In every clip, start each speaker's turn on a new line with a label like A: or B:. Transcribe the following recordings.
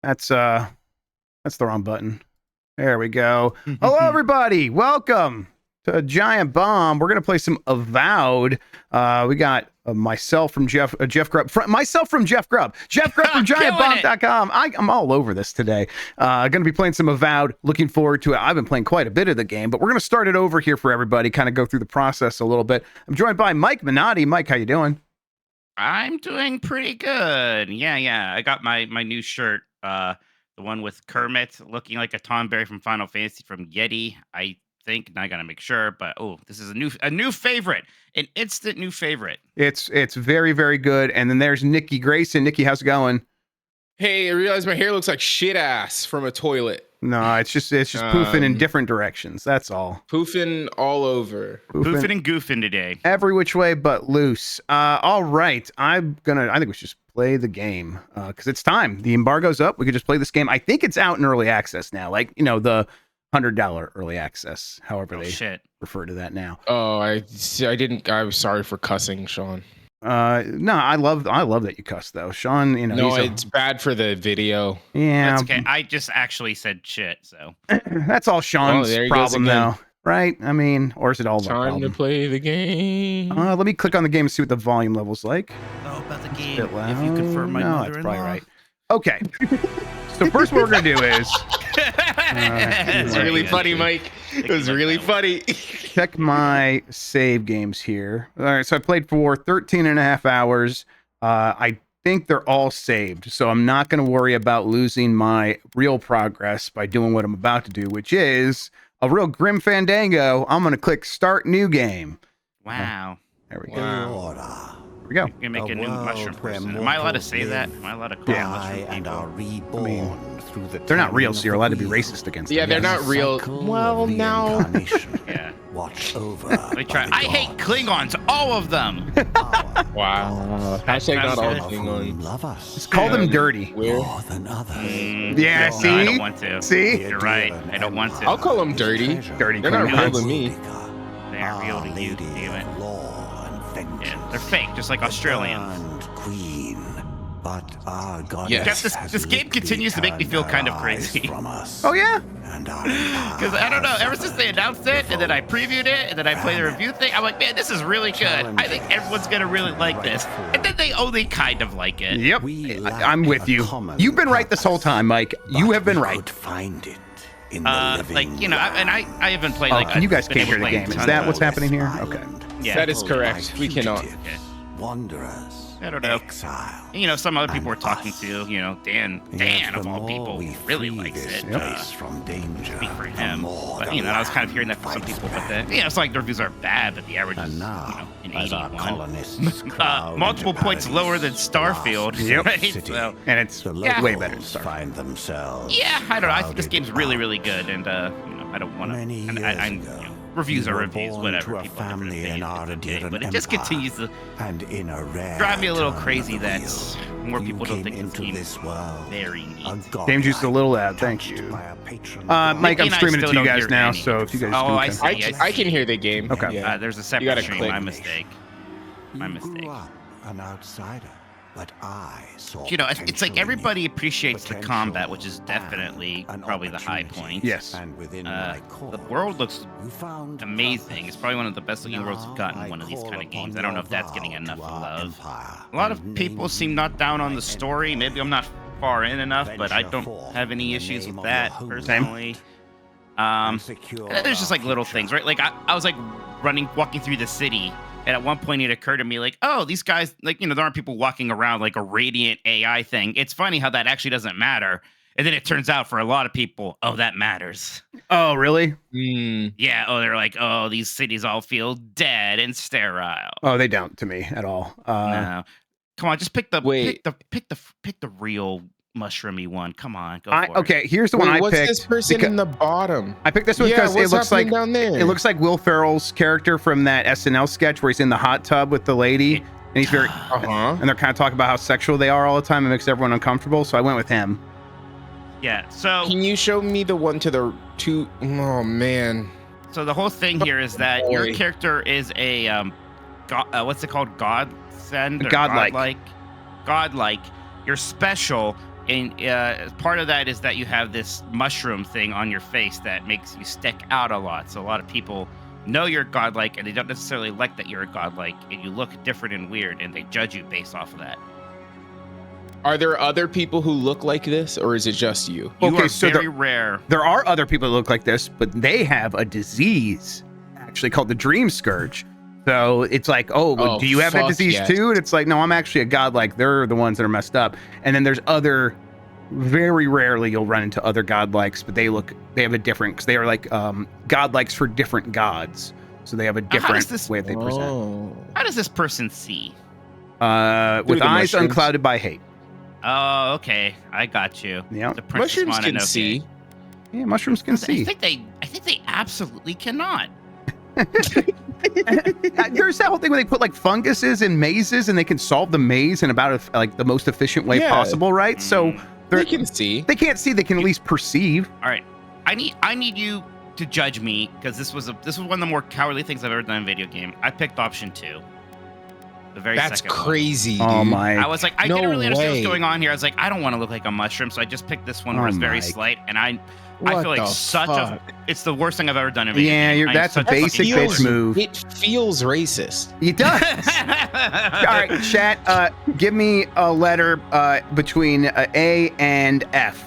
A: That's the wrong button. There we go. Hello, everybody. Welcome to a Giant Bomb. We're gonna play some Avowed. We got myself from Jeff Grubb, myself from Jeff Grubb from GiantBomb.com. I'm all over this today. Gonna be playing some Avowed. Looking forward to it. I've been playing quite a bit of the game, but we're gonna start it over here for everybody. Kind of go through the process a little bit. I'm joined by Mike Minotti. Mike, how you doing?
B: I'm doing pretty good. Yeah. I got my new shirt. The one with Kermit looking like a Tom Berry from Final Fantasy from Yeti. I think, and I gotta make sure, but this is a new favorite, an instant new favorite.
A: It's very, very good. And then there's Niki Grayson. Niki, how's it going?
C: Hey, I realized my hair looks like shit ass from a toilet.
A: No, it's just poofing in different directions. That's all.
C: Poofing all over.
B: Poofing and goofing today.
A: Every which way but loose. All right. I think we should just play the game because it's time. The embargo's up. We could just play this game. I think it's out in early access now. Like, the $100 early access, however they refer to that now.
C: Oh, I didn't. I was sorry for cussing, Shawn.
A: No, I love that you cuss though, Shawn.
C: No, it's bad for the video.
A: Yeah,
B: that's okay. I just actually said shit, so
A: that's all Shawn's problem though, right? I mean, or is it all
C: time to play the game?
A: Let me click on the game and see what the volume level's like.
B: Oh, about the game. If you confirm my mother-in-law.
A: That's probably right. Okay. So first, what we're gonna do is.
C: It's really funny, Mike. It was really funny.
A: Check my save games here. All right, so I played for 13 and a half hours. I think they're all saved, so I'm not going to worry about losing my real progress by doing what I'm about to do, which is a real grim fandango. I'm going to click Start New Game.
B: Wow.
A: There we go.
C: Wow.
A: Here we go.
B: You're going to make a new mushroom person. Am I allowed to say that? Am I allowed to call mushroom people?
A: They're not real, so you're allowed to be racist against them.
C: Yeah, they're not real. Well, no.
B: Yeah.
D: Watch over.
B: Let me try. I hate Klingons, all of them.
C: Wow. Hashtag not all Klingons.
D: Love us.
A: Just call them dirty.
D: More than others.
A: Yeah,
B: no,
A: see?
B: I don't want to.
A: See?
B: You're right. I don't want to.
C: I'll call them dirty.
A: Dirty
C: They're not real to me.
B: They're real to you, damn it. Yeah, they're fake, just like Australians.
D: Queen, but our goddess
B: Jeff, this game continues to make me feel kind of crazy.
A: Oh, yeah?
B: Because I don't know, ever since they announced it, and then I previewed it, and then I played the review thing, I'm like, man, this is really good. I think everyone's going to really like this. And then they only kind of like it.
A: Yep. I'm with you. You've been right this whole time, Mike. You have been right.
D: Find it.
B: I haven't played like.
A: You guys can't hear the game. Is that what's happening here? Okay.
B: Yeah.
C: That is correct. We cannot.
B: Okay.
D: Wanderers.
B: I don't know.
D: Exile.
B: Some other people we're talking to, Dan of all people really likes it.
D: From danger.
B: Speak for him. But, I was kind of hearing that from some people. But then, it's like the reviews are bad, but the average is, an 81. Multiple points lower than Starfield.
A: Yep.
B: Right? So,
A: and it's way better than Starfield.
D: Find themselves.
B: Yeah, I don't know. I think this game's really, really good. And, I don't want to. Reviews are reviews, whatever. People have different opinions, but it just continues to drive me a little crazy that more people don't think this game is very neat.
A: Game Juice is a little loud, thank you. Mike, I'm streaming it to you guys now, so if you guys
B: I see.
C: I can hear the game.
A: Okay.
C: Yeah.
B: There's a separate stream. My mistake.
D: An outsider, but I saw.
B: It's like everybody appreciates the combat, which is definitely probably the high point.
A: Yes.
B: The world looks amazing. It's probably one of the best looking worlds we've gotten in one of these kind of games. I don't know if that's getting enough love. A lot of people seem not down on the story. Maybe I'm not far in enough, but I don't have any issues with that personally. There's just like little things, right? Like I was like walking through the city. And at one point, it occurred to me, like, oh, these guys, like, there aren't people walking around like a radiant AI thing. It's funny how that actually doesn't matter. And then it turns out for a lot of people, oh, that matters.
A: Oh, really?
B: Yeah. Oh, they're like, oh, these cities all feel dead and sterile.
A: Oh, they don't to me at all.
B: No. Come on, just pick the real mushroomy one. Come on, go for it.
A: Okay, here's the one I picked.
C: What's this person in the bottom?
A: I picked this one because it looks like
C: down there?
A: It looks like Will Ferrell's character from that SNL sketch where he's in the hot tub with the lady, and he's very and they're kind of talking about how sexual they are all the time. It makes everyone uncomfortable, so I went with him.
B: Yeah. So
C: can you show me the one to the two? Oh man.
B: So the whole thing here is that your character is a what's it called? Godsend or godlike. You're special, And part of that is that you have this mushroom thing on your face that makes you stick out a lot. So a lot of people know you're godlike, and they don't necessarily like that you're godlike, and you look different and weird, and they judge you based off of that.
C: Are there other people who look like this, or is it just you?
B: You
A: Okay,
B: are
A: so
B: very rare.
A: There are other people that look like this, but they have a disease actually called the Dream Scourge. So it's like, well, do you have that disease too? And it's like, no, I'm actually a godlike. They're the ones that are messed up. And then there's other, very rarely you'll run into other godlikes, but they have a different, because they are like godlikes for different gods. So they have a different way that they present.
B: How does this person see?
A: With eyes
C: mushrooms.
A: unclouded by hate.
B: Oh, okay. I got you.
A: Yeah.
B: The Princess
C: Mushrooms can see.
A: Yeah, mushrooms can see.
B: I think they absolutely cannot.
A: There's that whole thing where they put like funguses in mazes and they can solve the maze in about like the most efficient way possible, right? So
C: they can see.
A: They can't see, they can at least perceive.
B: All right. I need you to judge me, because this was one of the more cowardly things I've ever done in a video game. I picked option 2. The very
C: That's
B: second
C: crazy,
B: one.
C: dude.
A: Oh my.
B: I was like, I didn't really understand what's going on here. I was like, I don't want to look like a mushroom, so I just picked this one where it's very slight, and I feel like it's the worst thing I've ever done in a video game.
A: That's a basic bitch move.
C: It feels racist.
A: It does. All right, chat, give me a letter between A and F.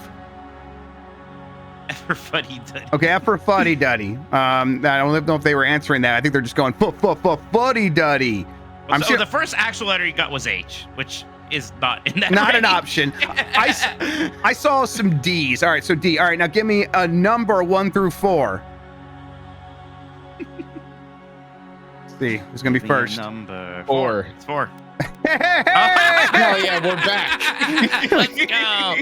B: F for fuddy duddy.
A: Okay, F for fuddy duddy. I don't know if they were answering that. I think they're just going fuddy duddy.
B: I'm sure the first actual letter you got was H, which is not in that
A: not
B: range.
A: an option. I saw some D's. All right, so D. All right, now give me a number 1 through 4. Let's see, who's gonna be first?
B: Number
C: 4.
B: It's 4.
C: Oh yeah, we're back.
B: Let's go.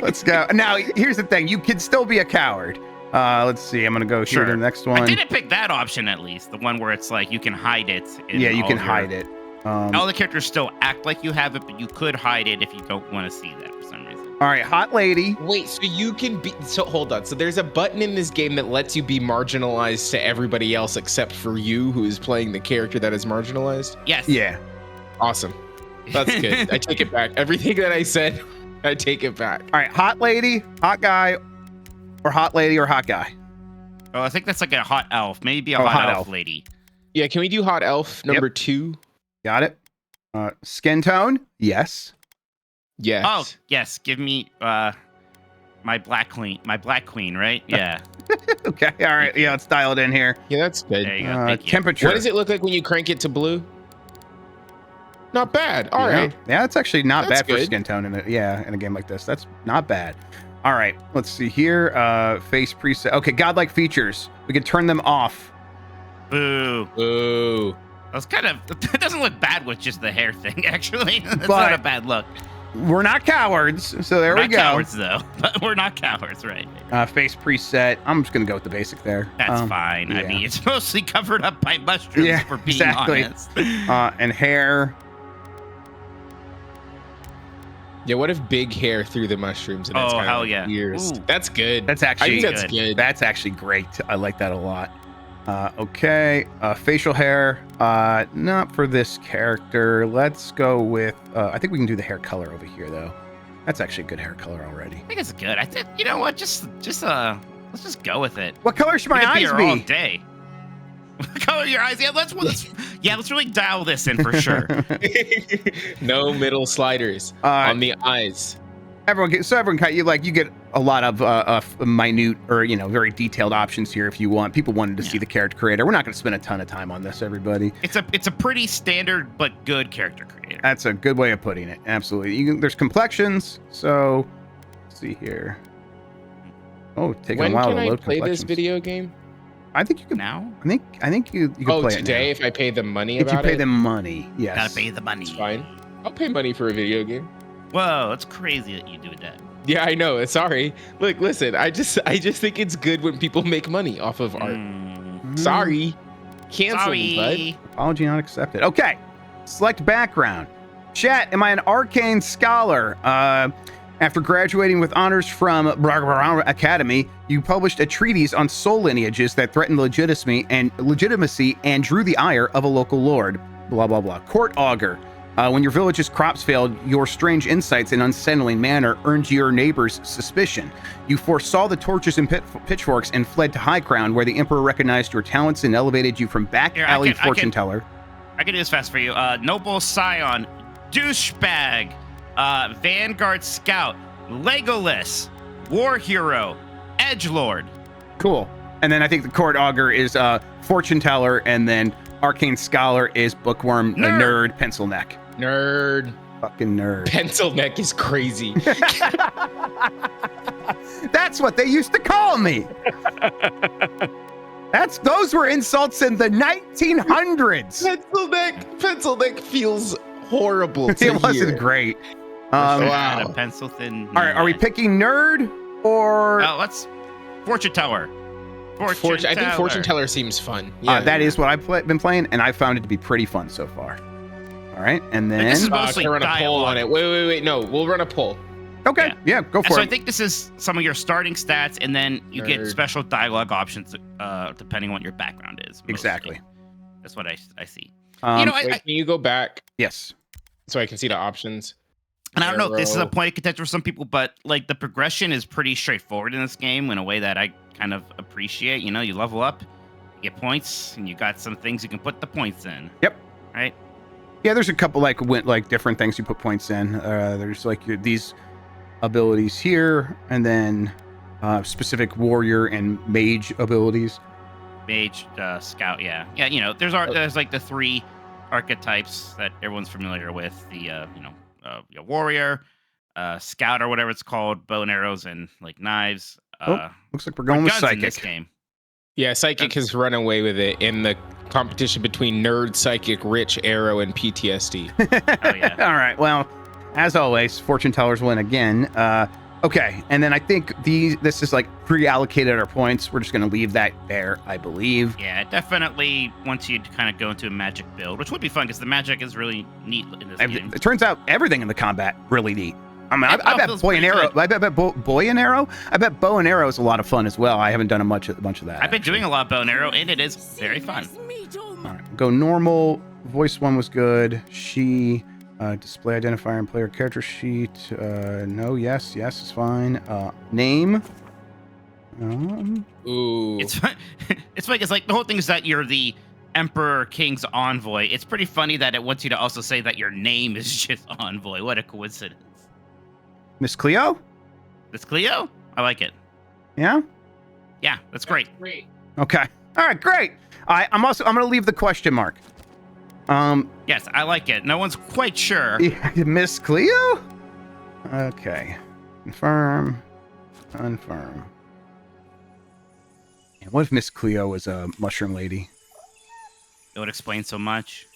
A: Let's go. Now, here's the thing. You can still be a coward. Let's see. I'm gonna go here to the next one.
B: I didn't pick that option, at least. The one where it's like you can hide it.
A: Yeah, you can hide it.
B: All the characters still act like you have it, but you could hide it if you don't want to see that for some reason.
A: All right, hot lady.
C: Wait, so you can be, so hold on. So there's a button in this game that lets you be marginalized to everybody else except for you, who is playing the character that is marginalized?
B: Yes.
A: Yeah.
C: Awesome. That's good. I take it back. Everything that I said, I take it back.
A: All right, hot lady, hot guy, or hot lady or hot guy.
B: Oh, I think that's like a hot elf. Maybe a hot elf lady.
C: Yeah, can we do hot elf number 2?
A: Got it. Skin tone? Yes.
C: Yes.
B: Oh, yes. Give me my black queen. My black queen, right? Yeah.
A: Okay. All right. Yeah, let's dial it in here.
C: Yeah, that's good.
B: There you go. Thank you.
A: Temperature.
C: What does it look like when you crank it to blue? Not bad. All right.
A: Yeah, that's actually not
C: That's
A: bad for
C: good.
A: skin tone in a game like this. That's not bad. All right. Let's see here. Face preset. Okay, godlike features. We can turn them off.
B: Boo.
C: Ooh.
B: That's kind of. It doesn't look bad with just the hair thing. Actually, that's
A: But-
B: not a bad look.
A: We're not cowards, so there
B: We're
A: we
B: not
A: go.
B: cowards though. But we're not cowards, right?
A: Face preset. I'm just gonna go with the basic there.
B: That's fine. I
A: yeah.
B: mean, it's mostly covered up by mushrooms,
A: Yeah,
B: for being
A: exactly.
B: honest.
A: And hair.
C: Yeah, what if big hair through the mushrooms? And that's
B: Oh,
C: kinda
B: hell
C: like
B: yeah.
C: ears?
B: Ooh.
C: That's good.
A: That's
C: I
A: actually
C: think that's good.
A: That's actually great. I like that a lot. Okay. Facial hair. Not for this character. Let's go with. I think we can do the hair color over here, though. That's actually a good hair color already.
B: I think it's good. I think, you know what? Just let's just go with it.
A: What color should my
B: We could be
A: eyes
B: here all
A: be?
B: day. What color are your eyes? Yeah, let's really dial this in for sure.
C: No middle sliders on the eyes.
A: Everyone get a lot of minute or very detailed options here if you want. People wanted to see the character creator. We're not going to spend a ton of time on this, everybody.
B: It's a pretty standard but good character creator.
A: That's a good way of putting it. Absolutely. There's complexions. So let's see here. Oh, taking
C: When
A: a while
C: can
A: to
C: I
A: load
C: play this
A: complexions.
C: video game?
A: I think you can.
B: Now?
A: I think you can
C: Oh,
A: play
C: today
A: it
C: if I pay them money
A: now. If you
C: about
A: pay
C: it?
A: them money, yes.
B: Gotta pay the money.
C: It's fine. I'll pay money for a video game.
B: Whoa, it's crazy that you do that.
C: Yeah, I know. Sorry. Look, listen. I just think it's good when people make money off of art. Sorry. Cancel me,
B: Sorry.
A: Apology not accepted. Okay. Select background. Chat, am I an arcane scholar? After graduating with honors from Academy, you published a treatise on soul lineages that threatened legitimacy and drew the ire of a local lord. Blah, blah, blah. Court augur. When your village's crops failed, your strange insights and unsettling manner earned your neighbors suspicion. You foresaw the torches and pitchforks and fled to high ground, where the emperor recognized your talents and elevated you from back alley fortune teller.
B: I can do this fast for you. Noble Scion, douchebag, Vanguard Scout, Legolas, War Hero, Edgelord.
A: Cool. And then I think the court augur is fortune teller, and then arcane scholar is bookworm, nerd, pencil neck.
C: Nerd.
A: Fucking nerd.
C: Pencil neck is crazy.
A: That's what they used to call me. Those were insults in the 1900s.
C: Pencil neck feels horrible to
A: It wasn't
C: hear.
A: great.
B: A pencil thin.
A: All right, are we picking nerd or?
B: Let's fortune teller.
C: I think fortune teller seems fun.
A: That is what I've been playing, and I found it to be pretty fun so far. All right, and then
B: this is mostly
C: can run a poll on it. Wait. No, we'll run a poll.
A: Okay, yeah, go for
B: so
A: it.
B: I think this is some of your starting stats, and then you get special dialogue options depending on what your background is. Mostly.
A: Exactly.
B: That's what I see.
C: Can you go back?
A: Yes.
C: So I can see the options.
B: And I don't know if this is a point of contention for some people, but like the progression is pretty straightforward in this game in a way that I kind of appreciate. You level up, you get points, and you got some things you can put the points in.
A: Yep.
B: Right.
A: Yeah, there's a couple like different things you put points in. There's like these abilities here, and then specific warrior and mage abilities.
B: Mage, scout, yeah. There's like the three archetypes that everyone's familiar with. The warrior, scout, or whatever it's called, bow and arrows and like knives.
A: Looks like we're going with
B: guns in this
A: psychic.
B: game.
C: Yeah, psychic has run away with it in the competition between nerd, psychic, rich, arrow, and PTSD.
B: Oh yeah.
A: All right. Well, as always, fortune tellers win again. Okay, and then I think this is like pre-allocated our points. We're just going to leave that there, I believe.
B: Yeah, it definitely wants you to kind of go into a magic build, which would be fun because the magic is really neat in this game.
A: It turns out everything in the combat really neat. I mean, I bet bow and arrow. I bet boy and arrow. I bet bow and arrow is a lot of fun as well. I haven't done a bunch of that.
B: I've been doing a lot of bow and arrow, and it is very fun.
A: All right, go normal. Voice one was good. She. Display identifier and player character sheet. No, yes is fine. Name.
C: Ooh.
B: It's fun. It's like the whole thing is that you're the Emperor King's envoy. It's pretty funny that it wants you to also say that your name is just envoy. What a coincidence.
A: Miss Cleo.
B: Miss Cleo? I like it.
A: Yeah.
B: Yeah, that's great.
A: Okay. All right. Great. I'm going to leave the question mark.
B: Yes, I like it. No one's quite sure.
A: Miss Cleo? Okay. Confirm. And what if Miss Cleo was a mushroom lady?
B: It would explain so much.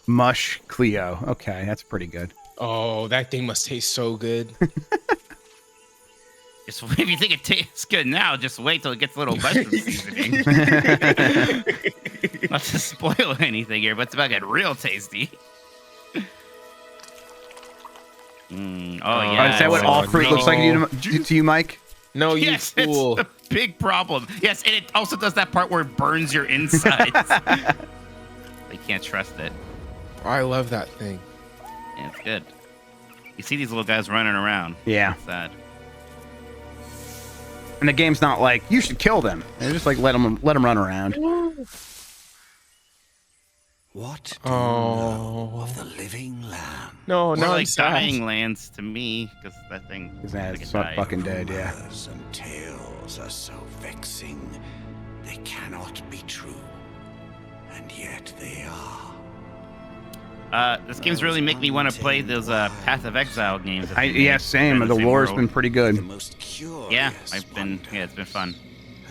A: Mush Cleo. Okay, that's pretty good.
C: Oh, that thing must taste so good.
B: Just if you think it tastes good now, just wait till it gets a little mushroom seasoning. Not to spoil anything here, but it's about to get real tasty. Yeah.
A: Is that what all fruit looks like to you, Mike?
C: No, you
B: yes,
C: fool.
B: it's a big problem. Yes, and it also does that part where it burns your insides. You can't trust it.
C: I love that thing.
B: Yeah, it's good. You see these little guys running around.
A: Yeah.
B: It's sad.
A: And the game's not like you should kill them. They're just like let them run around.
D: What do you know of the living lamb?
C: No,
B: More
C: no,
B: like dying lands to me, because that thing.
A: It's not fucking dead, yeah.
D: Rumors and tales are so vexing, they cannot be true, and yet they are.
B: This game's really make me want to play those Path of Exile games.
A: Yeah, same. The lore's been pretty good.
D: The most curious
B: Yeah, it's been fun.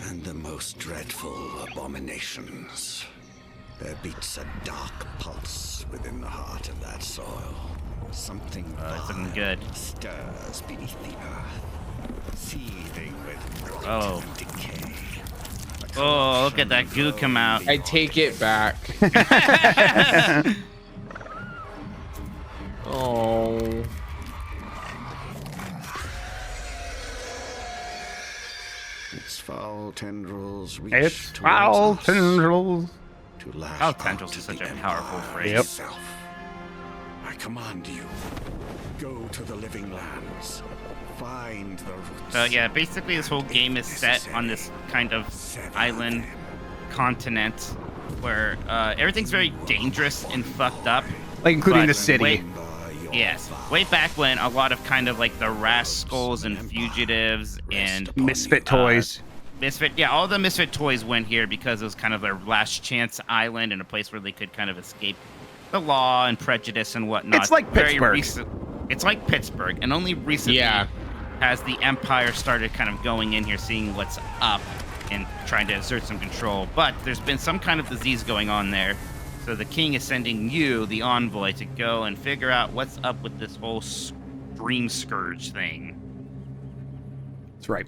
D: and the most dreadful abominations. There beats a dark pulse within the heart of that soil. Something
B: It's looking good.
D: stirs beneath the earth, seething with rot
B: Oh.
D: and decay.
B: Oh, look at that goo come out.
C: I take it back. Oh.
D: Its foul tendrils reach
A: It's
D: towards
A: foul
D: us
A: tendrils.
D: to lash
B: Foul
D: out
B: tendrils
D: to
B: is such
D: the
B: a powerful
D: empire
B: phrase.
A: Yep.
D: itself. command you. Go to the living lands. Find the roots.
B: So yeah, basically this whole game is set on this kind of island continent where everything's very dangerous and fucked up.
A: Like including
B: But
A: the city.
B: Yes, way back when a lot of kind of like the rascals and fugitives and
A: Misfit toys.
B: all the misfit toys went here because it was kind of their last chance island and a place where they could kind of escape the law and prejudice and whatnot.
A: It's like Pittsburgh.
B: It's like Pittsburgh, and only recently has the Empire started kind of going in here, seeing what's up and trying to exert some control. But there's been some kind of disease going on there. So the king is sending you, the envoy, to go and figure out what's up with this whole Dream Scourge thing.
A: That's right.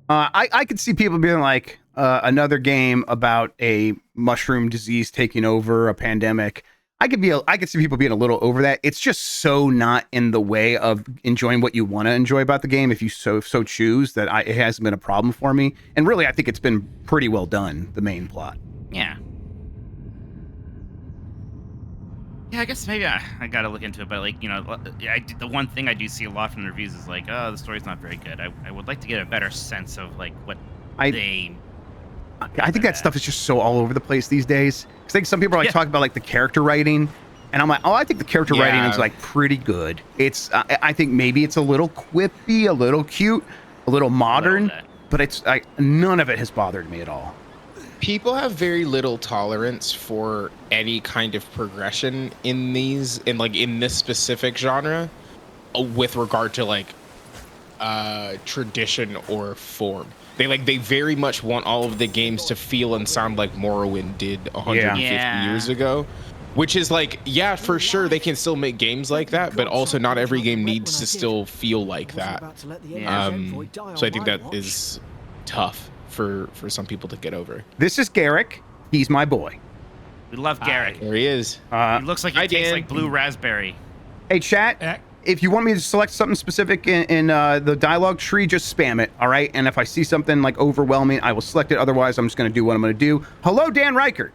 A: I could see people being like, another game about a mushroom disease taking over a pandemic. I could see people being a little over that. It's just so not in the way of enjoying what you want to enjoy about the game if you so choose that it hasn't been a problem for me. And really, I think it's been pretty well done, the main plot.
B: Yeah. Yeah, I guess maybe I gotta look into it, but like, the one thing I do see a lot from the reviews is like, oh, the story's not very good. I would like to get a better sense of like what
A: I think that stuff is just so all over the place these days. Because I think some people are like talking about like the character writing, and I'm like, oh, I think the character writing is like pretty good. It's I think maybe it's a little quippy, a little cute, a little modern, but it's none of it has bothered me at all.
C: People have very little tolerance for any kind of progression in this specific genre with regard to like tradition or form. They very much want all of the games to feel and sound like Morrowind did 150 years ago, which is like, yeah, for sure they can still make games like that, but also not every game needs to still feel like that. So I think that is tough for some people to get over.
A: This is Garrick. He's my boy.
B: We love Garrick.
C: There he is.
B: He looks like he tastes like blue raspberry.
A: Hey, chat. If you want me to select something specific in the dialogue tree, just spam it, all right? And if I see something like overwhelming, I will select it. Otherwise, I'm just going to do what I'm going to do. Hello, Dan Reichert.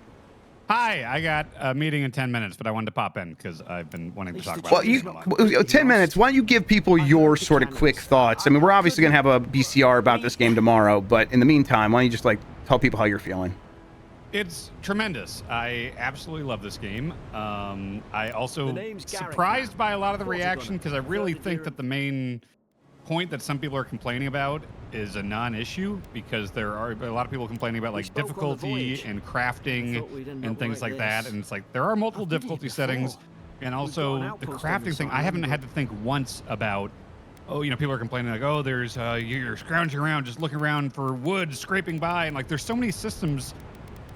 E: Hi, I got a meeting in 10 minutes, but I wanted to pop in because I've been wanting to talk about
A: it. 10 minutes. Why don't you give people your sort of quick thoughts? I mean, we're obviously going to have a BCR about this game tomorrow, but in the meantime, why don't you just like tell people how you're feeling?
E: It's tremendous. I absolutely love this game. I also surprised by a lot of the reaction because I really think that the main point that some people are complaining about is a non-issue, because there are a lot of people complaining about like difficulty and crafting and things like that, and it's like there are multiple difficulty settings, and also the crafting thing. I haven't had to think once about, people are complaining like, oh, there's you're scrounging around just looking around for wood, scraping by, and like there's so many systems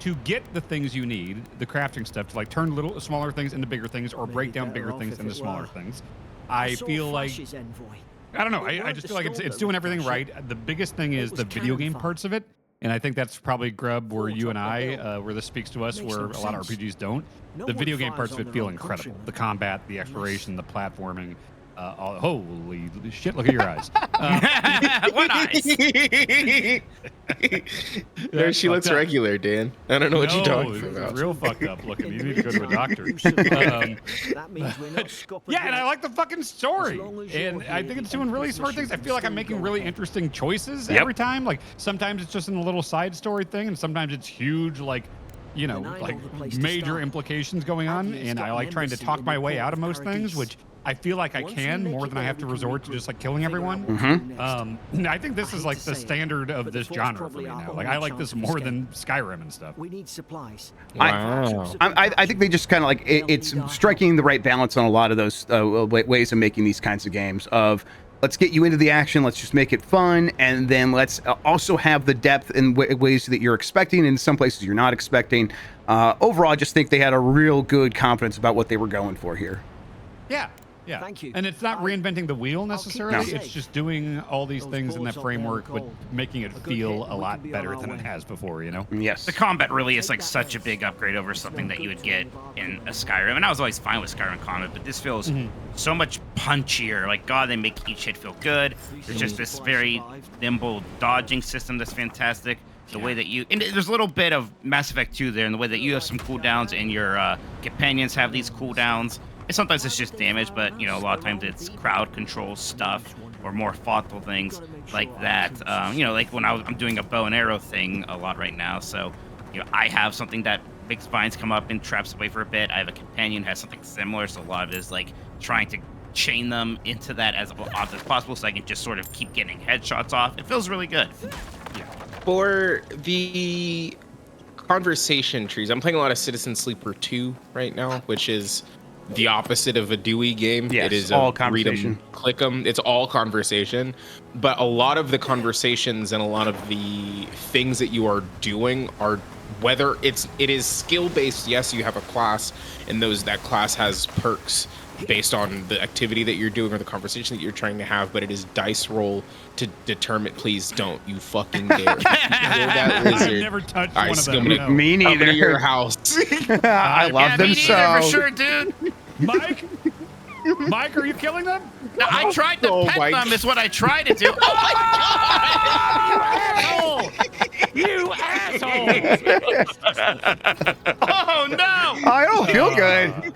E: to get the things you need, the crafting stuff, to like turn little smaller things into bigger things or break down bigger things into smaller things. I feel like, I don't know. I just feel like it's doing everything right. The biggest thing is the video game parts of it. And I think that's probably, Grubb, where you and I, where this speaks to us, where a lot of RPGs don't. The video game parts of it feel incredible. The combat, the exploration, the platforming. Holy shit, look at your eyes.
B: What eyes?
C: There, she looks regular, Dan. I don't know what you're talking about.
E: Real fucked up looking. You need to go to a doctor. Yeah, and I like the fucking story. And I think it's doing really smart things. I feel like I'm making really interesting choices every time. Like, sometimes it's just in a little side story thing, and sometimes it's huge, like major implications going on. And I like trying to talk my way out of most things, which I feel like I can, more than I have to resort to just like killing everyone. I think this is like the standard of this genre for me now. Like, I like this more than Skyrim and stuff.
F: We need supplies.
C: Wow.
A: I think they just kind of like it's striking the right balance on a lot of those ways of making these kinds of games. Of let's get you into the action, let's just make it fun, and then let's also have the depth in ways that you're expecting, and in some places you're not expecting. Overall, I just think they had a real good confidence about what they were going for here.
E: Yeah. Yeah.
F: Thank you.
E: And it's not reinventing the wheel necessarily. It's just doing all these things in that framework, but making it feel a lot better than it has before,
A: Yes.
B: The combat really is like such a big upgrade over something that you would get in a Skyrim. And I was always fine with Skyrim combat, but this feels so much punchier. Like, God, they make each hit feel good. There's just this very nimble dodging system that's fantastic. The way that and there's a little bit of Mass Effect 2 there, in the way that you have some cooldowns and your companions have these cooldowns. sometimes it's just damage, but a lot of times it's crowd control stuff or more thoughtful things like that. Like when I'm doing a bow and arrow thing a lot right now, so I have something that makes vines come up and traps away for a bit. I have a companion who has something similar, so a lot of it is like trying to chain them into that as often as possible, so I can just sort of keep getting headshots off. It feels really good.
C: For the conversation trees, I'm playing a lot of Citizen Sleeper 2 right now, which is the opposite of a Dewey game.
A: Yes,
C: it is
A: all conversation.
C: Read 'em, click 'em. It's all conversation, but a lot of the conversations and a lot of the things that you are doing are, whether it is skill based. Yes, you have a class, and that class has perks based on the activity that you're doing or the conversation that you're trying to have, but it is dice roll to determine. Please don't you fucking dare. That lizard.
E: I've never touched
C: All right,
E: one of
C: so
E: them.
C: I'm gonna
E: No.
A: Me
C: come
A: neither.
C: to your house.
A: I love them
B: me
A: so.
B: neither, for sure, dude.
E: Mike, Mike, are you killing them?
B: No, I tried to
C: Oh
B: pet
C: my
B: them. Is what I tried to do. Oh my god!
E: You asshole!
B: Oh no!
A: I don't feel good.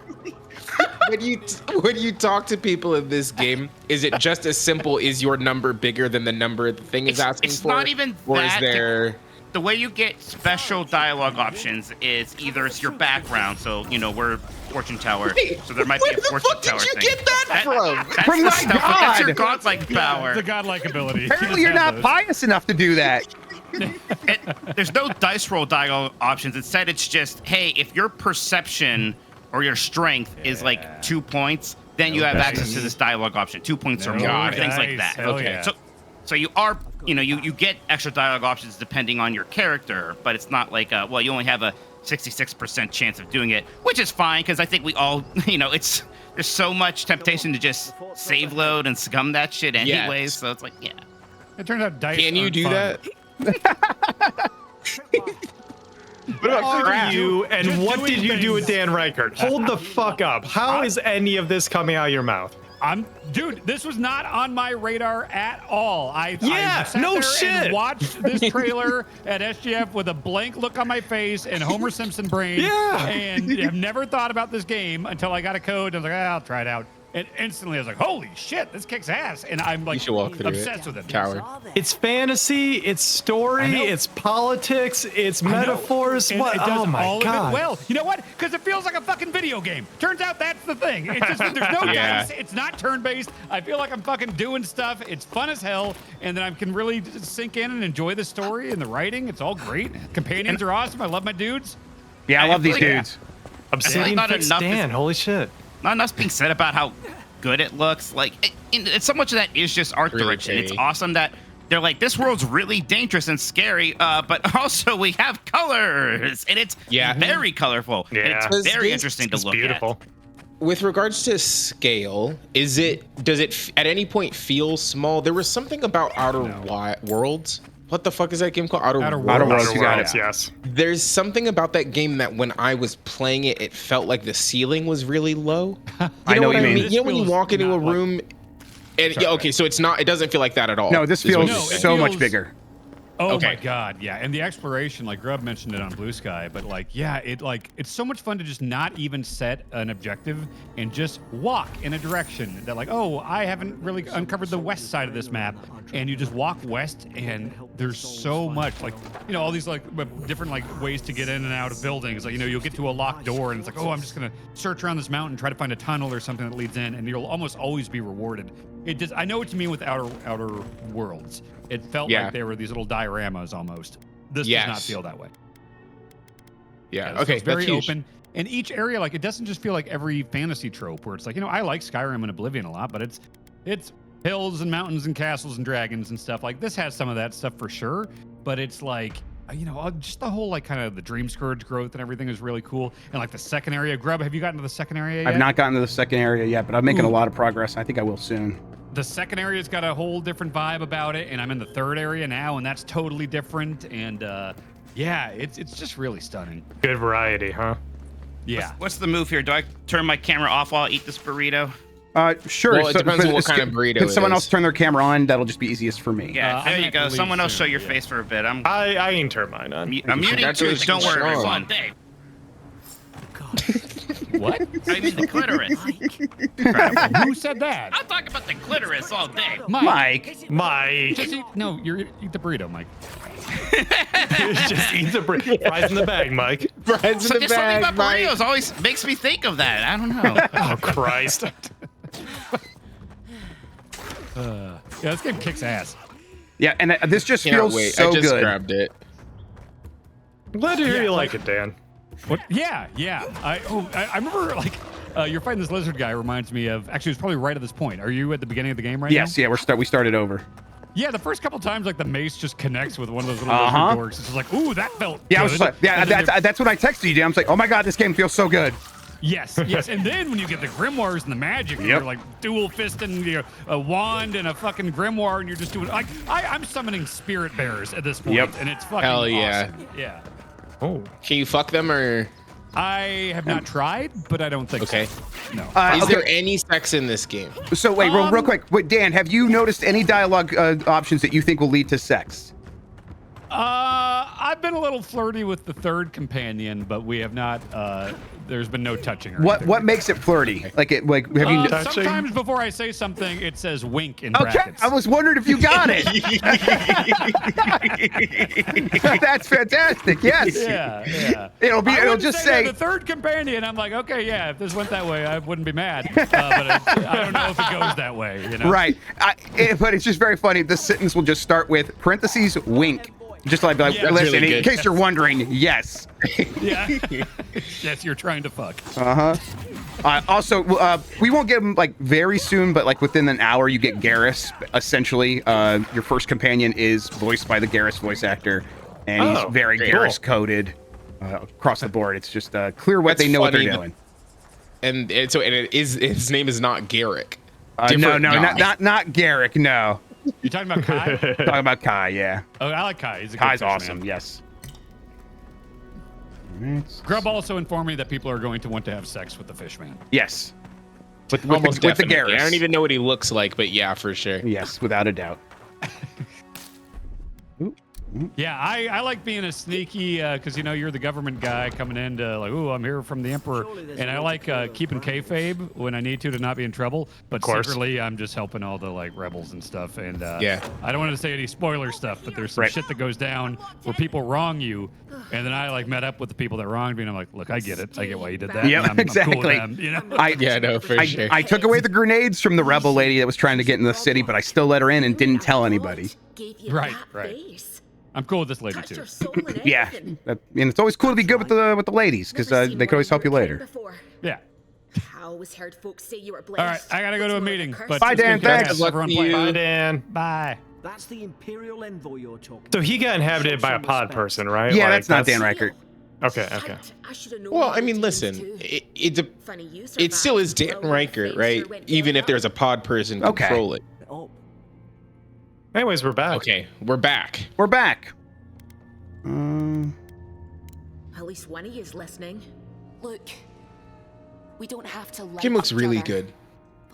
C: When you talk to people in this game, is it just as simple? Is your number bigger than the number the thing is asking
B: It's
C: for?
B: not even
C: or
B: that.
C: is there?
B: The way you get special dialogue options is either it's your background, so we're fortune tower, so there might be a fortune tower
C: Where the fuck did you
B: thing.
C: get that from?
B: That's
A: From
B: the
A: my
B: stuff, but that's your
A: God.
B: godlike power.
E: The godlike ability.
A: Apparently, you're not pious enough to do that.
B: There's no dice roll dialogue options. Instead, it's just, hey, if your perception or your strength is like 2 points, then you have access to this dialogue option. 2 points or more,
C: Got it.
B: things like that.
E: Hell
C: Okay.
E: yeah.
B: So you are, you get extra dialogue options depending on your character, but it's not like, well, you only have a 66% chance of doing it, which is fine because I think we all, there's so much temptation to just save load and scum that shit anyways.
C: Yes.
B: So it's like, yeah.
E: It turns out dice.
C: Can you
E: aren't
C: do
E: fun.
C: that?
F: What are
C: crap.
F: you and
E: Just
F: what
E: doing
F: did you do with
E: things.
F: Dan Reichert? Hold the fuck up. How is any of this coming out of your mouth?
E: Dude, this was not on my radar at all. I sat
F: no
E: there
F: shit.
E: and watched this trailer at SGF with a blank look on my face and Homer Simpson brain.
F: Yeah.
E: And I've never thought about this game until I got a code. I was like, I'll try it out. And instantly I was like, holy shit, this kicks ass. And I'm like
C: You should walk through
E: obsessed
C: it.
E: with it.
C: Coward.
F: It's fantasy, it's story,
E: I know.
F: it's politics, it's
E: I know.
F: metaphors.
E: And
F: What?
E: it does
F: Oh my
E: all
F: god.
E: of it well. You know what? Because it feels like a fucking video game. Turns out that's the thing. It's just there's no
C: Yeah.
E: dice. It's not turn-based. I feel like I'm fucking doing stuff. It's fun as hell, and then I can really just sink in and enjoy the story and the writing. It's all great. Companions are awesome. I love my dudes.
A: Yeah, I love these
B: feel like-
A: dudes.
F: Obsidian
B: not
F: fixed
B: enough is-
F: Dan. Holy shit.
B: Not enough being said about how good it looks. Like, so much of that is just art
C: Really
B: direction. It's
C: pretty.
B: awesome that they're like, this world's really dangerous and scary, but also we have colors, and it's very colorful. And
F: Yeah.
B: it's very
C: This
B: interesting to
F: It's
B: look
F: beautiful.
C: With regards to scale, does it at any point feel small? There was something about Outer Worlds. What the fuck is that game called? Outer Worlds.
A: Outer Worlds, you got
F: Worlds,
A: it.
F: yes.
C: There's something about that game that when I was playing it, it felt like the ceiling was really low.
A: I know what you mean.
C: You know when you
E: This
C: walk into
E: feels
C: a
E: not
C: room, and okay, so it's not. It doesn't feel like that at all.
A: No, this
C: is what
A: feels
C: you're
E: No, it
C: saying.
A: so much
E: feels-
A: bigger.
E: Oh
C: Okay.
E: my god, yeah. And the exploration, like Grubb mentioned it on Blue Sky, but like, yeah, it's so much fun to just not even set an objective and just walk in a direction that like, oh, I haven't really uncovered the west side of this map. And you just walk west and there's so much like, all these like different like ways to get in and out of buildings. Like, you'll get to a locked door and it's like, oh, I'm just gonna search around this mountain, try to find a tunnel or something that leads in, and you'll almost always be rewarded. It just, I know what you mean with Outer Worlds. It felt like they were these little dioramas almost. This does not feel that way.
C: Yeah.
E: So
C: Okay.
E: it's very
C: that's huge.
E: open. And each area, like, it doesn't just feel like every fantasy trope where it's like, I like Skyrim and Oblivion a lot, but it's hills and mountains and castles and dragons and stuff. Like, this has some of that stuff for sure, but it's like, just the whole, like, kind of the Dream Scourge growth and everything is really cool. And, like, the second area. Grubb, have you gotten to the second area yet?
A: I've not gotten to the second area yet, but I'm making a lot of progress. I think I will soon.
E: The second area's got a whole different vibe about it, and I'm in the third area now, and that's totally different. And yeah, it's just really stunning.
F: Good variety, huh?
E: Yeah.
B: What's the move here? Do I turn my camera off while I eat this burrito?
A: Sure.
C: Well, it depends on what kind of burrito
A: Can
C: it
A: someone
C: is.
A: else turn their camera on? That'll just be easiest for me.
B: Yeah,
E: I'm
B: there
E: gonna
B: you
E: have to
B: go.
E: leave
B: Someone else show
E: soon,
B: your
E: yeah.
B: face for a bit. I'm
F: I can turn mine on.
B: muting too.
C: Congratulations,
B: Don't worry,
C: Shawn.
B: everyone. Dave.
E: What?
B: I mean the clitoris.
E: Who said that?
B: I'll talk about the clitoris all day.
A: Mike.
E: Just eat, no, eat the burrito, Mike.
F: Just eat the fries in the bag, Mike.
C: Fries in the
B: Just something
C: bag,
B: about
C: Mike.
B: burritos always makes me think of that. I don't know.
F: Oh, Christ.
E: Yeah, this game kicks ass.
A: Yeah, and this just
C: Can't
A: feels
C: wait.
A: so
C: I just
A: good.
C: grabbed it.
F: I'm glad to hear you like it, Dan.
E: What? Yeah. I remember like you're fighting this lizard guy. Reminds me of actually it's probably right at this point. Are you at the beginning of the game right now?
A: Yes, yeah, we started over.
E: Yeah, the first couple times like the mace just connects with one of those little lizard dorks. It's just like, ooh, that felt.
A: Yeah,
E: good.
A: I was just like, yeah, that's what I texted you, Dan. I was like, oh my god, this game feels so good.
E: Yes. And then when you get the grimoires and the magic,
A: Yep.
E: you're like dual fisting a wand and a fucking grimoire, and you're just doing like I'm summoning spirit bearers at this point,
A: Yep.
E: and it's fucking
C: Hell yeah.
E: awesome. Yeah.
F: Oh.
C: Can you fuck them or?
E: I have not tried, but I don't think
C: Okay.
E: so. No.
C: Is
A: Okay.
C: there any sex in this game?
A: So wait, real quick. Wait, Dan, have you noticed any dialogue options that you think will lead to sex?
E: I've been a little flirty with the third companion, but we have not. There's been no touching. Or
A: What
E: anything.
A: makes it flirty? Like have you?
F: Touching?
E: Sometimes before I say something, it says wink in
A: Okay,
E: brackets.
A: I was wondering if you got it. That's fantastic. Yes.
E: Yeah.
A: It'll
E: wouldn't
A: just
E: that
A: say.
E: the third companion. I'm like, okay, yeah. If this went that way, I wouldn't be mad. But I don't know if it goes that way. You know?
A: Right. But it's just very funny. This sentence will just start with parentheses wink. Just like
E: Yeah. That's
A: listen,
C: really
A: in
C: good.
A: case you're wondering, yes.
E: Yeah. Yes, you're trying to fuck.
A: Also, we won't get him like very soon, but like within an hour, you get Garrus. Essentially, your first companion is voiced by the Garrus voice actor, and he's very
C: great.
A: Garrus coded across the board. It's just clear what
C: That's
A: they know what they're
C: funny,
A: doing.
C: And it is his name is not Garrick.
A: No,
C: Different guy.
A: not Garrick. No,
E: You talking about Kai?
A: talking about Kai. Yeah,
E: Oh, I like Kai. He's a good
A: Kai's
E: fish,
A: awesome.
E: man.
A: Yes. Alright.
E: Grubb also informed me that people are going to want to have sex with the fish man.
A: Yes. With
C: Almost
A: the
C: definitely.
A: Garrus.
C: I don't even know what he looks like, but yeah, for sure.
A: Yes, without a doubt.
E: Yeah, I like being a sneaky because you know you're the government guy coming in to like, ooh, I'm here from the emperor, and I like keeping kayfabe when I need to not be in trouble. But
F: course.
E: secretly, I'm just helping all the like rebels and stuff. And
C: Yeah.
E: I don't want to say any spoiler stuff, but there's some
A: Right.
E: shit that goes down where people wrong you, and then I like met up with the people that wronged me, and I'm like, look, I get it, I get why you did that.
A: Yep,
E: and I'm cool
A: exactly.
E: with them, you know.
C: Yeah, no, for sure.
A: I took away the grenades from the rebel lady that was trying to get in the city, but I still let her in and didn't tell anybody.
E: Right. I'm cool with this lady too.
A: Yeah, and it's always cool to be good with the ladies because they can always help you later.
E: Yeah.
G: I always heard folks say you were
E: All right, I gotta go to a meeting. But
A: Bye,
E: it's been
A: Dan,
E: good
A: thanks.
E: cast.
C: Good luck
E: Everyone
C: to
E: play.
C: you.
F: Bye, Dan.
E: Bye.
H: That's the Imperial envoy you're talking.
F: So he got inhabited by a pod person, right?
A: Yeah,
F: Like,
A: that's not Dan Reichert.
F: Okay.
C: Well, I mean, listen, it still is Dan Reichert, right? Even if there's a pod person
A: Okay.
C: control it.
H: Oh,
F: Anyways, we're back.
C: Okay, we're back.
A: We're back.
G: At least one of you is listening.
I: Look, we don't have to like
C: Game looks
I: each
C: really
I: other.
C: good.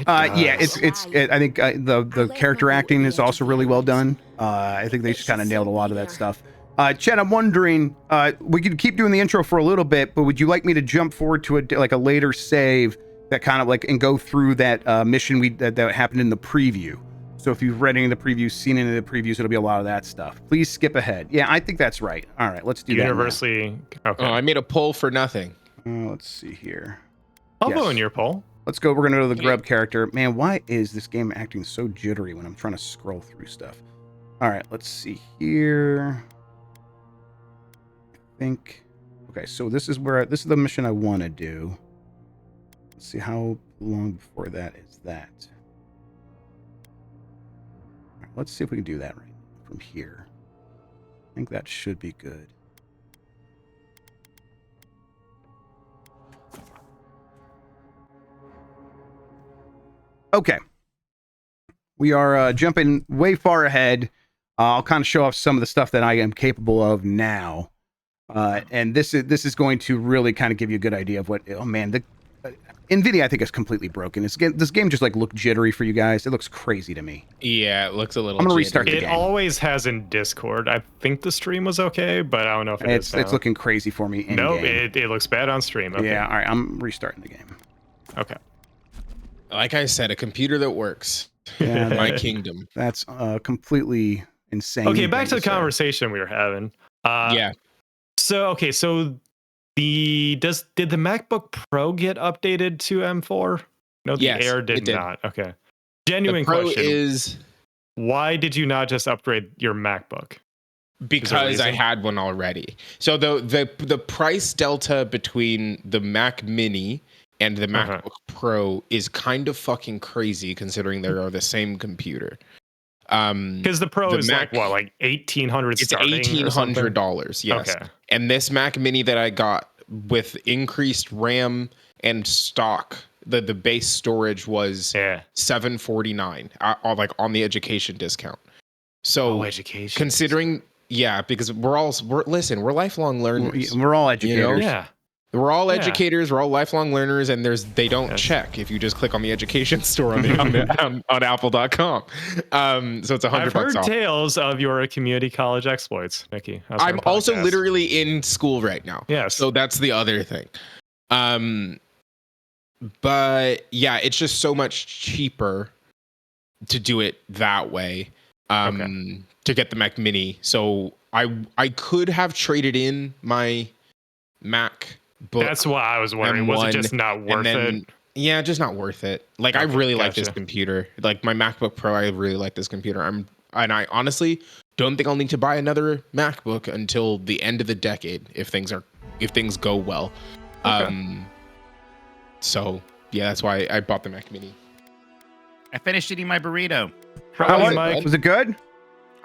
A: Yeah, I think the character acting is also really well done. I think they just kind of nailed a lot of that stuff. Chet, I'm wondering, we could keep doing the intro for a little bit, but would you like me to jump forward to a later save that kind of like and go through that mission that happened in the preview? So if you've read any of the previews, seen any of the previews, it'll be a lot of that stuff. Please skip ahead. Yeah, I think that's right. All right, let's do
F: Universally. Okay.
C: Oh, I made a poll for nothing.
A: that. Let's see here.
F: I'll
A: yes.
F: vote in your poll.
A: Let's go. We're gonna go to the Grubb character. Man, why is this game acting so jittery when I'm trying to scroll through stuff? All right, let's see here. I think. Okay, so this is the mission I want to do. Let's see how long before that is that. All right, let's see if we can do that right from here. I think that should be good. Okay. We are jumping way far ahead. I'll kind of show off some of the stuff that I am capable of now. And this is going to really kind of give you a good idea of what, oh man, NVIDIA, I think, is completely broken. This game just like looked jittery for you guys. It looks crazy to me.
C: Yeah, it looks a little.
A: I'm gonna restart the
F: It
A: game.
F: always has in Discord. I think the stream was okay, but I don't know if it's
A: It's looking crazy for me in
F: No,
A: game.
F: it looks bad on stream. Okay.
A: Yeah, all right, I'm restarting the game.
F: Okay.
C: Like I said, a computer that works.
A: Yeah,
C: My kingdom.
A: That's completely insane.
F: Okay, back to the conversation we were having.
C: Yeah.
F: So did the MacBook Pro get updated to M4? No, the
C: Yes,
F: Air
C: it
F: did
C: did.
F: not. Okay. Genuine
C: The Pro
F: question.
C: is
F: Why did you not just upgrade your MacBook?
C: because I had one already. So the price delta between the Mac Mini and the MacBook Pro is kind of fucking crazy considering they are the same computer.
F: Because the Pro is
C: Mac,
F: like $1,800
C: it's
F: starting.
C: $1,800, yes.
F: Okay.
C: And this Mac Mini that I got with increased RAM and stock, the base storage was $749, like on the education discount. So
F: education.
C: Considering, because we're lifelong learners.
A: We're all educators.
C: You know?
F: Yeah.
C: We're all educators. We're all lifelong learners, and they don't check if you just click on the education store on Apple.com. So it's $100
F: I've heard
C: off.
F: tales of your community college exploits, Niki.
C: I'm also literally in school right now.
F: Yes.
C: So that's the other thing. But yeah, it's just so much cheaper to do it that way. To get the Mac Mini. So I could have traded in my Mac.
F: That's why I was wondering. Was it just not worth it?
C: Yeah, just not worth it. Like, I really like this computer. Like, my MacBook Pro, I really like this computer. And I honestly don't think I'll need to buy another MacBook until the end of the decade if things go well. So yeah, that's why I bought the Mac Mini.
B: I finished eating my burrito.
A: Was it good?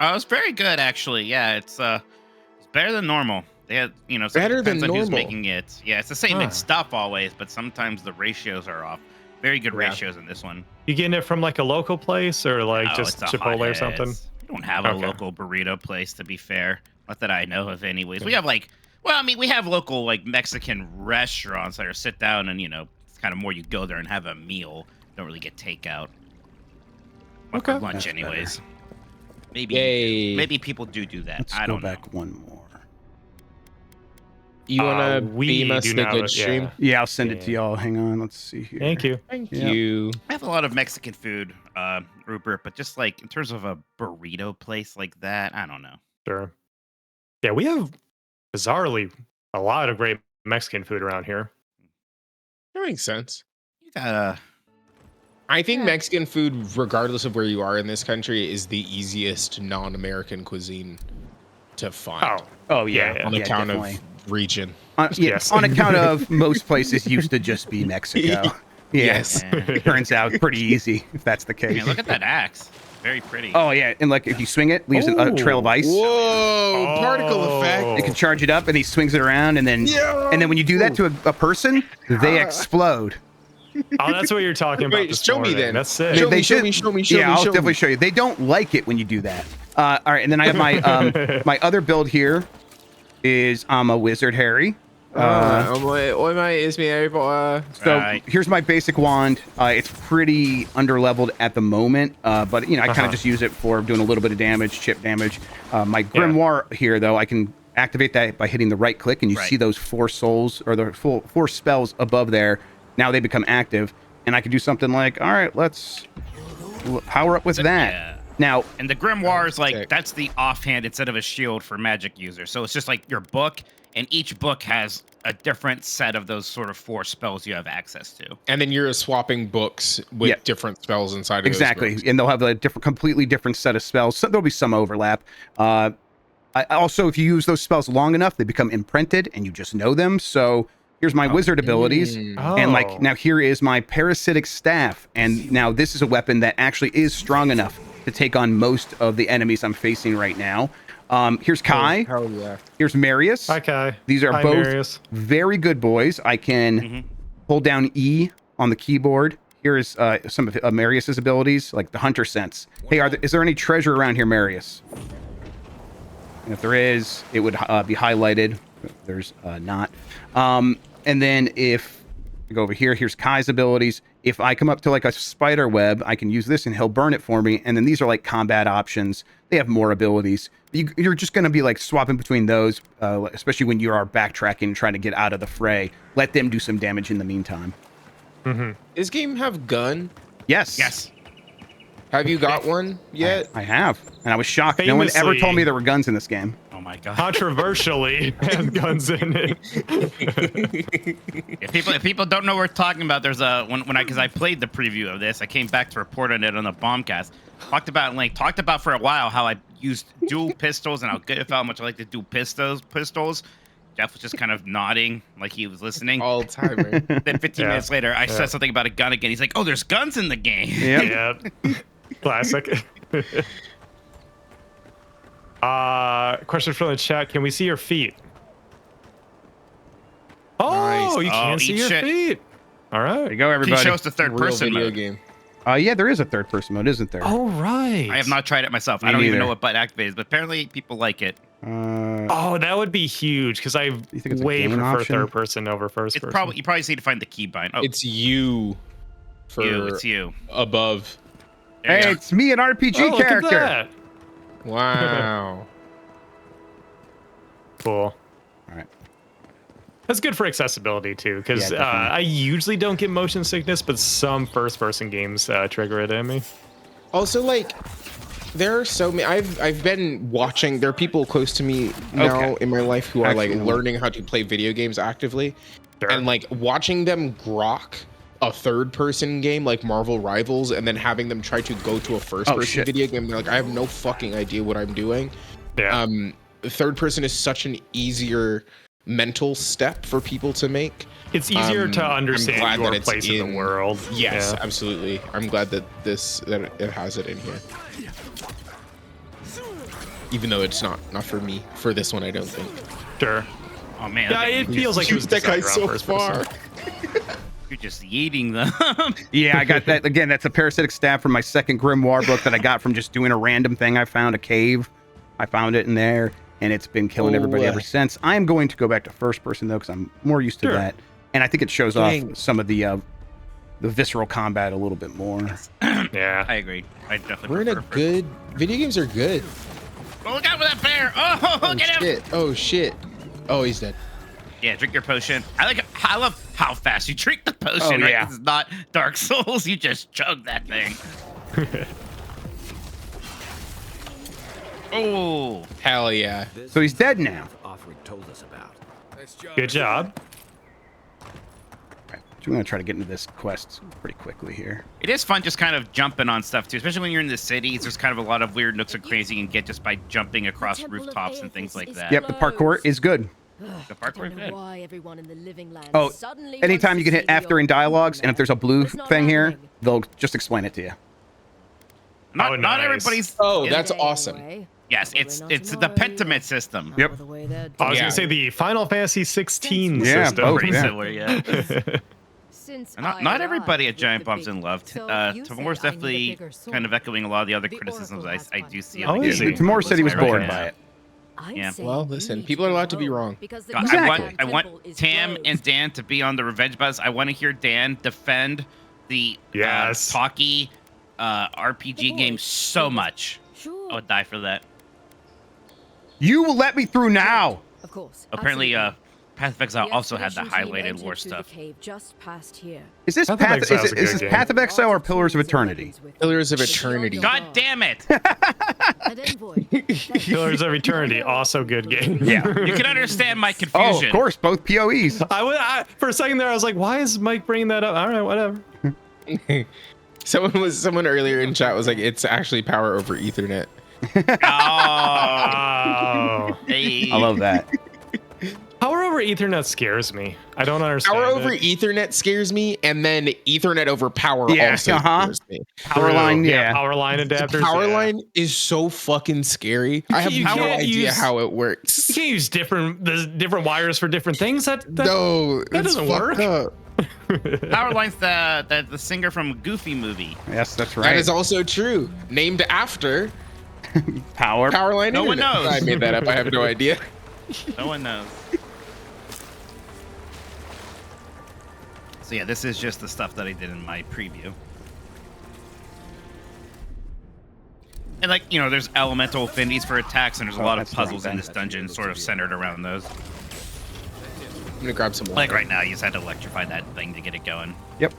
B: It was very good, actually. Yeah, it's better than normal. They had, so
C: better
B: it depends
C: than
B: on who's
C: normal.
B: making it. Yeah, it's the same in stuff always, but sometimes the ratios are off. Very good ratios in this one.
F: You getting it from like a local place or like just
B: it's a
F: Chipotle or
B: hothead.
F: something?
B: We don't have a local burrito place, to be fair. Not that I know of, anyways. We have we have local like Mexican restaurants that are sit down and it's kind of more you go there and have a meal. Don't really get takeout. For lunch, anyways. Maybe people do that.
A: Let's
B: I don't know.
A: go back one more.
C: You want to beam us the good stream?
A: Yeah, I'll send it to y'all. Hang on. Let's see here.
F: Thank you.
C: Thank you.
B: I have a lot of Mexican food, Rupert, but just like in terms of a burrito place like that, I don't know.
F: Sure. Yeah, we have bizarrely a lot of great Mexican food around here.
C: That makes sense.
B: You gotta.
C: I think Mexican food, regardless of where you are in this country, is the easiest non-American cuisine to find.
A: Oh yeah.
C: On account of region.
A: On account of most places used to just be Mexico.
C: Yes.
A: It turns out pretty easy if that's the case.
B: Man, look at that axe. Very pretty.
A: Oh yeah, and like if you swing it, leaves a trail of ice.
C: Whoa! Particle effect.
A: You can charge it up, and he swings it around, and then when you do that to a person, they explode.
F: Oh, that's what you're talking about.
C: Wait, show me then.
F: That's it.
C: Show me.
A: Yeah, I'll definitely show you. They don't like it when you do that. All right, and then I have my my other build here is I'm a wizard Harry. So here's my basic wand. It's pretty underleveled at the moment, but I kind of just use it for doing a little bit of damage, chip damage. My grimoire here, though, I can activate that by hitting the right click, and you see those 4 souls or the 4 spells above there. Now they become active, and I can do something like, all right, let's power up with that.
B: Yeah.
A: Now,
B: and the grimoire is like that's the offhand instead of a shield for magic users. So it's just like your book, and each book has a different set of those sort of 4 spells you have access to.
C: And then you're swapping books with different spells inside of
A: exactly,
C: those books.
A: And they'll have a completely different set of spells. So there'll be some overlap. Also, if you use those spells long enough, they become imprinted, and you just know them. So here's my wizard abilities, and like now here is my parasitic staff, and now this is a weapon that actually is strong enough to take on most of the enemies I'm facing right now. Here's Kai. Here's Marius.
F: Hi, Kai.
A: These are both
F: Marius.
A: very good boys. I can hold down E on the keyboard. Here's some of Marius's abilities, like the hunter sense. Hey, is there any treasure around here, Marius? And if there is, it would be highlighted. There's not. And then if I go over here. Here's Kai's abilities. If I come up to like a spider web, I can use this and he'll burn it for me. And then these are like combat options. They have more abilities. You're just going to be like swapping between those, especially when you are backtracking and trying to get out of the fray. Let them do some damage in the meantime.
C: This game have gun?
A: Yes.
B: Yes.
C: Have you got one yet?
A: I have. And I was shocked. No one ever told me there were guns in this game.
B: Oh my god.
F: Controversially, have guns in it.
B: If people don't know what we're talking about, there's a because I played the preview of this, I came back to report on it on the Bombcast. Talked about for a while how I used dual pistols and how good it felt, how much I like to do pistols. Jeff was just kind of nodding like he was listening.
C: All timer.
B: Then 15 minutes later, I said something about a gun again. He's like, "Oh, there's guns in the game."
F: Yeah. Classic. Question from the chat. Can we see your feet? Oh,
C: Nice.
F: you can't see
B: eat
F: your
B: shit.
F: feet. All right.
A: There you go,
B: Can
A: everybody.
B: you show us the third
C: Real
B: person
C: video
B: mode?
C: game.
A: Yeah, there is a third person mode, isn't there?
F: Oh, right.
B: I have not tried it myself.
A: Me
B: I don't even
A: neither.
B: know what button activated, but apparently people like it.
F: Oh, that would be huge because I
A: You think it's a
F: way
A: game
F: prefer
A: option?
F: third person over first
B: It's
F: person.
B: you probably just need to find the keybind. Oh,
C: It's you for
B: it's you.
C: above.
B: There you
A: Hey,
B: go.
A: it's me, an RPG
F: Oh, look at
A: character.
F: that.
C: Wow.
F: Cool.
A: All right.
F: That's good for accessibility too, because
A: Yeah, definitely.
F: I usually don't get motion sickness, but some first-person games trigger it in me.
C: Also, like, there are so many. I've been watching. There are people close to me now in my life who are like
A: Actually,
C: learning how to play video games actively,
F: Sure.
C: and like watching them grok a third-person game like Marvel Rivals, and then having them try to go to a first-person
A: shit.
C: video game. They're like, I have no fucking idea what I'm doing.
F: Yeah.
C: Third person is such an easier mental step for people to make.
F: It's easier to
C: I'm
F: understand
C: glad
F: your
C: that it's
F: place in the world.
C: Yes,
F: Yeah.
C: absolutely. I'm glad that it has it in here. Even though it's not for me for this one, I don't think.
F: Sure.
B: Oh man,
F: Yeah, it feels like it was
C: That guy's
F: designed
C: so
F: around first
C: far.
F: person.
B: you're just yeeting them.
A: Yeah, I got that. Again, that's a parasitic stab from my second grimoire book that I got from just doing a random thing. I found a cave. I found it in there, and it's been killing everybody ever since. I'm going to go back to first person, though, because I'm more used to
F: Sure.
A: that. And I think it shows
C: Dang.
A: off some of the visceral combat a little bit more.
F: Yeah.
B: I agree. I definitely.
C: We're in a
B: prefer
C: good. Video games are good.
B: Oh, look out for that bear! Oh,
C: Oh
B: get him!
C: shit! Oh shit! Oh, he's dead.
B: Yeah, drink your potion. I love how fast you drink the potion.
A: Oh,
B: right?
A: yeah.
B: It's not Dark Souls. You just chug that thing. Oh,
C: Hell yeah!
A: So he's dead now.
H: Arthuric told us about.
F: Good job.
A: Right, so I'm going to try to get into this quest pretty quickly here.
B: it is fun just kind of jumping on stuff too, especially when you're in the cities. There's kind of a lot of weird nooks and crazy you can get just by jumping across rooftops and things like that.
A: Yep, the parkour is good.
B: The parkour is good.
I: Why everyone in the living land
A: Oh,
I: suddenly
A: anytime
I: wants
A: you can
I: to
A: hit
I: see
A: after
I: the
A: in dialogues,
I: old
A: and if there's a blue
I: It's not
A: thing here,
I: happening.
A: they'll just explain it to you.
B: Not
F: Oh,
B: not
F: nice.
B: everybody's.
C: Oh,
B: in-
C: that's
I: Day
C: awesome.
I: away.
B: yes.
I: Probably
B: It's
I: not
B: the
I: tomorrow
B: pentiment
I: either.
B: system.
A: Yep.
I: With the way they're
F: I was
C: Yeah.
F: gonna say the Final Fantasy 16
A: Yeah,
F: system.
A: both,
B: Pretty
A: yeah.
B: similar, yeah.
I: Since
B: And not,
I: I
B: not everybody at
I: arrived
B: Giant
I: with the
B: Bomb's
I: big-
B: in love.
I: So you
B: Tamoor's
I: say I need a
B: definitely
I: bigger sword.
B: kind of echoing a lot of the other
I: The
B: criticisms
I: Oracle
B: I
I: has
B: do see.
F: Oh,
B: of the
F: is
B: game.
F: he?
A: Tamor said he was
B: Yeah.
A: bored by it.
I: I'm
B: Yeah.
I: saying
C: Well,
I: you
C: listen,
I: need
C: people
I: to
C: are
I: go
C: allowed to be
I: home
C: wrong.
I: because the
B: God,
A: Exactly.
B: I want
I: temple is
B: Tam
I: closed.
B: and Dan to be on the Revenge Buzz. I want to hear Dan defend the
F: Yes.
B: talkie RPG game so much.
I: Sure.
B: I would die for that.
A: You will let me through now.
I: Of course.
B: Apparently,
I: absolutely.
B: Path of Exile
I: The
B: also had the
I: expedition team
B: highlighted
I: entered
B: lore
I: through
B: stuff.
I: the cave just past here.
A: Is this
F: Path of
A: Path?
F: Exile is a
A: Is
F: good
A: this
F: game.
A: Path of Exile or Pillars of Eternity?
C: Pillars of Eternity.
B: God damn it!
I: An envoy.
F: Pillars of Eternity, also good game.
A: Yeah.
B: You can understand my
A: Oh,
B: confusion.
A: of course, both POEs.
F: For a second there, I was like, why is Mike bringing that up? All right, whatever.
C: Someone earlier in chat was like, it's actually power over Ethernet.
B: Oh,
F: Oh.
B: hey.
A: I love that.
F: Power over Ethernet scares me. I don't understand.
C: Power over
F: it.
C: Ethernet scares me, and then Ethernet over power
A: Yeah,
C: also scares me.
A: Power line, yeah.
F: Power line adapters.
C: Power
F: yeah.
C: line is so fucking scary. I have
F: You
C: no
F: can't
C: idea
F: use-
C: how it works.
F: You can't use different wires for different things. That
C: No,
F: that
C: it's
F: doesn't
C: fucked
F: work.
C: up.
B: Powerline's the singer from Goofy movie.
A: Yes, that's
C: That
A: right.
C: is also true. Named after
A: Power.
C: Powerline.
B: No one
C: Internet.
B: knows.
C: I made that up. I have no idea.
B: No one knows. So yeah, this is just the stuff that I did in my preview. And like, you know, there's elemental affinities for attacks, and there's a lot of puzzles in this dungeon sort of centered around those.
C: I'm gonna grab some water.
B: Like right now, you just had to electrify that thing to get it going.
A: Yep.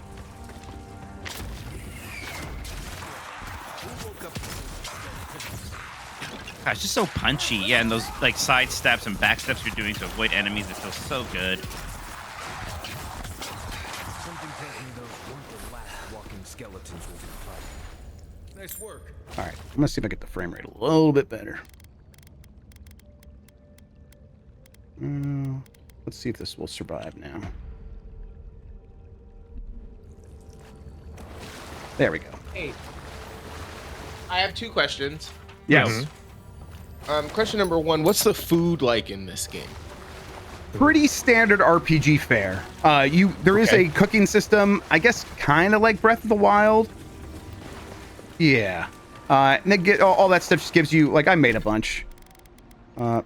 B: Gosh, it's just so punchy. Yeah, and those like side steps and back steps you're doing to avoid enemies, it feels so good.
D: Nice work.
A: All right, I'm gonna see if I get the frame rate a little bit better. Let's see if this will survive now. There we go.
C: Hey, I have 2 questions.
A: Yes.
C: Question number 1: what's the food like in this game?
A: Pretty standard RPG fare. There is a cooking system, I guess, kind of like Breath of the Wild. Yeah. And they get all that stuff just gives you, like, I made a bunch. Like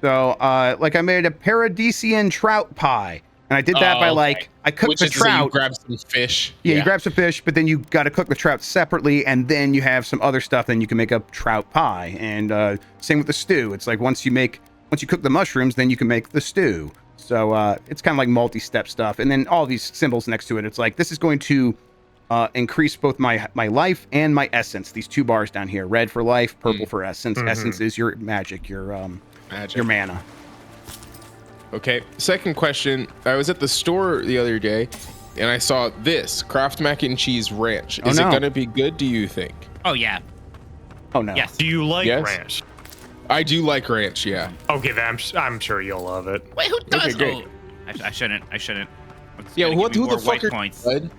A: I made a paradisian trout pie, and I did that by like I cooked the trout.
C: You grab some fish.
A: Yeah, you grab some fish, but then you got to cook the trout separately, and then you have some other stuff. Then you can make a trout pie, and same with the stew. It's like once you cook the mushrooms, then you can make the stew. So it's kind of like multi-step stuff, and then all these symbols next to it. It's like this is going to increase both my life and my essence. These 2 bars down here: red for life, purple for essence. Essence is your magic, your mana.
C: Okay. Second question: I was at the store the other day, and I saw this Kraft mac and cheese ranch. Is it gonna be good? Do you think?
B: Oh yeah.
A: Oh no.
B: Yes.
F: Do you like ranch?
C: I do like ranch. Yeah.
F: Okay, then I'm sure you'll love it.
B: Wait, who does?
C: Okay, great.
B: Oh, I shouldn't.
C: Yeah. Who the fuck are
B: points?
C: Bud?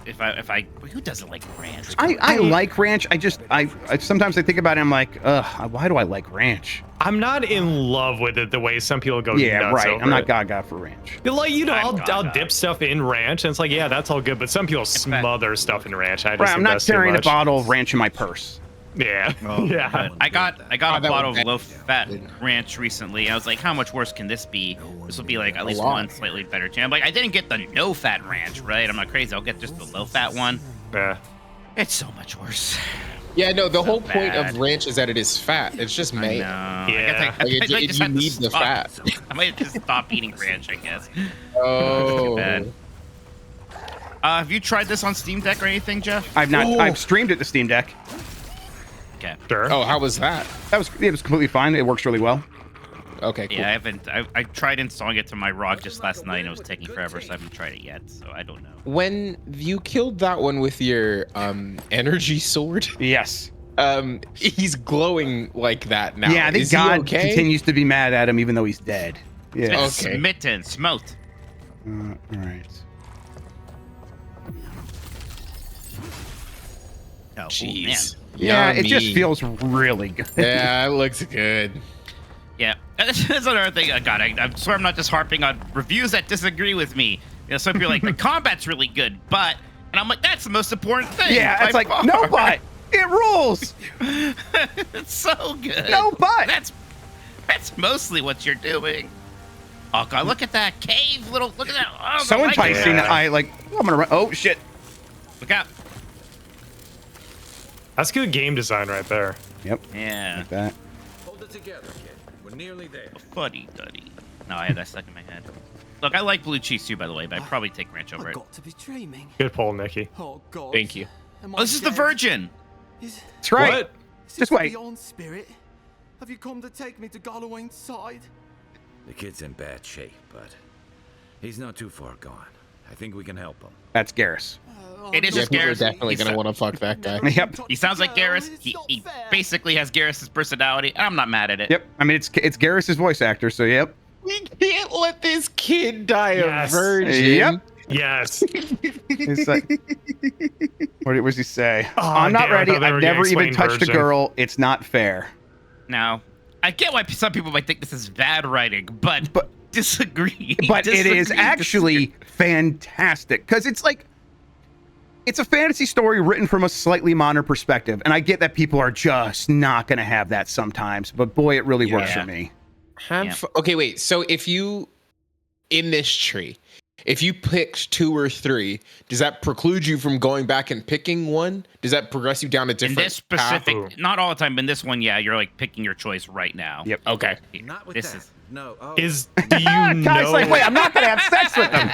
B: If I who doesn't like ranch?
A: I like ranch. I sometimes I think about it. I'm like, why do I like ranch?
F: I'm not in love with it the way some people go.
A: Yeah,
F: nuts
A: right.
F: over
A: I'm not
F: it.
A: gaga for ranch.
F: Like, you know, I'll dip stuff in ranch, and it's like, yeah, that's all good. But some people smother stuff in ranch. I just
A: Right,
F: think
A: I'm not
F: that's too
A: carrying a
F: much.
A: bottle of ranch in my purse.
F: Yeah. Yeah.
B: I got a
C: that
B: bottle
C: was
B: of low-fat ranch recently. I was like, how much worse can this be? This will be like at least one slightly better chance. Like, I didn't get the no-fat ranch, right? I'm not crazy. I'll get just the low-fat one.
F: Yeah.
B: It's so much worse.
C: Yeah. No. The whole point
B: bad.
C: of ranch is that it is fat. It's just made.
F: Yeah.
C: You need the fat.
B: I might just stop eating ranch, I guess.
C: Oh.
B: Too bad. Have you tried this on Steam Deck or anything, Jeff?
A: I've not. I've streamed it to Steam Deck.
B: Okay.
F: Sure.
C: Oh, how was that?
A: It was completely fine. It works really well.
C: Okay. Cool.
B: Yeah, I tried installing it to my ROG just last night, and it was taking forever, so I haven't tried it yet. So I don't know.
C: When you killed that one with your energy sword,
A: Yes.
C: he's glowing like that now.
A: Yeah, I think
C: Is he
A: God
C: okay?
A: continues to be mad at him even though he's dead. Yeah.
C: Okay.
B: Smitten, smote.
A: All right.
B: Oh,
C: Jeez.
B: man.
A: Yeah, it just
C: Yummy.
A: feels really good.
C: Yeah, it looks good.
B: Yeah, that's another thing. God, I swear I'm not just harping on reviews that disagree with me. You know, some people are like, the combat's really good, but, and I'm like, that's the most important thing.
A: Yeah, it's
B: by
A: like,
B: far.
A: no, but it rules.
B: It's so good.
A: No, but
B: that's mostly what you're doing. Oh God, look at that cave, look at that. Oh,
A: so
B: the light-
A: enticing. I'm gonna run. Oh shit.
B: Look out.
F: That's good game design right there.
A: Yep.
B: Yeah.
A: Like that.
D: Hold it together, kid. We're nearly there.
B: Fuddy duddy. No, I had that stuck in my head. Look, I like blue cheese too, by the way, but I'd probably take ranch over
H: I've
B: it.
H: got to be dreaming.
F: Good pull, Nikki.
H: Oh God.
C: Thank you.
H: Am
B: Oh, this is the
H: dead?
B: Virgin.
H: Is
A: That's right.
F: What?
H: this
A: Just
H: the
A: wait.
H: Beyond spirit? Have you come to take me to Galloway's side?
D: The kid's in bad shape, but he's not too far gone. I think we can help him.
A: That's Garrus.
B: It is
C: Yeah,
B: just
C: people are
B: Garrus.
C: definitely
B: He's
C: gonna
B: so-
C: want to fuck that guy.
A: Yep.
B: He sounds like Garrus. He basically has Garrus's personality, and I'm not mad at it.
A: Yep. I mean, it's Garrus's voice actor, so yep.
C: We can't let this kid die
F: Yes.
C: a virgin.
A: Yep.
F: Yes.
A: It's like, what does he say?
F: Oh,
A: I'm not
F: damn, I
A: ready.
F: thought they
A: I've
F: were gonna
A: never even
F: explain
A: touched a
F: virgin.
A: girl. It's not fair.
B: Now, I get why some people might think this is bad writing, but disagree.
A: But it is
B: Disagree,
A: actually fantastic because it's like it's a fantasy story written from a slightly modern perspective, and I get that people are just not going to have that sometimes. But boy, it really works
B: Yeah.
A: for me.
C: Okay, wait. So if you in this tree, If you picked 2 or 3, does that preclude you from going back and picking one? Does that progress you down a different
B: In this specific,
C: path?
B: not all the time, but in this one, yeah, you're like picking your choice right now.
A: Yep.
C: Okay.
D: Not with
B: This
D: that.
B: is
D: No. Oh.
F: Do you
A: Guy's
F: know?
A: like, wait, I'm not gonna have sex with them.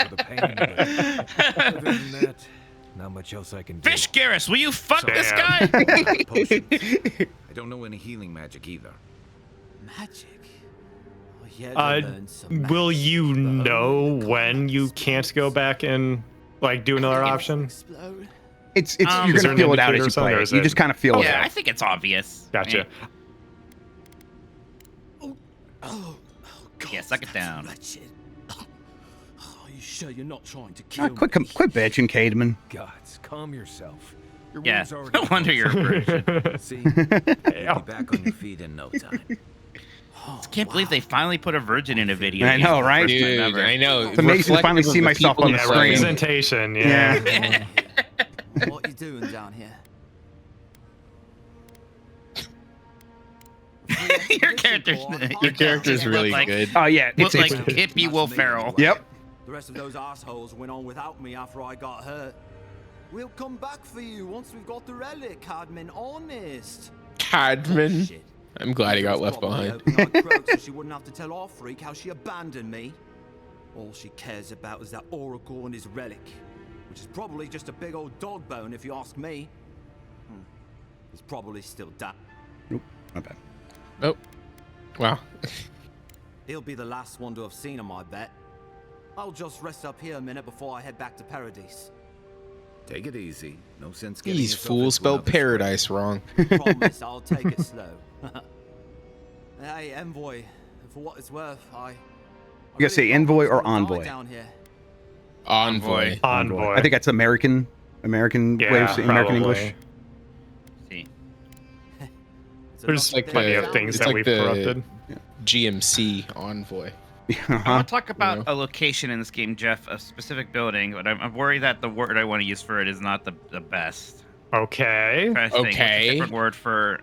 J: For the pain of it. Other than that, not much else I can do.
B: Fish Garrus, will you fuck this
F: Damn.
B: guy?
D: Potions. I don't know any healing magic either.
H: Magic? Oh, yeah, I learned some
F: Will
H: magic,
F: you
H: but only
F: know
H: the
F: when
H: combat
F: you can't go
H: skills.
F: back and like do another option?
H: Explode.
A: It's
B: Is
A: you're
F: there
A: gonna
F: an
A: feel it out
F: indicator
A: as
F: or
A: you
F: something,
A: play
F: or
A: it.
F: is
A: You
F: it-
A: just kind of feel it
B: Yeah,
A: out.
B: I think it's obvious.
F: Gotcha.
H: Oh, God,
B: Yeah, suck it
H: that's
B: down.
H: wretched. Are you sure you're not trying to kill
A: Quit
H: me?
A: bitching, Cademan.
J: Gods, calm yourself. Your
B: Yeah,
J: wound's already
B: no wonder you're a virgin.
D: See? You'll be back on your feet in no time.
B: I can't believe they finally put a virgin in a video.
A: I know,
B: game for the
A: right?
B: first time
C: Dude,
B: ever.
C: I know.
A: It's amazing to finally
C: Reflective of
A: see
C: the
A: myself
C: people
A: on the
C: who
A: screen.
C: play.
F: Representation, yeah.
H: What are you doing down here?
B: Your character's
C: Your character's really
B: like,
C: good.
A: Oh yeah,
B: Look
A: it's
B: like hippie Will Ferrell.
A: Yep.
H: The rest of those assholes went on without me after I got hurt. We'll come back for you once we've got the relic, Cadman. Honest.
C: Cadman.
H: Shit.
C: I'm glad he got left
H: Probably
C: behind.
H: hoping I'd croak so she wouldn't have to tell our freak how she abandoned me. All she cares about is that oracle and his relic, which is probably just a big old dog bone if you ask me. It's probably still damp.
A: Nope, not bad.
C: Oh. Wow.
H: He'll be the last one to have seen him, I bet. I'll just rest up here a minute before I head back to Paradise.
D: Take it easy. No sense getting
C: These
D: yourself
C: fools
D: into
C: spelled
D: another
C: paradise wrong.
H: Promise I'll take it slow. Hey, Envoy, for what it's worth, I
A: gotta say envoy or envoy?
H: down here.
C: Envoy.
F: Envoy.
A: I think that's American way of saying American
F: probably.
A: English.
B: See.
H: It's a
F: There's
H: lucky
C: like
F: plenty
H: day
C: the-
F: of
H: down
F: things
C: it's
F: that
C: like
F: we've
C: the-
F: corrupted.
C: GMC Envoy.
B: I
A: Uh-huh.
B: want to talk about
C: Yeah.
B: a location in this game, Jeff, a specific building, but I'm worried that the word I want to use for it is not the best.
F: Okay.
B: I'm trying to think, what's
C: Okay.
B: a different word for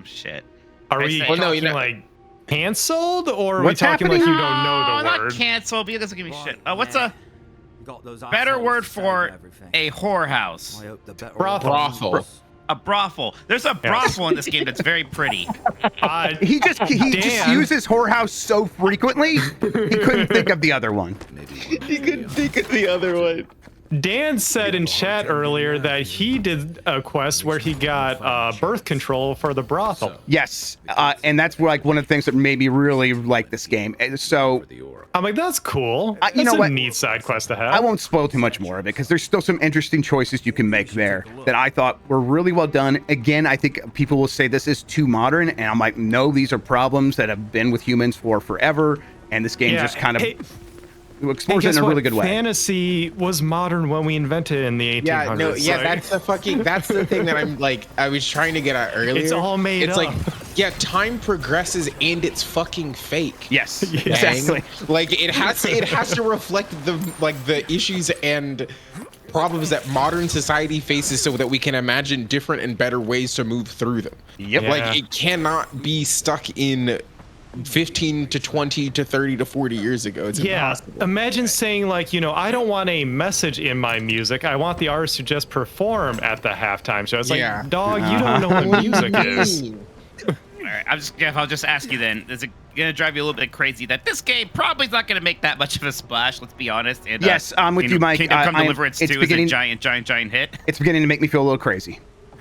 B: shit.
F: Are
B: I
F: we
B: say-
F: talking
C: Well, no, you know-
F: like canceled, or are
A: What's
F: we talking
A: happening?
F: like you don't know
B: No,
F: the
B: not
F: word?
B: cancel, but it doesn't give me shit.
H: Right,
B: What's
H: man.
B: a
H: Got those
B: better
H: assholes
B: word
H: to say
B: for
H: everything.
B: a whorehouse?
H: I hope the better
F: Brothel.
C: Brothel.
B: A brothel. There's a brothel in this game that's very pretty.
A: He just
F: Dan.
A: uses whorehouse so frequently he couldn't think of the other one.
D: Maybe
C: You could think of the other one.
F: Dan said in chat earlier that he did a quest where he got birth control for the brothel.
A: Yes, and that's like one of the things that made me really like this game. And so
D: the aura.
F: I'm like, that's cool.
A: you
F: That's
A: know
F: a
A: what?
F: neat side quest to have.
A: I won't spoil too much more of it because there's still some interesting choices you can make there that I thought were really well done. Again, I think people will say this is too modern, and I'm like, no, these are problems that have been with humans for forever, and this game just kind of explores it in a really good way.
F: Fantasy was modern when we invented it in the 1800s.
C: Yeah, no, yeah,
F: like-
C: that's the thing that I'm like, I was trying to get at earlier.
F: It's all made
C: It's
F: up.
C: like, yeah, time progresses and it's fucking fake.
A: Yes,
C: Dang.
A: exactly.
C: Like it has to reflect the issues and problems that modern society faces so that we can imagine different and better ways to move through them.
A: Yep.
F: Yeah.
C: Like it cannot be stuck in 15 to 20 to 30 to 40 years ago. It's
F: Yeah,
C: impossible.
F: imagine saying like, I don't want a message in my music. I want the artist to just perform at the halftime show. It's like,
C: Yeah.
F: dog, you don't know what music is.
B: All right, Jeff, I'll just ask you then. Is it gonna drive you a little bit crazy that this game probably is not gonna make that much of a splash? Let's be honest. And,
A: Yes, I'm with you, Mike.
B: Kingdom Come
A: I am-
B: Deliverance
A: it's
B: 2 is a
A: beginning-
B: giant hit.
A: It's beginning to make me feel a little crazy.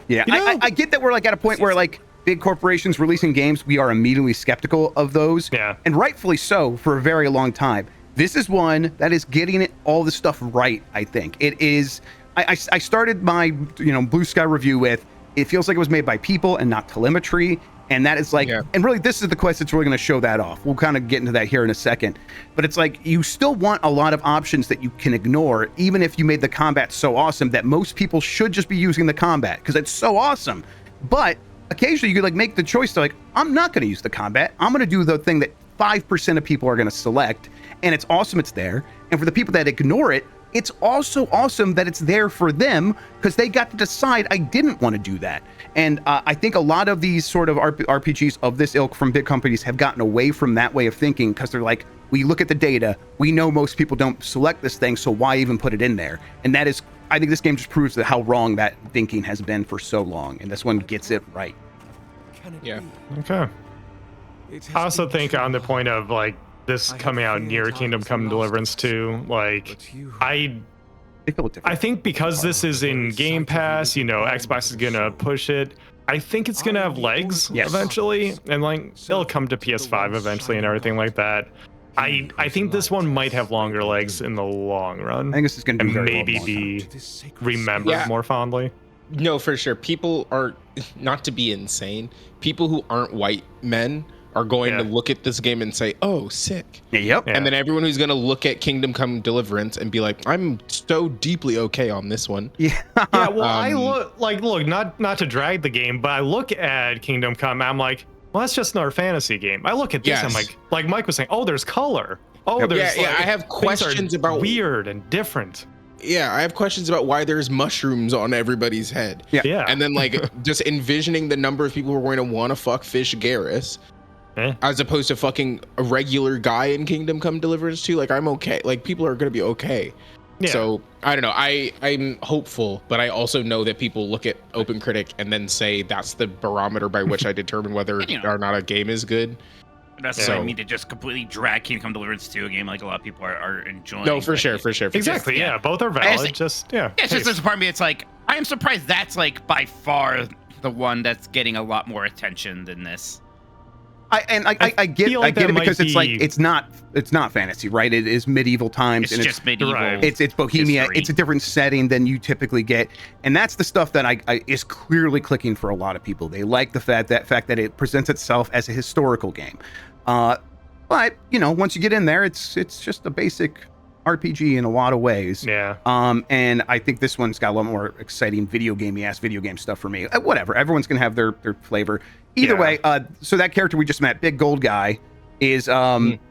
A: Yeah, I get that we're like at a point where like big corporations releasing games, we are immediately skeptical of those.
F: Yeah.
A: And rightfully so for a very long time. This is one that is getting it all the stuff right, I think. It is I started my Blue Sky review with it feels like it was made by people and not telemetry. And that is like, and really this is the quest that's really going to show that off. We'll kind of get into that here in a second. But it's like you still want a lot of options that you can ignore, even if you made the combat so awesome that most people should just be using the combat because it's so awesome. But occasionally you could like make the choice to like, I'm not going to use the combat. I'm going to do the thing that 5% of people are going to select. And it's awesome it's there. And for the people that ignore it, it's also awesome that it's there for them because they got to decide I didn't want to do that. And I think a lot of these sort of RPGs of this ilk from big companies have gotten away from that way of thinking because they're like, we look at the data, we know most people don't select this thing, so why even put it in there? And that is, I think this game just proves that how wrong that thinking has been for so long, and this one gets it right.
C: Yeah.
F: Okay. I also think on the point of like this coming out near Kingdom Come Deliverance 2, like I think because this is in Game Pass, you know, Xbox is gonna push it. I think it's gonna have legs eventually, and like it'll come to PS5 eventually and everything like that. I think this one might have longer legs in the long run.
A: I think this is gonna be very
F: maybe be remembered more fondly.
C: No, for sure. People are, not to be insane, people who aren't white men are going to look at this game and say, oh, sick.
A: Yep.
C: And then everyone who's going to look at Kingdom Come Deliverance and be like, I'm so deeply okay on this one.
A: Yeah.
F: Yeah, well, I look, not to drag the game, but I look at Kingdom Come, I'm like, well, that's just another fantasy game. I look at this, I'm like Mike was saying, oh, there's color. Oh, there's
C: I have questions about
F: weird and different.
C: Yeah, I have questions about why there's mushrooms on everybody's head.
F: Yeah.
C: And then like just envisioning the number of people who are going to want to fuck Fish Garrus as opposed to fucking a regular guy in Kingdom Come Deliverance 2. Like, I'm okay. Like, people are going to be okay. Yeah. So I don't know. I'm hopeful, but I also know that people look at Open Critic and then say that's the barometer by which I determine whether or not a game is good.
B: That's what I mean to just completely drag Kingdom Come Deliverance 2, a game like a lot of people are enjoying.
C: No, for sure.
F: Exactly. Yeah, both are valid. It's
B: just there's a part of me. It's like I am surprised that's like by far the one that's getting a lot more attention than this.
A: I get it because it's like it's not fantasy, right? It is medieval times.
B: It's just medieval. Right.
A: It's Bohemia.
B: History.
A: It's a different setting than you typically get, and that's the stuff that I is clearly clicking for a lot of people. They like the fact that it presents itself as a historical game, but you know, once you get in there, it's just a basic RPG in a lot of ways.
F: Yeah.
A: And I think this one's got a lot more exciting video game stuff for me. Whatever. Everyone's gonna have their flavor. Either way, so that character we just met, big gold guy, is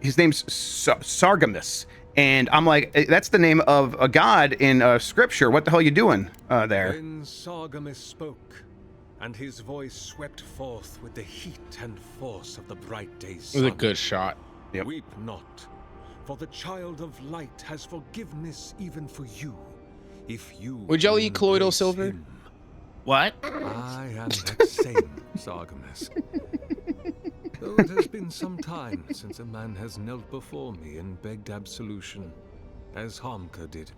A: his name's Sargamus, and I'm like, that's the name of a god in scripture. What the hell are you doing there?
J: Then Sargamus spoke, and his voice swept forth with the heat and force of the bright day's sun.
C: It was a good shot.
A: Yep.
J: Weep not, for the child of light has forgiveness even for you, if you
C: would y'all eat colloidal silver?
J: Him.
B: What?
J: I am that same Sargamus. Though it has been some time since a man has knelt before me and begged absolution, as Harmka did.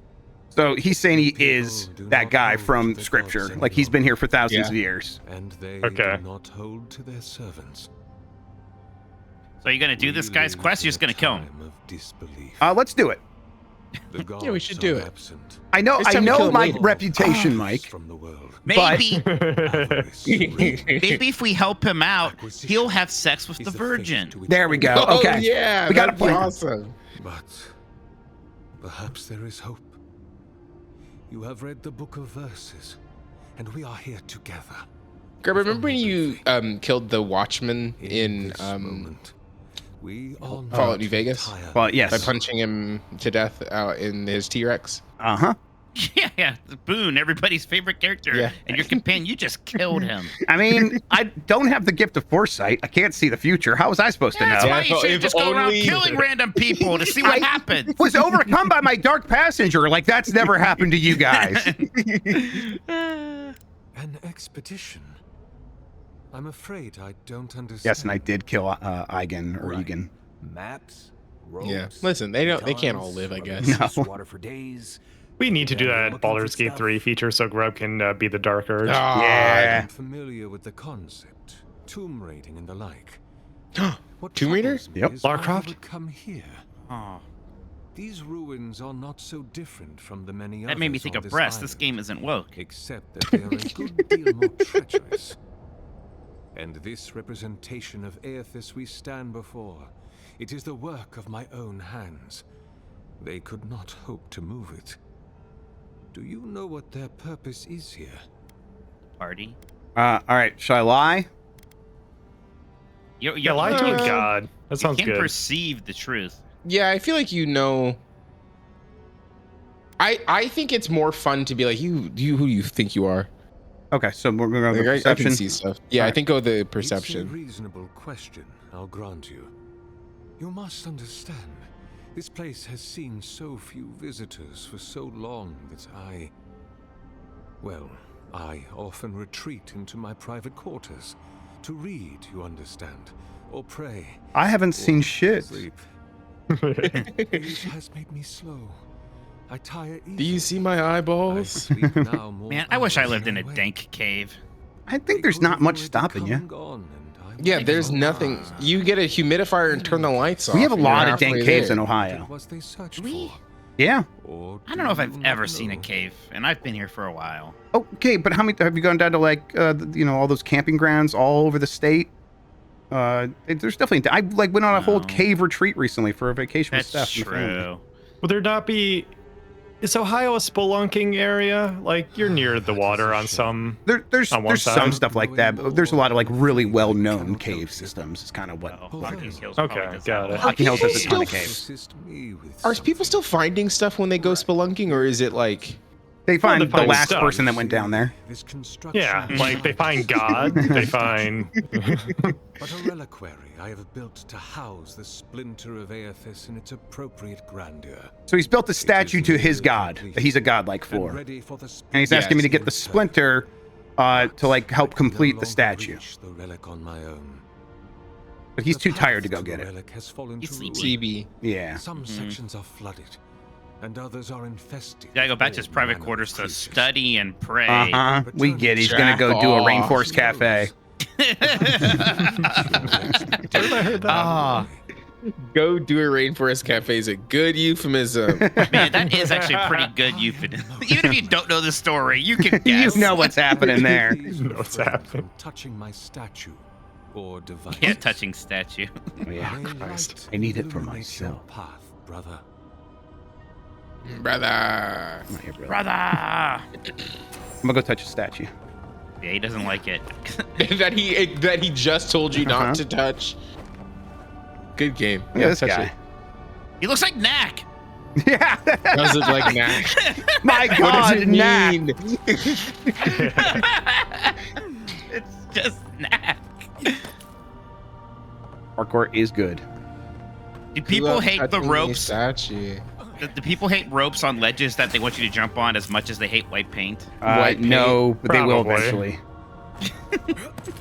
A: So he's saying he is that guy from scripture, like he's been here for thousands of years.
J: And they do not hold to their servants.
B: So you're gonna do this guy's quest? You're just gonna kill him?
A: Let's do it.
C: Yeah, we should do it.
A: I know my reputation, Mike.
J: From the world.
B: Maybe if we help him out, he'll have sex with the virgin.
A: There we go. Okay.
C: Oh, yeah,
A: we got a plan.
C: Awesome.
J: But perhaps there is hope. You have read the book of verses, and we are here together.
C: Grubb, remember when you killed the Watchman in Fallout New Vegas?
A: Well, yes.
C: By punching him to death out in his T-Rex?
A: Uh-huh.
B: Yeah, Boone, everybody's favorite character.
C: Yeah.
B: And your companion, you just killed him.
A: I mean, I don't have the gift of foresight. I can't see the future. How was I supposed to know?
B: That's why you should just go around killing random people to see what happens.
A: Was overcome by my dark passenger. Like, that's never happened to you guys.
J: An expedition? I'm afraid I don't understand.
A: Yes, and I did kill Eigen or Egan.
J: Maps, roads,
C: yeah. Listen, they can't all live, I guess.
A: No.
J: Water for days.
F: We need to do that Baldur's Gate 3 feature so Grubb can be the Dark Urge.
A: Yeah.
J: I'm familiar with the concept, tomb raiding and the like. What
C: Tomb Raider?
A: Yep.
F: Lara Croft?
J: I would come here.
B: Oh,
J: These ruins are not so different from the many others.
B: that made me think
J: on
B: of breasts.
J: island,
B: This game isn't woke.
J: except that they are a good deal more treacherous. And this representation of Aethys we stand before, it is the work of my own hands. They could not hope to move it. Do you know what their purpose is here?
B: Party.
A: All right. Shall I lie?
B: You
F: lie to a god. That sounds
B: you can
F: good.
B: perceive the truth.
C: Yeah, I feel like you know I think it's more fun to be like who do you think you are?
A: Okay, so we're going to go
C: Like,
A: perception.
C: I can see stuff. Yeah, I think go the
J: It's a
C: perception.
J: reasonable question, I'll grant you. You must understand, this place has seen so few visitors for so long that I often retreat into my private quarters to read, you understand, or pray.
A: I haven't
J: or
A: seen shit.
J: sleep. Age has made me slow. I tire
C: Do you see my
J: I
C: eyeballs?
J: sleep now more
B: Man, I wish I
J: hours
B: lived in
J: than
B: a
J: wake.
B: dank cave.
A: I think there's not much stopping you.
C: Yeah, there's nothing. You get a humidifier and turn the lights off.
A: We have a
C: and you're
A: lot of
C: halfway
A: dank caves
C: there.
A: in Ohio.
B: We?
A: Yeah.
B: I don't know if I've ever seen a cave, and I've been here for a while.
A: Okay, but how many have you gone down to, like, all those camping grounds all over the state? There's definitely. I went on a whole cave retreat recently for a vacation with
B: That's
A: Steph. and the family.
B: true.
F: Would there not be? Is Ohio a spelunking area? Like you're near the water on some.
A: There's
F: on one
A: some
F: side?
A: stuff like that, but there's a lot of like really well-known cave systems. It's kind of what.
B: Rocking Hills
F: Okay,
B: probably does
F: got
B: that.
F: it.
A: Rocking Hills has a ton of
C: Still
A: caves.
C: Are people still finding stuff when they go spelunking, or is it like
A: They find
F: they
A: the
F: find
A: last
F: stuff.
A: person that went down there.
F: Yeah, like they find God. They find.
J: But a reliquary I have built to house the splinter of Aethys in its appropriate grandeur.
A: So he's built a statue to his god that he's a godlike for, and he's asking me to get the splinter to like help complete the statue.
J: The relic on my own.
A: But he's too tired to go get it.
J: Relic has fallen
B: He's
J: to ruin.
C: TB?
A: Yeah.
J: Some sections are flooded, and others are infested.
B: You gotta go back to his
J: with all
B: private
J: manner
B: quarters
J: of
B: to
J: creatures.
B: study and pray.
A: We get it. He's gonna go do a rainforest cafe.
F: Where did I heard that?
B: Ah,
C: Go do a rainforest cafe is a good euphemism.
B: man, that is actually a pretty good euphemism. Even if you don't know the story, you can guess.
A: You know what's happening there.
J: Please
F: know what's
J: refrain
F: happening.
J: from touching my statue or device.
B: Yeah, touching statue.
A: Oh, yeah,
J: May
A: Christ.
J: light
A: I need it for
J: illuminate your
A: myself.
J: path, brother.
C: Brother.
A: I'm not here, brother.
B: Brother!
A: I'm gonna go touch a statue.
B: Yeah, he doesn't like it.
C: that he just told you
A: Uh-huh.
C: not to touch. Good game.
A: Look at this
C: touch
A: guy.
C: it.
B: He looks like Knack.
A: Yeah.
C: Does it like Knack?
A: My
C: What
A: God,
C: does it
A: Knack.
C: mean?
B: It's just Knack.
A: Parkour is good.
B: Do people hate the
C: Touching a
B: ropes?
C: statue.
B: Do people hate ropes on ledges that they want you to jump on as much as they hate white paint?
C: White
A: No, but they will
F: Probably.
A: eventually.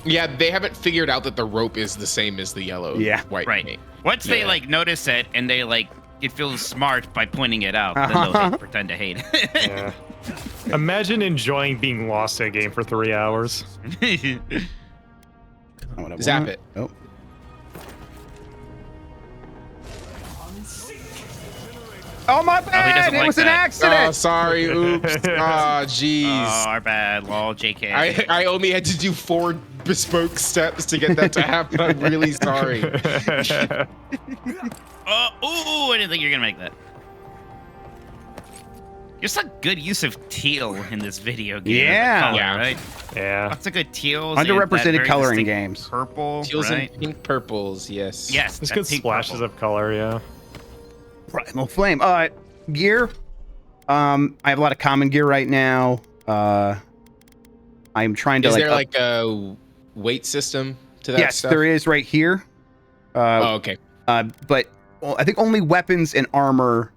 C: Yeah, they haven't figured out that the rope is the same as the yellow.
A: Yeah.
C: White
B: Right.
C: paint.
B: Once they
C: Yeah.
B: like notice it and they like it feels smart by pointing it out, then they'll
A: Uh-huh.
B: pretend to hate
F: Yeah. Imagine enjoying being lost in a game for 3 hours.
B: it.
A: Not what I
C: Zap
A: want.
C: it.
A: Oh. Oh my bad!
B: doesn't
A: It
B: like
A: was an
B: that.
C: Oh,
A: accident.
C: sorry. Oops. Ah, jeez.
B: Oh, our bad. Lol, JK.
C: I only had to do 4 bespoke steps to get that to happen. I'm really sorry.
B: Oh, I didn't think you were gonna make that. There's a good use of teal in this video game.
A: Yeah.
B: Color,
C: Yeah.
B: right?
F: Yeah.
B: Lots of good teals. and that
A: Underrepresented
B: very
A: coloring
B: distinct
A: games.
B: Purple,
C: Teals
B: right?
C: and pink purples, yes.
B: Yes,
F: There's
B: that
F: good
B: pink
F: splashes
B: purple.
F: of color, yeah.
A: Primal Flame. Gear. I have a lot of common gear right now. I'm trying to
C: Is there
A: up-
C: like a weight system to that
A: yes,
C: stuff?
A: there is right here.
C: Oh, okay.
A: But I think only weapons and armor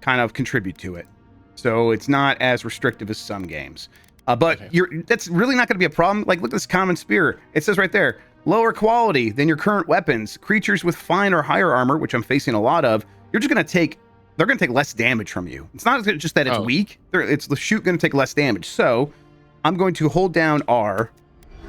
A: kind of contribute to it, so it's not as restrictive as some games. But
C: Okay.
A: that's really not going to be a problem. Like, look at this common spear. It says right there, lower quality than your current weapons. Creatures with fine or higher armor, which I'm facing a lot of, they're going to take less damage from you. It's not just that it's
C: Oh.
A: weak. It's the shoot going to take less damage. So I'm going to hold down R,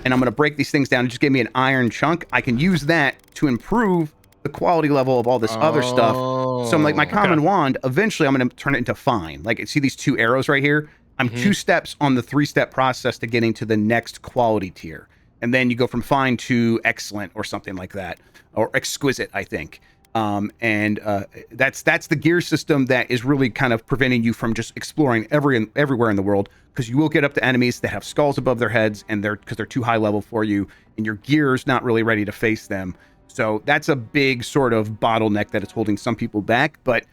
A: and I'm going to break these things down. It just gave me an iron chunk. I can use that to improve the quality level of all this other stuff. So I'm like, my common wand, eventually I'm going to turn it into fine. Like, see these 2 arrows right here? I'm 2 steps on the 3-step process to getting to the next quality tier. And then you go from fine to excellent or something like that, or exquisite, I think. That's the gear system that is really kind of preventing you from just exploring everywhere in the world, because you will get up to enemies that have skulls above their heads, and because they're too high level for you, and your gear's not really ready to face them. So that's a big sort of bottleneck that is holding some people back. But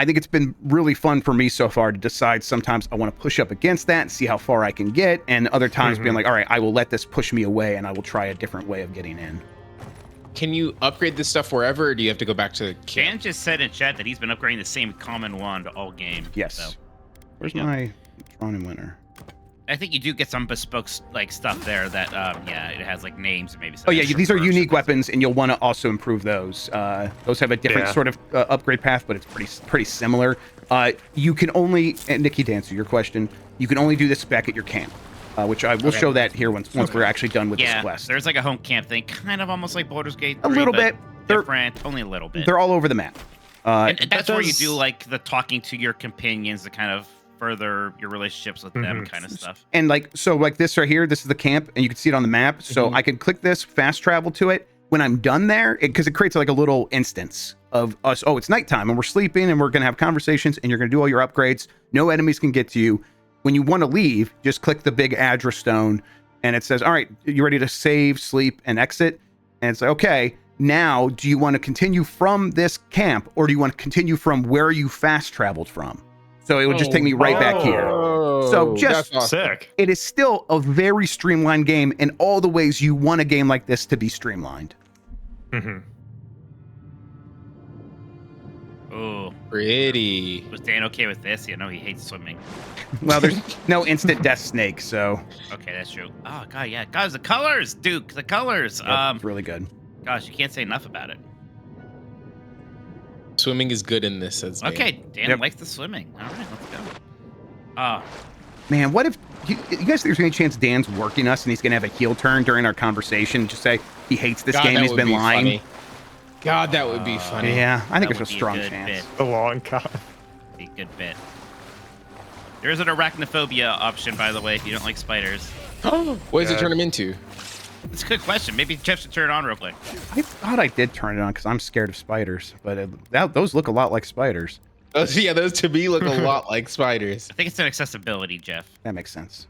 A: I think it's been really fun for me so far to decide sometimes I want to push up against that and see how far I can get, and other times being like, all right, I will let this push me away and I will try a different way of getting in.
C: Can you upgrade this stuff wherever, or do you have to go back to
B: Dan just said in chat that he's been upgrading the same common wand all game.
A: Yes.
B: So,
A: where's my Drawn in Winter?
B: I think you do get some bespoke like stuff there that yeah, it has like names or maybe some.
A: Oh yeah, these are unique weapons, and you'll want to also improve those. Those have a different sort of upgrade path, but it's pretty similar. You can only, and Niki, to answer your question, you can only do this back at your camp, which I will show that here once we're actually done with this quest.
B: There's like a home camp thing, kind of almost like Baldur's Gate 3,
A: a little bit
B: different, only a little bit.
A: They're all over the map.
B: And that's where you do like the talking to your companions to kind of further your relationships with them kind of stuff.
A: And like, so like this right here, this is the camp, and you can see it on the map. So I can click this, fast travel to it. When I'm done there, because it creates like a little instance of us. Oh, it's nighttime and we're sleeping and we're going to have conversations and you're going to do all your upgrades. No enemies can get to you. When you want to leave, just click the big address stone and it says, all right, you ready to save, sleep, and exit? And it's like, okay, now do you want to continue from this camp or do you want to continue from where you fast traveled from? So it would just take me right back here. So just
F: sick.
A: It is still a very streamlined game in all the ways you want a game like this to be streamlined.
B: Oh,
C: pretty.
B: Was Dan okay with this? You know, he hates swimming.
A: Well, there's no instant death snake, so.
B: Okay, that's true. Oh god, yeah, guys, the colors, Duke, the colors.
A: It's really good.
B: Gosh, you can't say enough about it.
C: Swimming is good in this. Says
B: okay, Dan likes the swimming. All right, let's go.
A: Man, what if you guys think there's any chance Dan's working us and he's gonna have a heel turn during our conversation? Just say he hates this game. He's been lying.
C: Funny. God, that would be funny.
A: Yeah, I think there's a strong chance.
F: A long con.
B: Be a good bit. There's an arachnophobia option, by the way, if you don't like spiders.
C: What does it turn them into?
B: That's a good question. Maybe Jeff should turn it on real quick.
A: I thought I did turn it on because I'm scared of spiders, but those look a lot like spiders.
C: Those to me look a lot like spiders.
B: I think it's an accessibility, Jeff.
A: That makes sense.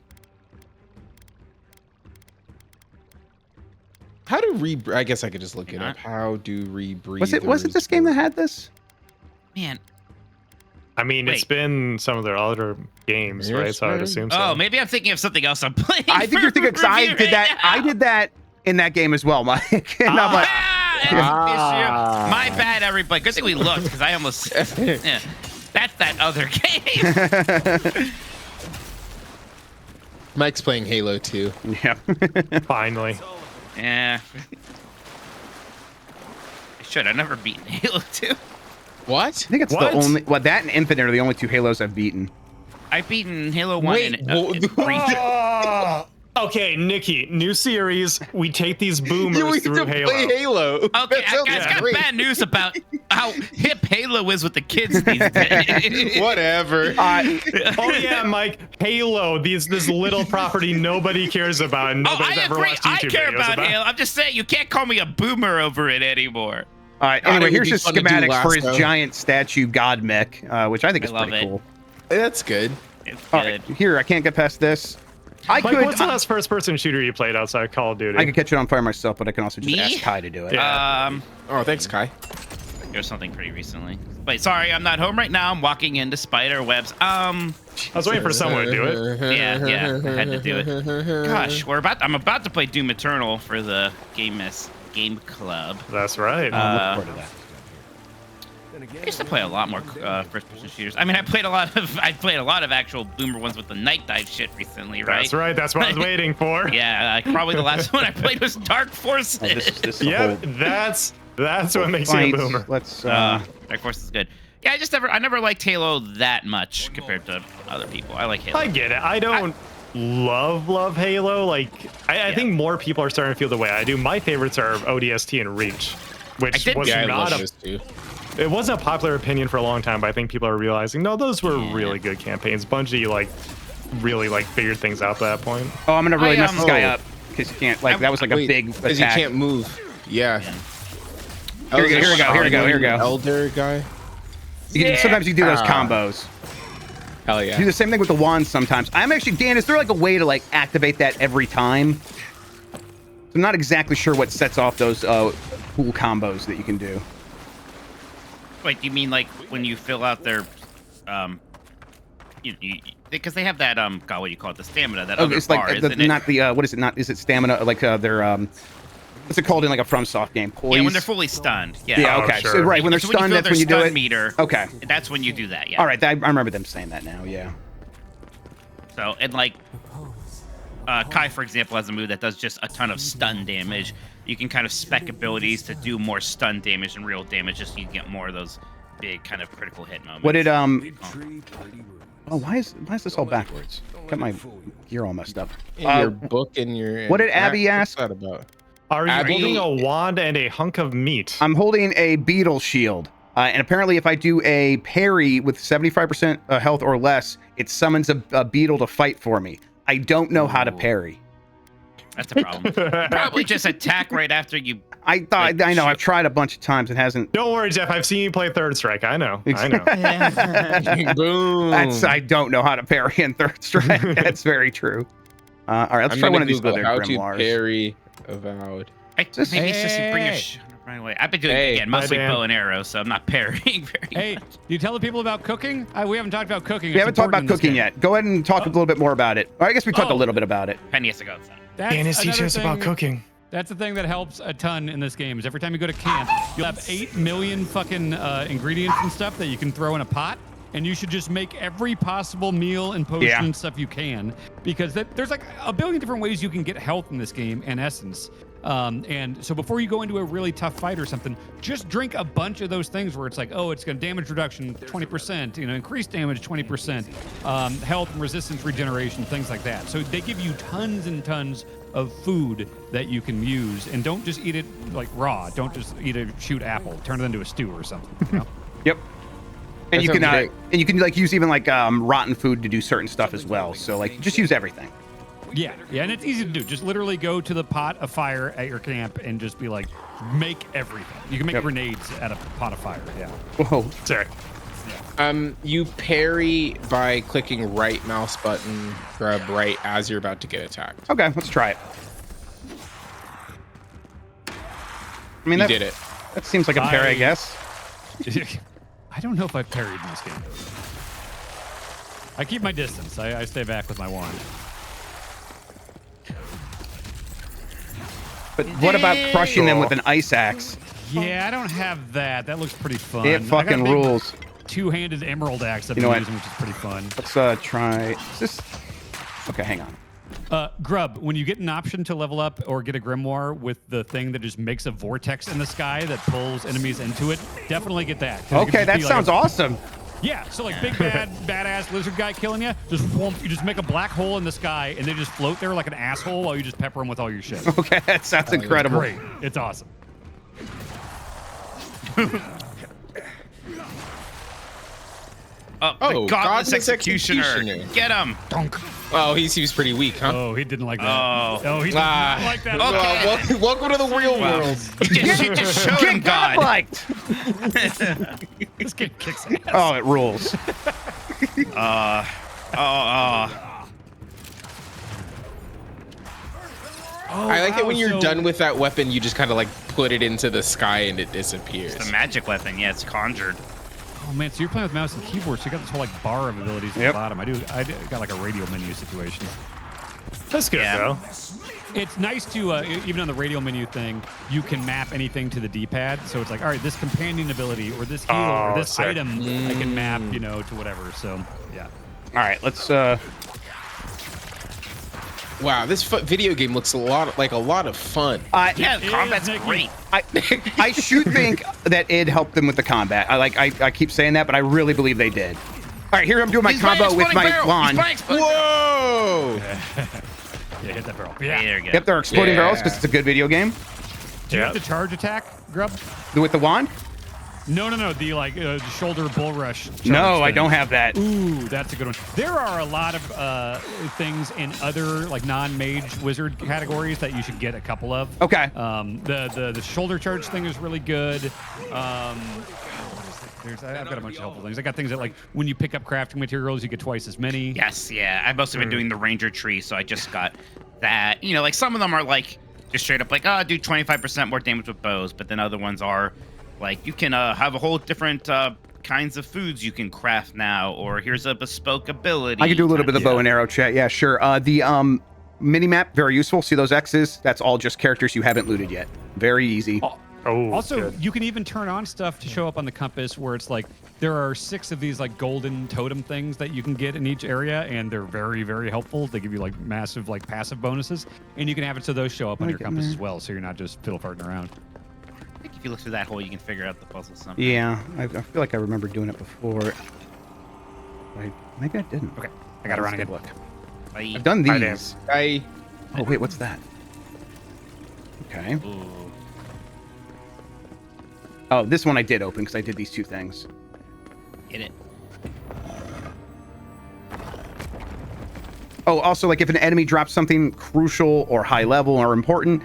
C: How to I guess I could just look it up. How do rebreathers?
A: Was it this game that had this?
B: Man.
F: I mean, it's been some of their other games, right? So I would assume so.
B: Oh, maybe I'm thinking of something else I'm playing.
A: I think you're thinking because I did that. Now. I did that in that game as well, Mike. And I'm like,
B: my bad, everybody. Good thing we looked because I almost. Yeah, that's that other game.
C: Mike's playing Halo 2.
A: Yeah.
F: Finally.
B: Yeah. I never beaten Halo 2.
C: What?
A: I think it's the only. Well, that and Infinite are the only two Halos I've beaten.
B: I've beaten Halo 1 and
F: okay, Niki, new series. We take these boomers through Halo.
C: Play Halo.
B: Okay, I guys got bad news about how hip Halo is with the kids these days.
C: Whatever.
F: Oh yeah, Mike. Halo. This little property nobody cares about. And nobody's ever watched YouTube
B: I care
F: videos
B: about Halo. I'm just saying you can't call me a boomer over it anymore.
A: All right. Anyway, here's his schematics for his giant statue god mech, which I think is pretty cool.
C: That's good.
B: It's good.
A: All right, here, I can't get past this.
F: Mike, what's the last first-person shooter you played outside Call of Duty?
A: I can catch it on fire myself, but I can also just ask Kai to do it.
F: Yeah.
C: Oh, thanks, Kai.
B: There's something pretty recently. Wait, sorry, I'm not home right now. I'm walking into spider webs.
F: I was waiting for someone to do it.
B: Yeah, I had to do it. Gosh, I'm about to play Doom Eternal for the Game Club.
F: That's right.
A: I'm looking forward to that.
B: I used to play a lot more first-person shooters. I mean, I played a lot of actual boomer ones with the night dive shit recently, right?
F: That's right. That's what I was waiting for.
B: Yeah, probably the last one I played was Dark Forces.
A: This
F: yeah, that's what makes you a boomer.
A: Let's.
B: Dark Forces is good. Yeah, I never liked Halo that much compared to other people. I like Halo.
F: I get it. I don't love Halo. Like, I think more people are starting to feel the way I do. My favorites are ODST and Reach, which was not it wasn't a popular opinion for a long time, but I think people are realizing, no, those were really good campaigns. Bungie really figured things out at that point.
A: Oh, I'm gonna really mess this guy up because you can't that was like a big attack.
C: Because you can't move. Yeah.
A: Here we go.
C: Elder guy.
A: Sometimes you do those combos.
C: Hell yeah.
A: Do the same thing with the wands sometimes. I'm actually, Dan, is there like a way to like activate that every time? I'm not exactly sure what sets off those cool combos that you can do.
B: Wait, you mean like when you fill out their, because they have that God, what do you call it? The stamina. That other
A: it's
B: bar,
A: like
B: isn't it?
A: not the what is it? Not is it stamina? Like their what's it called in like a FromSoft game? Poise.
B: Yeah, when they're fully stunned. Yeah.
A: Yeah.
F: Oh,
A: Okay.
F: sure.
A: So right when they're
B: So when you
A: stunned,
B: fill
A: that's when you
B: their
A: do
B: stun
A: it.
B: meter.
A: Okay.
B: That's when you do that. Yeah.
A: All right. I remember them saying that now. Yeah.
B: So and like, Kai, for example, has a move that does just a ton of stun damage. You can kind of spec abilities to do more stun damage and real damage, just so you get more of those big kind of critical hit moments.
A: What did Oh, why is this all backwards? Got my gear all messed up.
C: In your book and your.
A: What did Abby ask?
C: What's that about?
F: Are you
C: Abby-
F: holding a wand and a hunk of meat?
A: I'm holding a beetle shield. And apparently if I do a parry with 75% health or less, it summons a beetle to fight for me. I don't know how to parry.
B: That's a problem. Probably just attack right after you.
A: I know. I've tried a bunch of times. It hasn't.
F: Don't worry, Jeff. I've seen you play Third Strike. I know. I know.
C: Boom.
A: I don't know how to parry in Third Strike. That's very true. All right, let's try one of these other
C: how
A: grimoires.
C: to parry Avowed.
B: Maybe Sissy, bring your right away. I've been doing it again, mostly bow and arrow, so I'm not parrying very
E: Hey, do you tell the people about cooking? We haven't talked about cooking.
A: We haven't talked about cooking yet. Go ahead and talk a little bit more about it. Or I guess we talked a little bit about it.
B: Penny has to go outside.
E: That's
F: teach us about cooking.
E: That's the thing that helps a ton in this game. Is every time you go to camp, you'll have 8 million fucking ingredients and stuff that you can throw in a pot, and you should just make every possible meal and potion and stuff you can, because there's like a billion different ways you can get health in this game. In essence. And so before you go into a really tough fight or something, just drink a bunch of those things where it's like, oh, it's going to damage reduction 20%, increased damage 20%, health and resistance regeneration, things like that. So they give you tons and tons of food that you can use, and don't just eat it like raw. Don't just eat a shoot apple. Turn it into a stew or something.
A: Yep. And
C: That
A: you can
C: sounds great.
A: and you can like use even like rotten food to do certain stuff as well. So like just use everything.
E: Yeah, and it's easy to do. Just literally go to the pot of fire at your camp and just be like, make everything. You can make grenades at a pot of fire. Yeah.
A: Whoa.
F: Sorry.
C: You parry by clicking right mouse button, grab right as you're about to get attacked.
A: Okay, let's try it. I mean,
C: You did it.
A: That seems like a parry, I guess.
E: I don't know if I've parried in this game. I keep my distance. I stay back with my wand.
A: But what about crushing them with an ice axe?
E: Yeah, I don't have that. That looks pretty fun.
A: It fucking rules.
E: Two-handed emerald axe I've
A: You know
E: been
A: what?
E: using, which is pretty fun.
A: Let's try. Is this? Okay, hang on.
E: Grubb, when you get an option to level up or get a grimoire with the thing that just makes a vortex in the sky that pulls enemies into it, definitely get that. 'Cause it
A: Okay,
E: could
A: that
E: just be
A: sounds awesome.
E: Yeah, so like big bad badass lizard guy killing you, just whoomp, you just make a black hole in the sky and they just float there like an asshole while you just pepper them with all your shit.
A: Okay, that sounds incredible.
E: Great, it's awesome.
B: The godless executioner. Get him.
E: Donk.
C: Oh, he seems pretty weak, huh?
E: Oh, he didn't like that.
B: Oh.
E: He didn't like that.
B: Okay.
C: Welcome to the real world.
B: You just showed him God.
A: Godliked.
E: This game kicks ass.
A: Oh, it rules.
C: I like it when you're
E: so-
C: done with that weapon, you just kind of like put it into the sky and it disappears.
B: It's a magic weapon. Yeah, it's conjured.
E: Oh man, so you're playing with mouse and keyboard, so you got this whole like bar of abilities at the
A: Yep.
E: bottom. I got like a radio menu situation.
F: That's good, though.
E: It's nice to, even on the radio menu thing, you can map anything to the D-pad. So it's like, all right, this companion ability or this heal or this
F: sick.
E: item, I can map, to whatever. So, yeah.
A: All right, let's.
C: Wow, this video game looks like a lot of fun.
B: Yeah, the combat's
E: Niki.
B: great.
A: I should think that it helped them with the combat. I keep saying that, but I really believe they did. All right, here I'm doing my
B: He's playing
A: combo with
B: exploding
A: my
B: barrel.
A: wand.
B: He's playing exploding barrel.
C: Whoa!
E: Yeah, hit that barrel.
B: Yeah, there you go.
A: Yep, they're exploding
C: Yeah.
A: barrels because it's a good video game.
E: Do you have the charge attack, Grubb?
A: With the wand?
E: No. The shoulder bull rush. charge
A: No, I
E: thing.
A: don't have that.
E: Ooh, that's a good one. There are a lot of things in other like non-mage wizard categories that you should get a couple of.
A: Okay.
E: The shoulder charge thing is really good. I've got a bunch of helpful things. I got things that like when you pick up crafting materials, you get twice as many.
B: Yes, yeah. I've mostly been doing the ranger tree, so I just got that. Like some of them are like just straight up like, do 25% more damage with bows, but then other ones are Like you can have a whole different kinds of foods you can craft now, or here's a bespoke ability.
A: I can do a little bit of bow and arrow, chat. Yeah, sure. The mini map, very useful. See those X's? That's all just characters you haven't looted yet. Very easy.
E: Also, you can even turn on stuff to show up on the compass where it's like there are 6 of these like golden totem things that you can get in each area, and they're very, very helpful. They give you like massive like passive bonuses, and you can have it so those show up on your compass as well, so you're not just fiddle farting around.
B: I think if you look through that hole, you can figure out the puzzle somehow.
A: Yeah, I feel like I remember doing it before. Maybe I didn't.
E: Okay, I got to run again.
A: Look,
B: Bye.
A: I've done these.
C: I.
A: Oh wait, what's that? Okay.
B: Ooh.
A: Oh, this one I did open because I did these 2 things.
B: Get it.
A: Oh, also, like if an enemy drops something crucial or high level or important,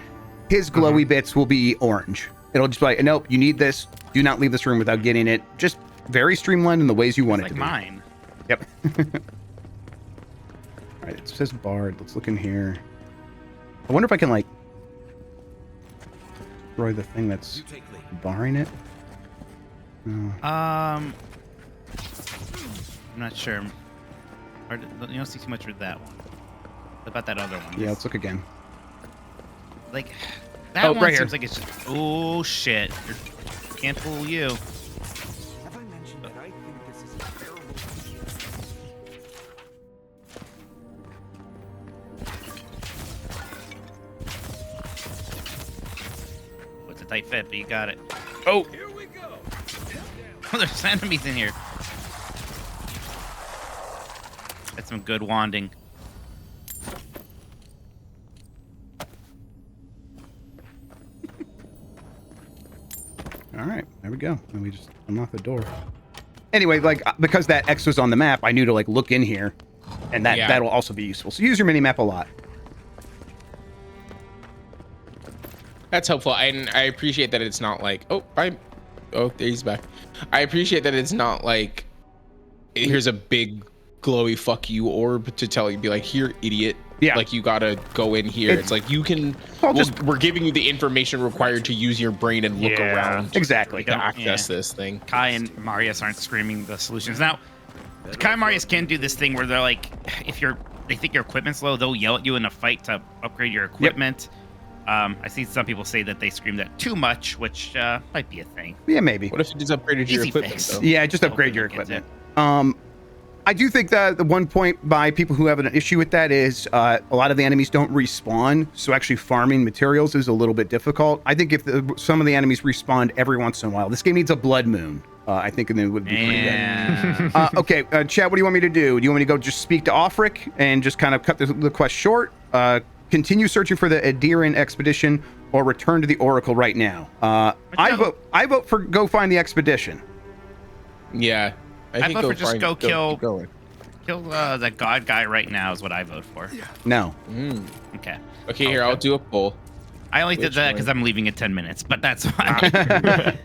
A: his glowy bits will be orange. It'll just be like, nope, you need this. Do not leave this room without getting it. Just very streamlined in the ways you want it to be.
B: Like mine.
A: Yep. All right, it says Bard. Let's look in here. I wonder if I can, like, destroy the thing that's barring it. No.
B: I'm not sure. You don't see too much with that one. What about that other one?
A: Yeah, let's look again.
B: Like, that one
A: right
B: seems
A: here.
B: like it's just... Oh, shit. Can't fool you.
H: Have I mentioned that I think this is a terrible
B: It's a tight fit, but you got it.
A: Oh!
J: Here we go.
B: Oh, there's enemies in here. That's some good wanding.
A: All right, there we go. And we just unlock the door. Anyway, like, because that X was on the map, I knew to, like, look in here. And that'll also be useful. So use your mini-map a lot.
C: That's helpful, and I appreciate that it's not like, oh, there he's back. I appreciate that it's not like, here's a big glowy fuck you orb to tell you, be like, here, idiot.
A: Yeah.
C: Like, you gotta go in here. It's like, you can, we're giving you the information required to use your brain and look around.
A: Exactly.
C: To access this thing.
B: Kai and Marius aren't screaming the solutions. Now, Kai and Marius can do this thing where they're like, if they think your equipment's low, they'll yell at you in a fight to upgrade your equipment. I see some people say that they scream that too much, which might be a thing.
A: Yeah, maybe.
C: What if you just upgraded your
B: Easy
C: equipment,
B: fix.
C: though?
A: Yeah, just upgrade your equipment. I do think that the one point by people who have an issue with that is a lot of the enemies don't respawn, so actually farming materials is a little bit difficult. I think if some of the enemies respawned every once in a while, this game needs a blood moon. I think and then it would be pretty good. Okay, chat, what do you want me to do? Do you want me to go just speak to Offric and just kind of cut the quest short? Continue searching for the Adiran expedition or return to the Oracle right now? I vote for go find the expedition.
C: Yeah.
B: I vote for just go kill the god guy right now is what I vote for.
A: No.
B: Okay.
C: Okay, here, I'll do a poll.
B: I only did that because I'm leaving in 10 minutes, but that's fine.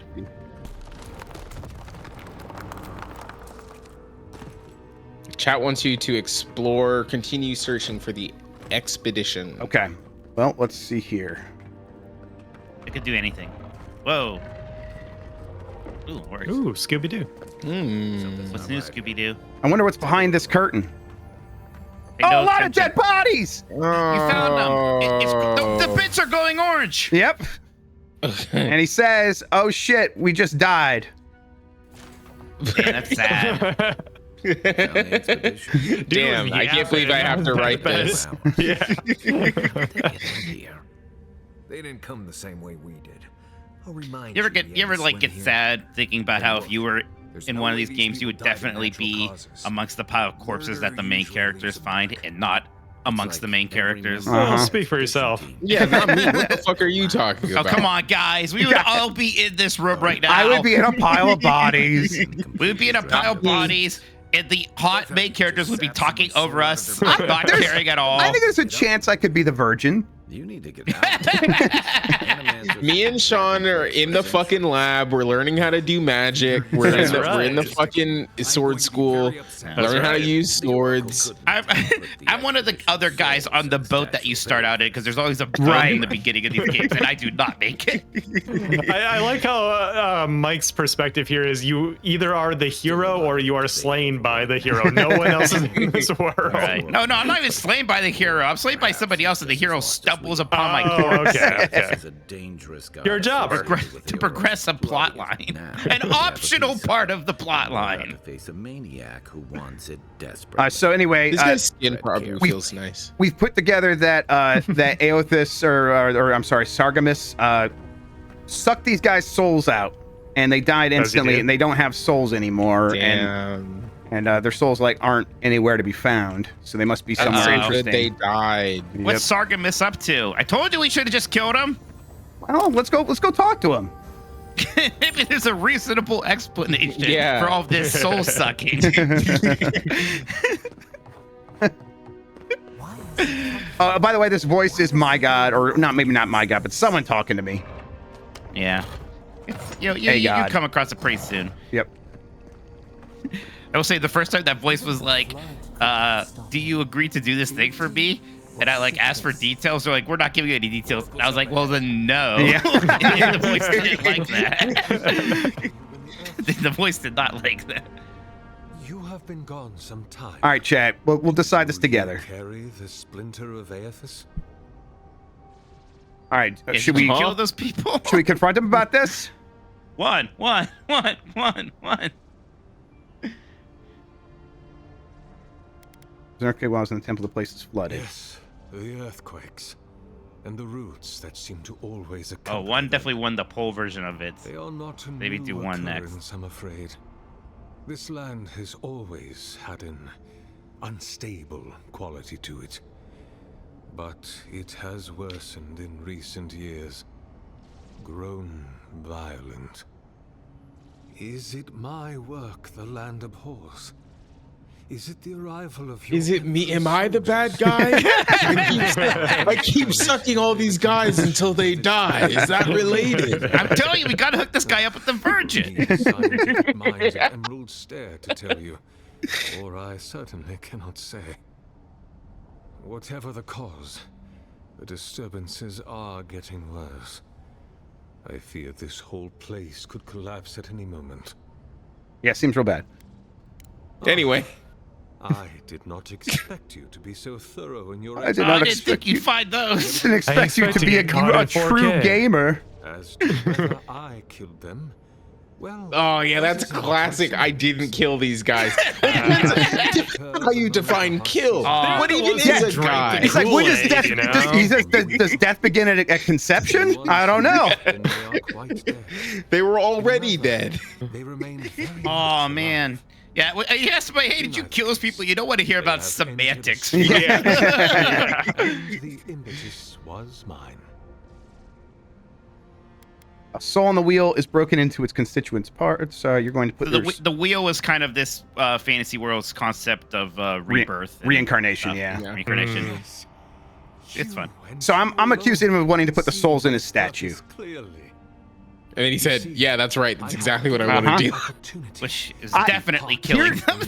C: Chat wants you to explore, continue searching for the expedition.
A: Okay. Well, let's see here.
B: It could do anything. Whoa. Ooh, works.
F: Ooh, Scooby-Doo.
B: What's new, Scooby-Doo?
A: I wonder what's behind this curtain.
B: Pay
A: Oh,
B: no
A: a lot
B: attention.
A: of dead bodies!
B: You found them. The bits are going orange.
A: Yep. And he says, oh shit, we just died.
B: Yeah, that's sad.
C: Damn, I can't believe I have to write this.
F: Yeah.
J: They didn't come the same way we did. I'll remind
B: You ever
J: the
B: like get
J: swim here.
B: sad thinking about how if you were
J: There's
B: in
J: no
B: one of
J: way
B: these
J: these
B: games, you would
J: people died of
B: definitely
J: natural
B: be
J: causes.
B: amongst the pile of corpses that the main
J: Murder
B: characters
J: usually
B: find
J: leads
B: and not amongst the main characters.
F: Well, speak for yourself.
C: Yeah, not me. What the fuck are you talking
B: Oh,
C: about?
B: come on, guys. We would all be in this room right now.
A: I would be in a pile of bodies.
B: We would be in a pile of bodies, and the hot main characters would be talking over us. I'm not caring at all.
A: I think there's a chance I could be the virgin.
D: You need to get out.
C: Me and Shawn are in the fucking lab. We're learning how to do magic. We're in the fucking sword school, learning how to use swords.
B: I'm one of the other guys on the boat that you start out in, because there's always a boat in the beginning of these games, and I do not make it.
F: I like how Mike's perspective here is you either are the hero or you are slain by the hero. No one else is in this world.
B: Right. No, I'm not even slain by the hero. I'm slain by somebody else, and the hero stumbles upon my corpse.
F: Okay. Your job
B: to progress a plot line, an optional part of the plot line.
D: Face a maniac who wants it desperately.
A: So anyway,
C: This guy's skin probably feels nice.
A: We've put together that that Aothis or I'm sorry, Sargamus sucked these guys' souls out, and they died instantly, and they don't have souls anymore.
C: Damn.
A: And their souls aren't anywhere to be found, so they must be somewhere interesting.
C: They died.
B: What's Sargamus up to? I told you we should have just killed him.
A: Well, let's go talk to him.
B: Maybe there's a reasonable explanation for all of this soul sucking.
A: By the way, this voice is my god, or maybe not my god, but someone talking to me.
B: Yeah. You come across it pretty soon.
A: Yep.
B: I will say the first time that voice was like, do you agree to do this thing for me? And I asked for details. They're like, we're not giving you any details. And I was like, well then no. Yeah. And the voice didn't like that. The voice did not like that.
J: You have been gone some time.
A: All right, chat. We'll decide this together.
J: Carry the splinter of Aothis?
A: All right. Should we
B: kill those people?
A: Should we confront them about this?
B: One.
A: Okay, while I was in the temple, the place is flooded.
J: Yes, the earthquakes and the roots that seem to always accompany.
B: One definitely won the pole version of it.
J: They are not a
B: Maybe do one
J: occurrence,
B: next.
J: I'm afraid. This land has always had an unstable quality to it, but it has worsened in recent years, grown violent. Is it my work the land abhors? Is it the arrival of your...
C: Is it me? Am I the bad guy? I keep sucking all these guys until they die. Is that related?
B: I'm telling you, we gotta hook this guy up with the Virgin.
J: Scientific minds and emerald stare to tell you, or I certainly cannot say. Whatever the cause, the disturbances are getting worse. I fear this whole place could collapse at any moment.
A: Yeah, seems real bad.
C: Anyway.
J: I did not expect you to be so thorough in your...
B: I didn't think you'd find those.
A: I didn't expect you to be a true gamer.
J: As to whether I killed them, well...
C: Oh, yeah, that's classic. I didn't kill these guys. How you define kill? What even is a guy?
A: It's like, when does death, does death begin at conception? I don't know.
C: They were already dead.
J: They remain
B: Oh, man. Yeah, yes, but hey, did you kill those people? You don't want to hear about semantics.
A: Yeah.
J: The impetus was mine.
A: A soul on the wheel is broken into its constituent parts. You're going to put
B: the wheel is kind of this fantasy world's concept of rebirth,
A: reincarnation.
B: Reincarnation. It's fun.
A: So I'm accusing him of wanting to put the souls in his statue.
C: And then he said, "Yeah, that's right. That's exactly what I want to do."
B: Which is definitely killing them.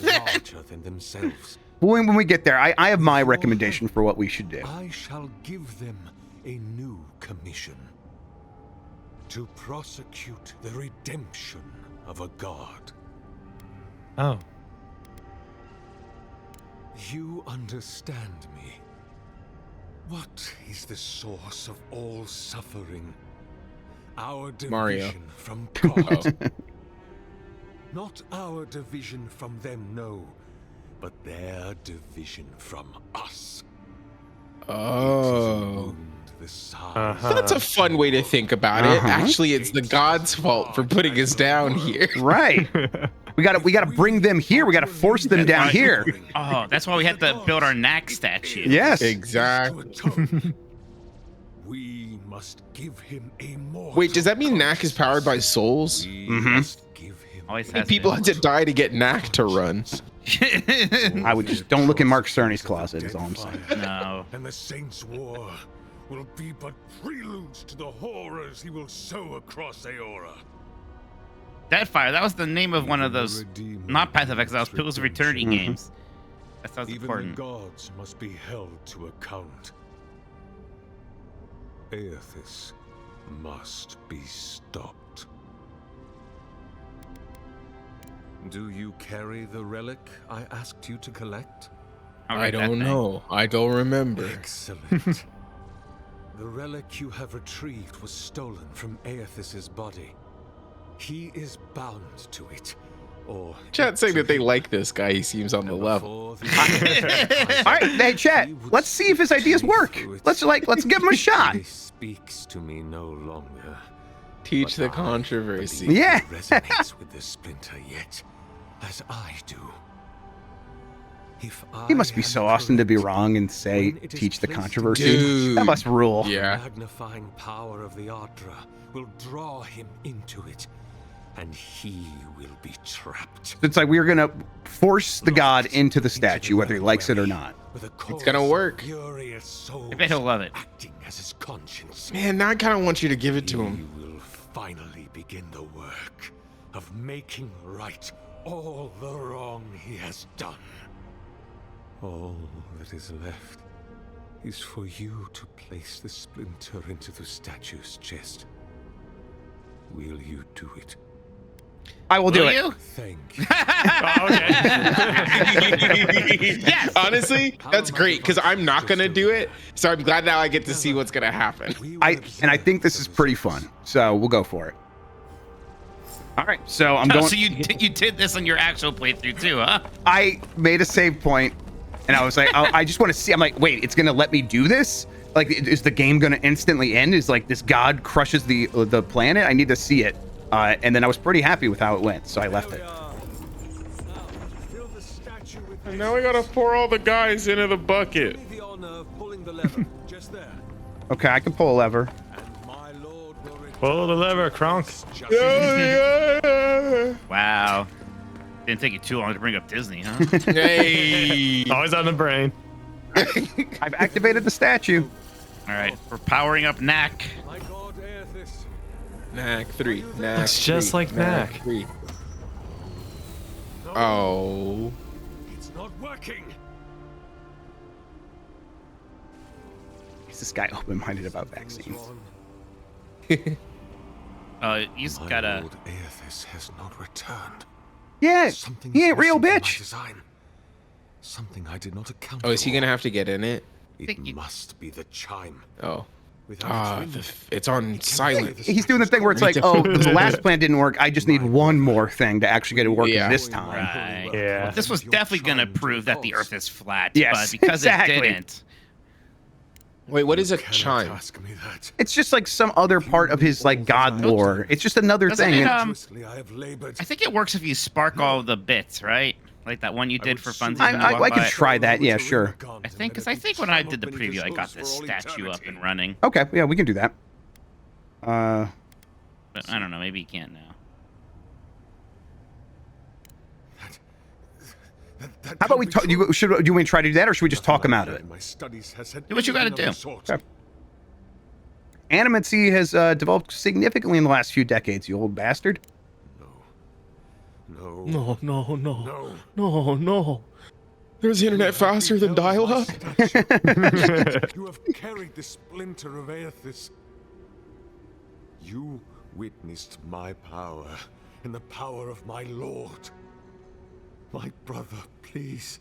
A: When we get there, I have my recommendation for what we should do.
J: I shall give them a new commission. To prosecute the redemption of a god.
F: Oh.
J: You understand me. What is the source of all suffering? Our division
C: Mario.
J: from God. Not our division from them, no, but their division from us.
C: Oh. So that's a fun way to think about it. Actually, it's the god's fault for putting us down here.
A: Right. We gotta bring them here. We gotta force them down here.
B: Oh, that's why we had to build our Knack statue.
A: Yes.
C: Exactly.
J: We must give him a more.
C: Wait, does that mean Knack is powered by souls?
B: Always
C: How many people had to die to get Knack to run?
A: I would just don't look in Mark Cerny's closet. Is all I'm saying.
B: No.
J: And the saints' war will be but preludes to the horrors he will sow across Aora.
B: Deadfire, that was the name of one of those, not Path of Exile, Pillars of Eternity games. That sounds
J: Even
B: important.
J: the gods must be held to account. Aethys must be stopped. Do you carry the relic I asked you to collect?
C: I don't know. I don't remember.
J: Excellent. The relic you have retrieved was stolen from Aethys's body. He is bound to it. Or
C: Chat saying that they like this guy. He seems on the level.
A: All right, hey, chat. Let's see if his ideas work. Let's give him a shot.
J: He speaks to me no longer.
C: Teach the controversy.
A: Yeah.
J: He resonates with the splinter yet, as I do. If
A: He must be so awesome to be wrong and say, teach the controversy.
C: Dude.
A: That must rule.
C: Yeah.
J: The magnifying power of the Ardra will draw him into it, and he will be trapped.
A: It's like we're going to force the god into the statue, whether he likes it or not.
C: It's gonna work.
B: I bet he'll love it.
J: Acting as his conscience.
C: Man, now I kind of want you to give it to him.
J: He will finally begin the work of making right all the wrong he has done. All that is left is for you to place the splinter into the statue's chest. Will you do it?
A: I will do
B: Will
A: it.
B: you?
J: Thank you.
B: Yes.
C: Honestly, that's great because I'm not gonna do it. So I'm glad now I get to see what's gonna happen.
A: I think this is pretty fun. So we'll go for it. All right. So I'm
B: Oh,
A: going.
B: so you did this on your actual playthrough too, huh?
A: I made a save point, and I was like, I just want to see. I'm like, wait, it's gonna let me do this? Like, is the game gonna instantly end? Is like this god crushes the planet? I need to see it. And then I was pretty happy with how it went, so I left it.
C: And now we gotta pour all the guys into the bucket.
A: Okay, I can pull a lever.
F: Pull the lever, Kronk.
B: Wow. Didn't take you too long to bring up Disney, huh?
C: Hey.
F: Always on the brain.
A: I've activated the statue.
B: All right, we're powering up Knack.
C: Knack 3. Knack
F: It's just
C: 3,
F: like Knack.
C: 3. Oh.
J: It's not working.
A: Is this guy open-minded about vaccines?
B: You just
J: My
B: gotta.
J: Lord Aethys has not returned.
A: Yeah,
J: Something
A: he ain't real,
J: missing from my
A: bitch.
J: design. Something I did not account
C: Oh, is he
J: for.
C: gonna have to get in it?
J: It must be the chime.
C: Oh.
J: Without
C: It's on silent.
A: He's doing the thing where it's like, oh, the last plan didn't work. I just need one more thing to actually get it working
C: Yeah.
A: this time.
B: Right.
F: Yeah.
B: Well, this was definitely gonna prove that the Earth is flat.
A: Yes,
B: but because
A: exactly.
B: it didn't.
C: Wait, what is a
J: Cannot
C: chime?
J: ask me that.
A: It's just like some other part of his like god lore. It's just another
B: Doesn't
A: thing.
B: it,
A: And
J: I have labored.
B: I think it works if you spark all the bits, right? Like that one you did for funsies. when you
A: I
B: walk
A: could
B: by.
A: try that. Yeah, sure.
B: I think, because I think when I did the preview, I got this statue up and running.
A: Okay, yeah, we can do that.
B: But I don't know. Maybe you can't now.
A: How about we talk? Do you want to try to do that, or should we just talk him out of it?
J: My studies has said
B: Do what you gotta
J: anything of
B: do.
J: the sort.
A: Okay. Animacy has developed significantly in the last few decades. You old bastard.
J: No.
C: No, no, no.
J: No.
C: No, no. There's internet faster than dial-up?
J: You have carried the splinter of Aethys. You witnessed my power and the power of my lord. My brother, please.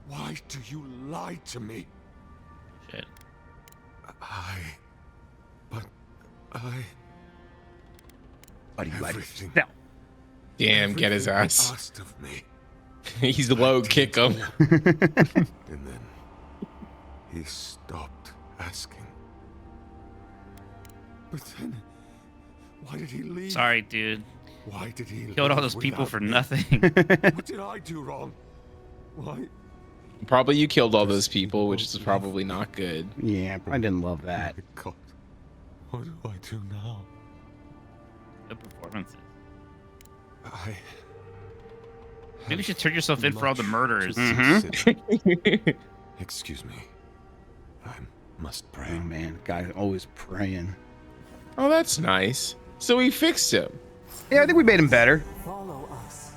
J: Why do you lie to me?
B: Shit.
A: Buddy,
J: Everything.
A: No.
C: Damn, get his
J: everything
C: ass.
J: asked of me.
C: He's low, kick him.
J: And then he stopped asking. But then, why did he leave?
B: Sorry, dude.
J: Why did he
B: Killed all
J: leave
B: those people
J: without
B: for
J: me?
B: nothing.
J: What did I do wrong? Why?
C: Probably you killed all those people, which is probably not good.
A: Yeah, I didn't love that.
J: God, what do I do now?
B: Good performances.
J: I
B: Maybe you should turn yourself in for all the murderers.
A: Mm-hmm.
J: Excuse me. I'm must pray.
A: Oh man, guy always praying.
C: Oh, that's nice. So we fixed him.
A: Yeah, I think we made him better.
H: Follow us.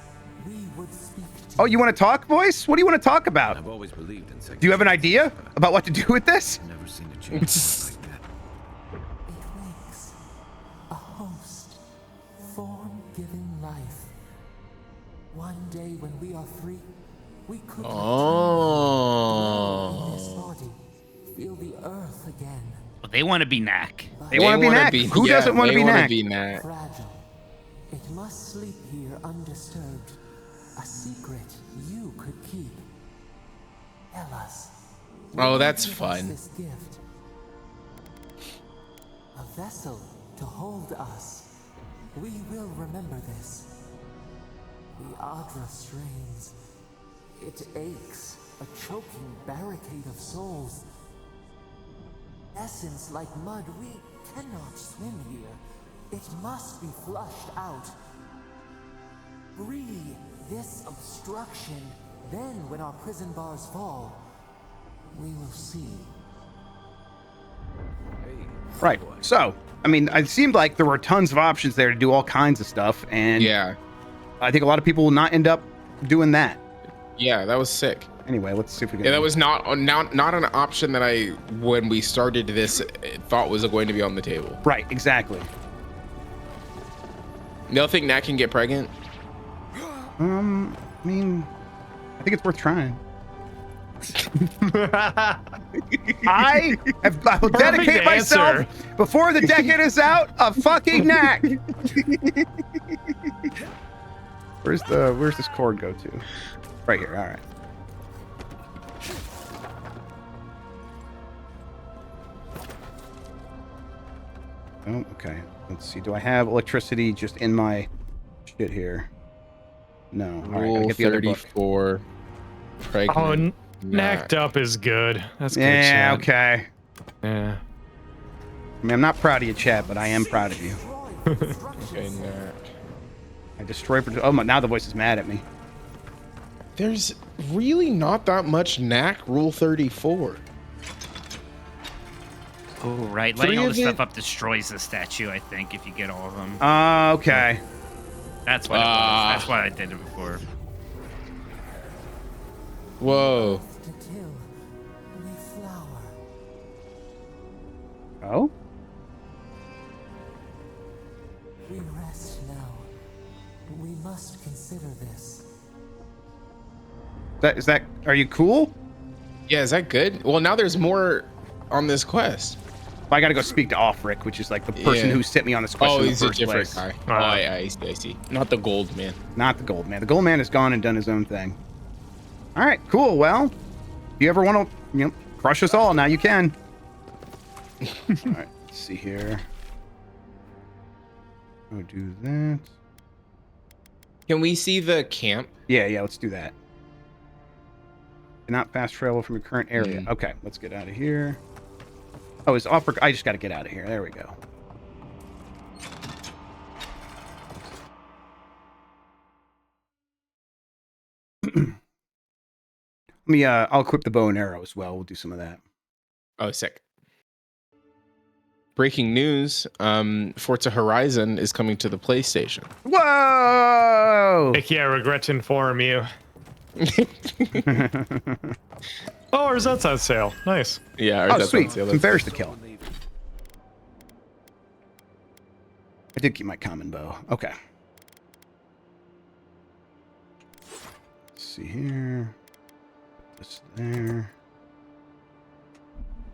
H: We would speak to
A: Oh, you want to talk, voice? What do you want to talk about?
J: I've always believed in second
A: Do you have an
J: chances,
A: idea
J: but
A: about what to do with this?
J: I've never seen a chance like that.
H: It wakes a host, form-giving life. One day when we are free, we could return in this body, feel the earth again.
B: Well, they want to be Knack.
A: They want to be
C: wanna
A: Knack. Who
C: yeah,
A: doesn't want to
C: they
A: be
C: wanna
A: Knack?
C: be Knack.
H: Fragile. It must sleep here undisturbed. A secret you could keep. Tell us.
C: Oh,
H: will
C: that's
H: you give us
C: fun.
H: This gift? A vessel to hold us. We will remember this. The Adra strains. It aches, a choking barricade of souls. Essence like mud, we cannot swim here. It must be flushed out. Free this obstruction. Then, when our prison bars fall, we will see.
A: Right. So, I mean, it seemed like there were tons of options there to do all kinds of stuff, and
C: Yeah.
A: I think a lot of people will not end up doing that.
C: Yeah, that was sick.
A: Anyway, let's see if we can.
C: Yeah, that was not an option that I, when we started this, thought was going to be on the table.
A: Right. Exactly.
C: You don't think Nat can get pregnant?
A: I mean, I think it's worth trying. I will dedicate myself
F: answer.
A: before the decade is out a fucking Knack. Where's this cord go to? Right here. All right. Oh, okay. Let's see. Do I have electricity just in my shit here? No. All right. Gotta
C: Rule
A: get the other book.
C: 34. Pregnant.
F: Oh,
C: Knack.
F: knacked up is good. That's good.
A: Yeah.
F: chat.
A: Okay.
F: Yeah.
A: I mean, I'm not proud of you, chat, but I am proud of you.
C: Okay, Knack.
A: I destroyed. Oh my! Now the voice is mad at me.
C: There's really not that much Knack Rule 34.
B: Oh, right.
C: Three
B: Lighting all
C: of
B: the stuff
C: it-
B: up destroys the statue, I think, if you get all of them.
A: Okay.
B: That's what it was. That's why I did it before.
C: Whoa.
H: To kill, we flower.
A: Oh.
H: We rest now. We must consider this.
A: Is that? Are you cool?
C: Yeah, is that good? Well, now there's more on this quest.
A: I got to go speak to Offric, which is like the person
C: Yeah.
A: who sent me on this quest.
C: Oh,
A: in the
C: he's a
A: first
C: different
A: place.
C: guy. Oh, yeah, I see. Not the gold man.
A: Not the gold man. The gold man has gone and done his own thing. All right, cool. Well, if you ever want to, crush us all, now you can. All right, let's see here. I'll do that.
C: Can we see the camp?
A: Yeah, let's do that. Cannot fast travel from your current area.
C: Mm.
A: Okay, let's get out of here. Oh, it's Offric. I just got to get out of here. There we go. I'll equip the bow and arrow as well. We'll do some of that.
C: Oh, sick. Breaking news, Forza Horizon is coming to the PlayStation.
A: Whoa!
F: Heck yeah, regret to inform you. Oh, ours that's on sale. Nice.
C: Yeah,
A: Oh, sweet. Some bears to kill. I did keep my common bow. Okay. Let's see here. This there.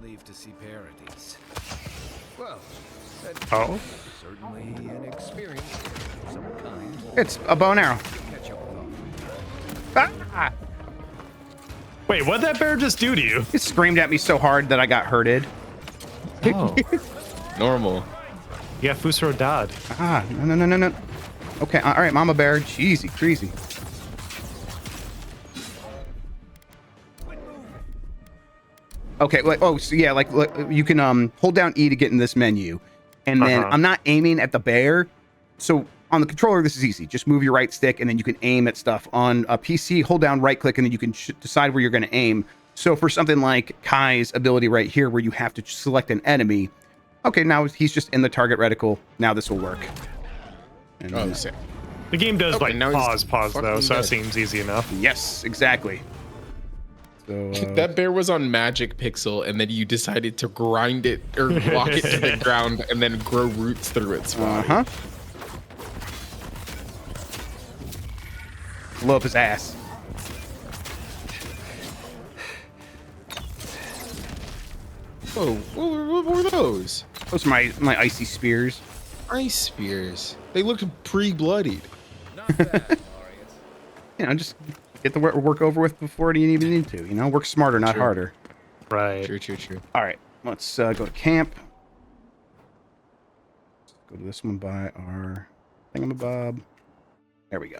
D: Leave to see parodies. Well, that's
F: Oh.
D: certainly an experience of some kind.
A: It's a bow and arrow.
D: Catch up with
A: Ah!
F: Wait, what'd that bear just do to you?
A: It screamed at me so hard that I got hurted.
F: Oh.
C: Normal.
F: You got Fusro Dad.
A: Ah, no. Okay, all right, Mama Bear. Jeezy, crazy. Okay, you can hold down E to get in this menu, and then I'm not aiming at the bear. So on the controller, this is easy. Just move your right stick, and then you can aim at stuff. On a PC, hold down right click, and then you can decide where you're going to aim. So for something like Kai's ability right here, where you have to select an enemy, okay, now he's just in the target reticle. Now this will work. And,
C: sick.
F: The game does
C: Okay,
F: like
C: now he's
F: pause though,
C: fucking
F: so that
C: dead.
F: seems easy enough.
A: yes, exactly. So
C: That bear was on Magic Pixel, and then you decided to grind it or walk it to the ground, and then grow roots through its body.
A: blow up his ass.
C: Whoa, what were those?
A: Those are my icy spears.
C: Ice spears. They looked pre-bloodied.
A: You know, just get the work over with before you even need to. You know, work smarter, not harder.
F: Right.
C: True.
A: All right, let's go to camp. Go to this one by our thingamabob. There we go.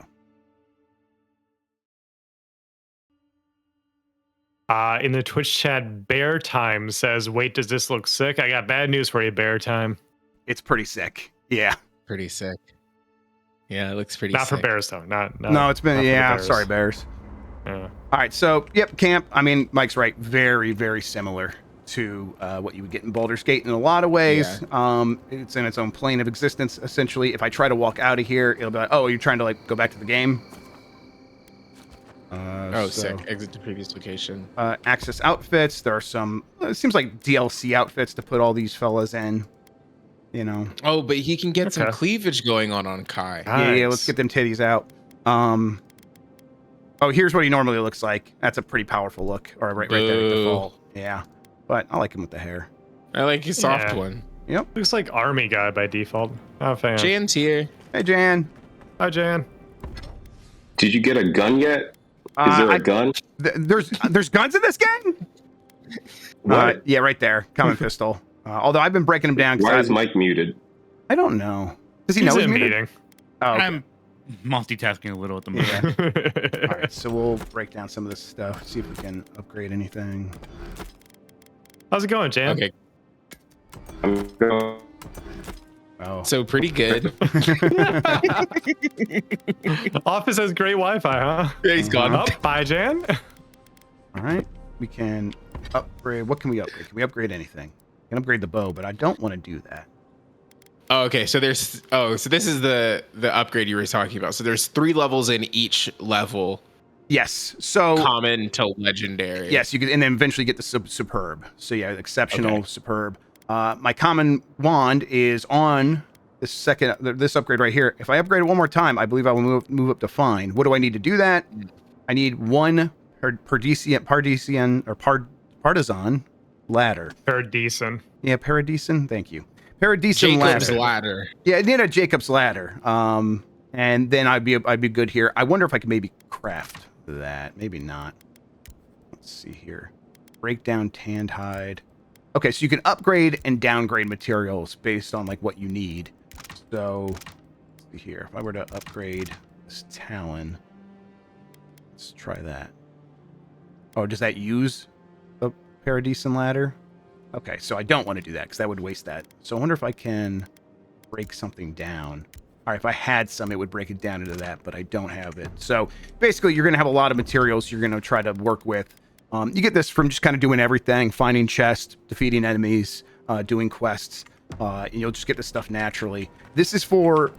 F: In the Twitch chat, Bear Time says, "Wait, does this look sick?" I got bad news for you, Bear Time.
A: It's pretty sick. Yeah.
C: Pretty sick. Yeah, it looks pretty
F: Not
C: sick.
F: for bears though. Not
A: No, it's been
F: not for the
A: yeah.
F: bears.
A: Sorry, bears.
F: Yeah.
A: All right, so yep, camp. I mean, Mike's right. Very, very similar to what you would get in Baldur's Gate in a lot of ways. It's in its own plane of existence. Essentially, if I try to walk out of here, it'll be like, "Oh, you're trying to like go back to the game."
C: Sick. Exit to previous location.
A: Access outfits. There are some. It seems like DLC outfits to put all these fellas in. You know.
C: Oh, but he can get some cleavage going on Kai.
A: Yeah. Let's get them titties out. Oh, here's what he normally looks like. That's a pretty powerful look. Or right there at default. Yeah. But I like him with the hair.
C: I like his soft one.
A: Yep.
F: Looks like army guy by default. Not a fan.
C: Jan's here.
A: Hey, Jan.
F: Hi, Jan.
K: Did you get a gun yet? Is there a gun?
A: There's guns in this game?
K: What?
A: Yeah, right there. Common pistol. Although I've been breaking them down.
K: Why is Mike muted?
A: I don't know. Does he
F: He's
A: know he's
F: in
A: muted?
F: meeting.
A: Oh, okay.
B: I'm multitasking a little at the moment.
A: All right, so we'll break down some of this stuff. See if we can upgrade anything.
F: How's it going, Jan?
C: Okay.
K: I'm going.
A: Oh.
C: So pretty good.
F: Office has great Wi-Fi, huh?
C: Yeah, he's gone.
F: Oh, bye, Jan.
A: All right, we can upgrade. What can we upgrade? Can we upgrade anything? We can upgrade the bow, but I don't want to do that.
C: Oh, okay, so there's so this is the upgrade you were talking about. So there's 3 levels in each level.
A: Yes. So
C: common to legendary.
A: Yes, you can, and then eventually get the superb. So yeah, exceptional, superb. My common wand is on this this upgrade right here. If I upgrade it one more time, I believe I will move up to fine. What do I need to do that? I need one partisan ladder.
F: Paradison.
A: Yeah, paradison. Thank you. Paradison
C: Jacob's ladder.
A: Yeah, I need a Jacob's ladder. And then I'd be good here. I wonder if I can maybe craft that. Maybe not. Let's see here. Break down tanned hide. Okay, so you can upgrade and downgrade materials based on like what you need. So let's see here. If I were to upgrade this talon, let's try that. Oh, does that use the paradison ladder? Okay, so I don't want to do that because that would waste that. So I wonder if I can break something down. All right, if I had some, it would break it down into that, but I don't have it. So basically, you're going to have a lot of materials you're going to try to work with. You get this from just kind of doing everything, finding chests, defeating enemies, doing quests. And you'll just get this stuff naturally. This is for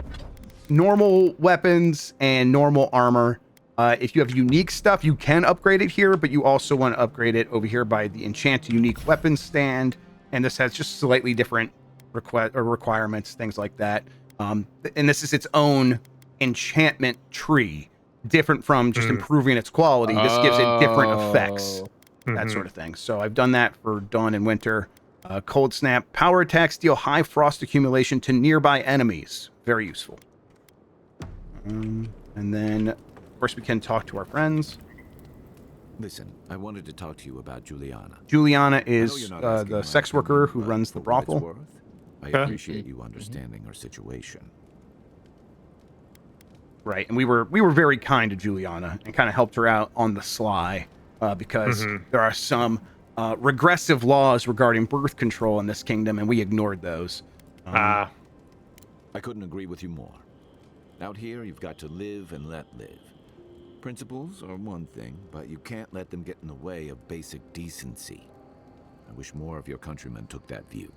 A: normal weapons and normal armor. If you have unique stuff, you can upgrade it here, but you also want to upgrade it over here by the enchant to unique weapons stand. And this has just slightly different requirements, things like that. And this is its own enchantment tree, different from just improving its quality. This gives it different effects, that sort of thing. So I've done that for Dawn and Winter. Cold Snap, power attacks deal high frost accumulation to nearby enemies. Very useful. And then, of course, we can talk to our friends.
D: Listen, I wanted to talk to you about Juliana.
A: Juliana is the sex worker who runs the brothel.
D: I appreciate you understanding her situation.
A: Right, and we were very kind to Juliana and kind of helped her out on the sly because there are some regressive laws regarding birth control in this kingdom, and we ignored those.
D: I couldn't agree with you more. Out here, you've got to live and let live. Principles are one thing, but you can't let them get in the way of basic decency. I wish more of your countrymen took that view.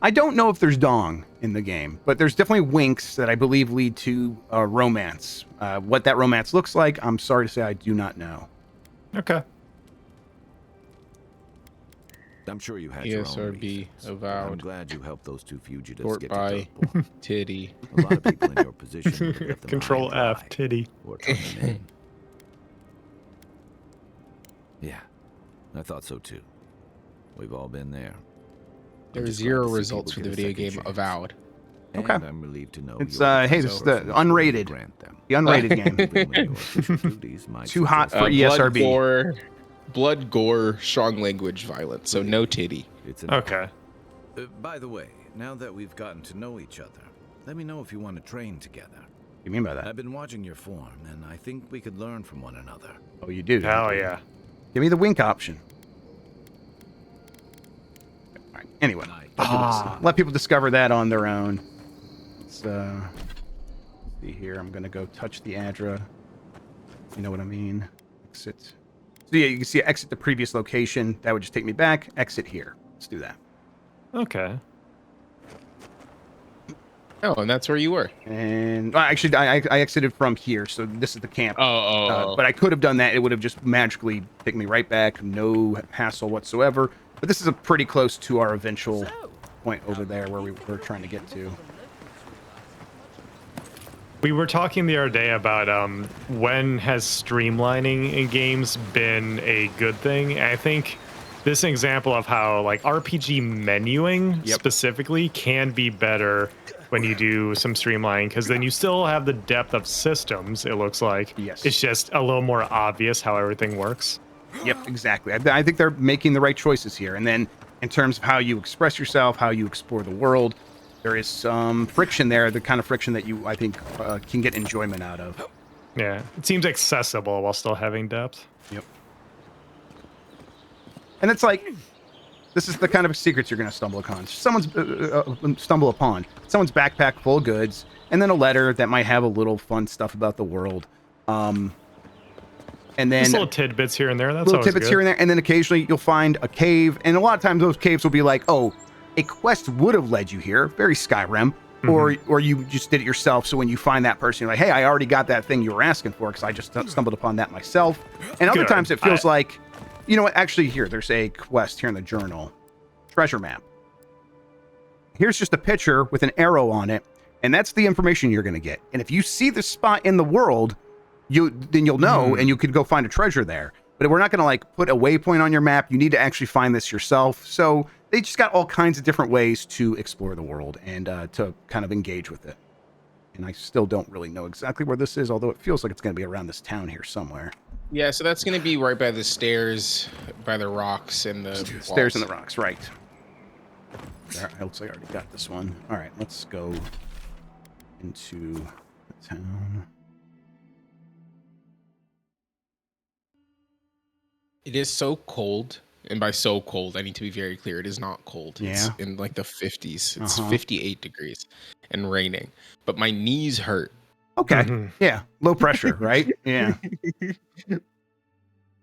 A: I don't know if there's dong in the game, but there's definitely winks that I believe lead to romance. What that romance looks like, I'm sorry to say I do not know.
F: Okay.
D: I'm sure you had your own
C: ESRB
D: reasons.
C: Avowed.
D: I'm glad you helped those two fugitives
C: Sort
D: get
C: by
D: to Tugboat.
C: titty.
D: A lot of people in your position would have left them
F: Control
D: high and
F: F,
D: dry,
F: titty.
D: or turned them in. Yeah, I thought so too. We've all been there.
C: There
D: I'm
C: are
D: just
C: 0
D: glad to see
C: results for
D: people
C: the
D: get a
C: video
D: second
C: game
D: chance.
C: Avowed.
A: Okay.
D: And I'm relieved to know
A: It's
D: you're
A: hey, this is the
D: person who's willing to
A: unrated.
D: grant them.
A: The unrated game.
D: Even when your official duties might
A: Too hot
D: suggest
A: for ESRB.
C: Blood, gore, strong language, violence. So no titty.
D: it's an
F: Okay.
D: By the way, now that we've gotten to know each other, let me know if you want to train together.
A: What do you mean by that?
D: I've been watching your form, and I think we could learn from one another.
A: Oh, you do?
F: Hell yeah.
A: Give me the wink option. All right. Anyway, let people discover that on their own. Let's see here. I'm gonna go touch the Adra. You know what I mean? Exit. So yeah, you can see exit the previous location. That would just take me back. Exit here. Let's do that.
F: Okay.
C: Oh, and that's where you were.
A: And actually, I exited from here, so this is the camp.
C: Oh.
A: But I could have done that. It would have just magically taken me right back. No hassle whatsoever. But this is a pretty close to our eventual point over there where we were trying to get to.
F: We were talking the other day about when has streamlining in games been a good thing. And I think this is an example of how like RPG menuing specifically can be better when you do some streamlining, because then you still have the depth of systems, it looks like.
A: Yes.
F: It's just a little more obvious how everything works.
A: Yep, exactly. I think they're making the right choices here. And then in terms of how you express yourself, how you explore the world, there is some friction there, the kind of friction that you, I think, can get enjoyment out of.
F: Yeah, it seems accessible while still having depth.
A: Yep. And it's like, this is the kind of secrets you're going to stumble upon. Someone's someone's backpack full of goods, and then a letter that might have a little fun stuff about the world. And then
F: just little tidbits here and there. That's
A: little tidbits
F: good.
A: here and there, and then occasionally you'll find a cave, and a lot of times those caves will be like, oh, a quest would have led you here, very Skyrim, or you just did it yourself. So when you find that person, you're like, hey, I already got that thing you were asking for because I just stumbled upon that myself. And other times it feels like, you know what? Actually, here there's a quest here in the journal, treasure map. Here's just a picture with an arrow on it, and that's the information you're going to get. And if you see the spot in the world, then you'll know, and you could go find a treasure there. But we're not going to like put a waypoint on your map. You need to actually find this yourself. So they just got all kinds of different ways to explore the world and to kind of engage with it. And I still don't really know exactly where this is, although it feels like it's going to be around this town here somewhere.
C: Yeah, so that's going to be right by the stairs, by the rocks and the
A: stairs and
C: walls.
A: the rocks, right. There, it looks like I already got this one. All right, let's go into the town.
C: It is so cold, and by so cold, I need to be very clear. It is not cold. It's
A: Yeah.
C: in like the 50s. It's 58 degrees and raining, but my knees hurt.
A: Okay. Yeah. Low pressure, right? Yeah.
F: It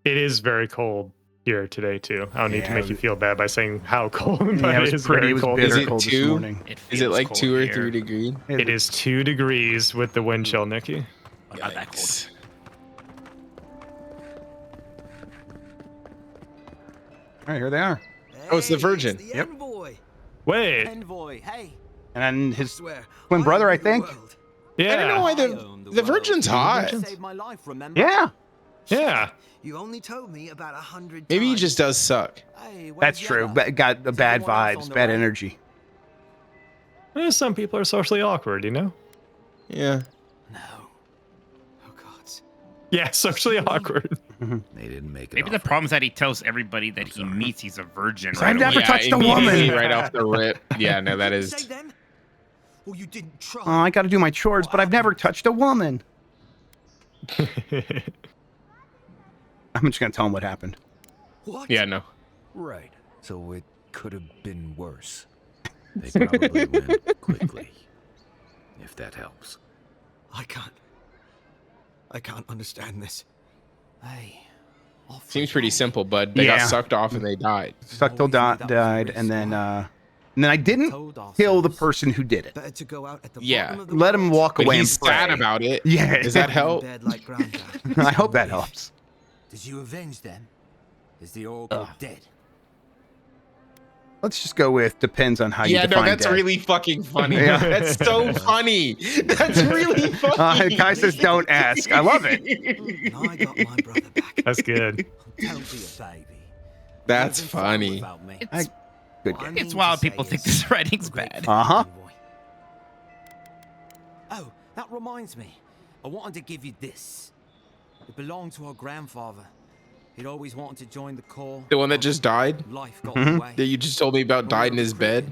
F: is very cold here today too. I don't need to make you feel bad by saying how cold, but
A: it was
F: it is
A: pretty.
F: very
A: It was
F: cold.
A: bitter cold this morning.
C: Is it like 2 or 3 degrees?
F: It is 2 degrees with the wind chill, Nikki.
B: Not that cold.
A: All right, here they are.
C: Oh, it's the Virgin.
H: It's the envoy.
F: Wait.
H: Envoy, hey.
A: And then his twin brother, I think.
F: Yeah.
C: I don't know why the Virgin's hot.
H: Saved my life, remember?
A: Yeah.
F: Yeah.
H: You only told me about 100
C: Maybe he
H: times.
C: just does suck.
H: Hey, where's
A: That's true.
H: Yella?
A: Got the bad
H: anyone else on
A: vibes,
H: the
A: bad
H: way?
A: energy.
F: Some people are socially awkward, you know?
C: Yeah.
H: No. Oh, God.
F: Yeah, socially awkward.
D: They didn't make it.
B: Maybe the problem is that he tells everybody that he meets he's a virgin.
A: So I've
B: right
A: never
B: away.
A: touched a
C: immediately
A: woman.
C: right off the rip. Yeah, no, that
H: Say
C: is.
H: them? Or you didn't try?
A: Oh, I got to do my chores, but I've never touched a woman. I'm just gonna tell him what happened.
H: What?
C: Yeah, no.
D: Right. So it could have been worse. They probably went quickly. If that helps.
H: I can't. I can't understand this. Hey.
C: Seems pretty simple, bud. They got sucked off and they died.
A: Sucked till died, and then I didn't kill the person who did it.
C: Yeah.
A: Let him walk
C: But
A: away.
C: he's
A: and pray.
C: sad about it.
A: Yeah.
C: Does that help?
A: I hope that helps.
H: Did you avenge them? Is the Oracle dead?
A: Let's just go with depends on how you define
C: Yeah, no, that's
A: dead.
C: really fucking funny.
A: Yeah.
C: That's so funny. That's really funny.
A: Guy says don't ask. I love it.
H: I got my brother back.
F: That's good.
H: Don't be a baby.
C: That's funny.
B: It's wild people think this writing's bad.
A: Uh-huh.
H: Oh, that reminds me. I wanted to give you this. It belonged to our grandfather. He'd always wanted to join the Corps.
C: The one that just died?
H: Life got in the way.
C: That you just told me about died in his bed?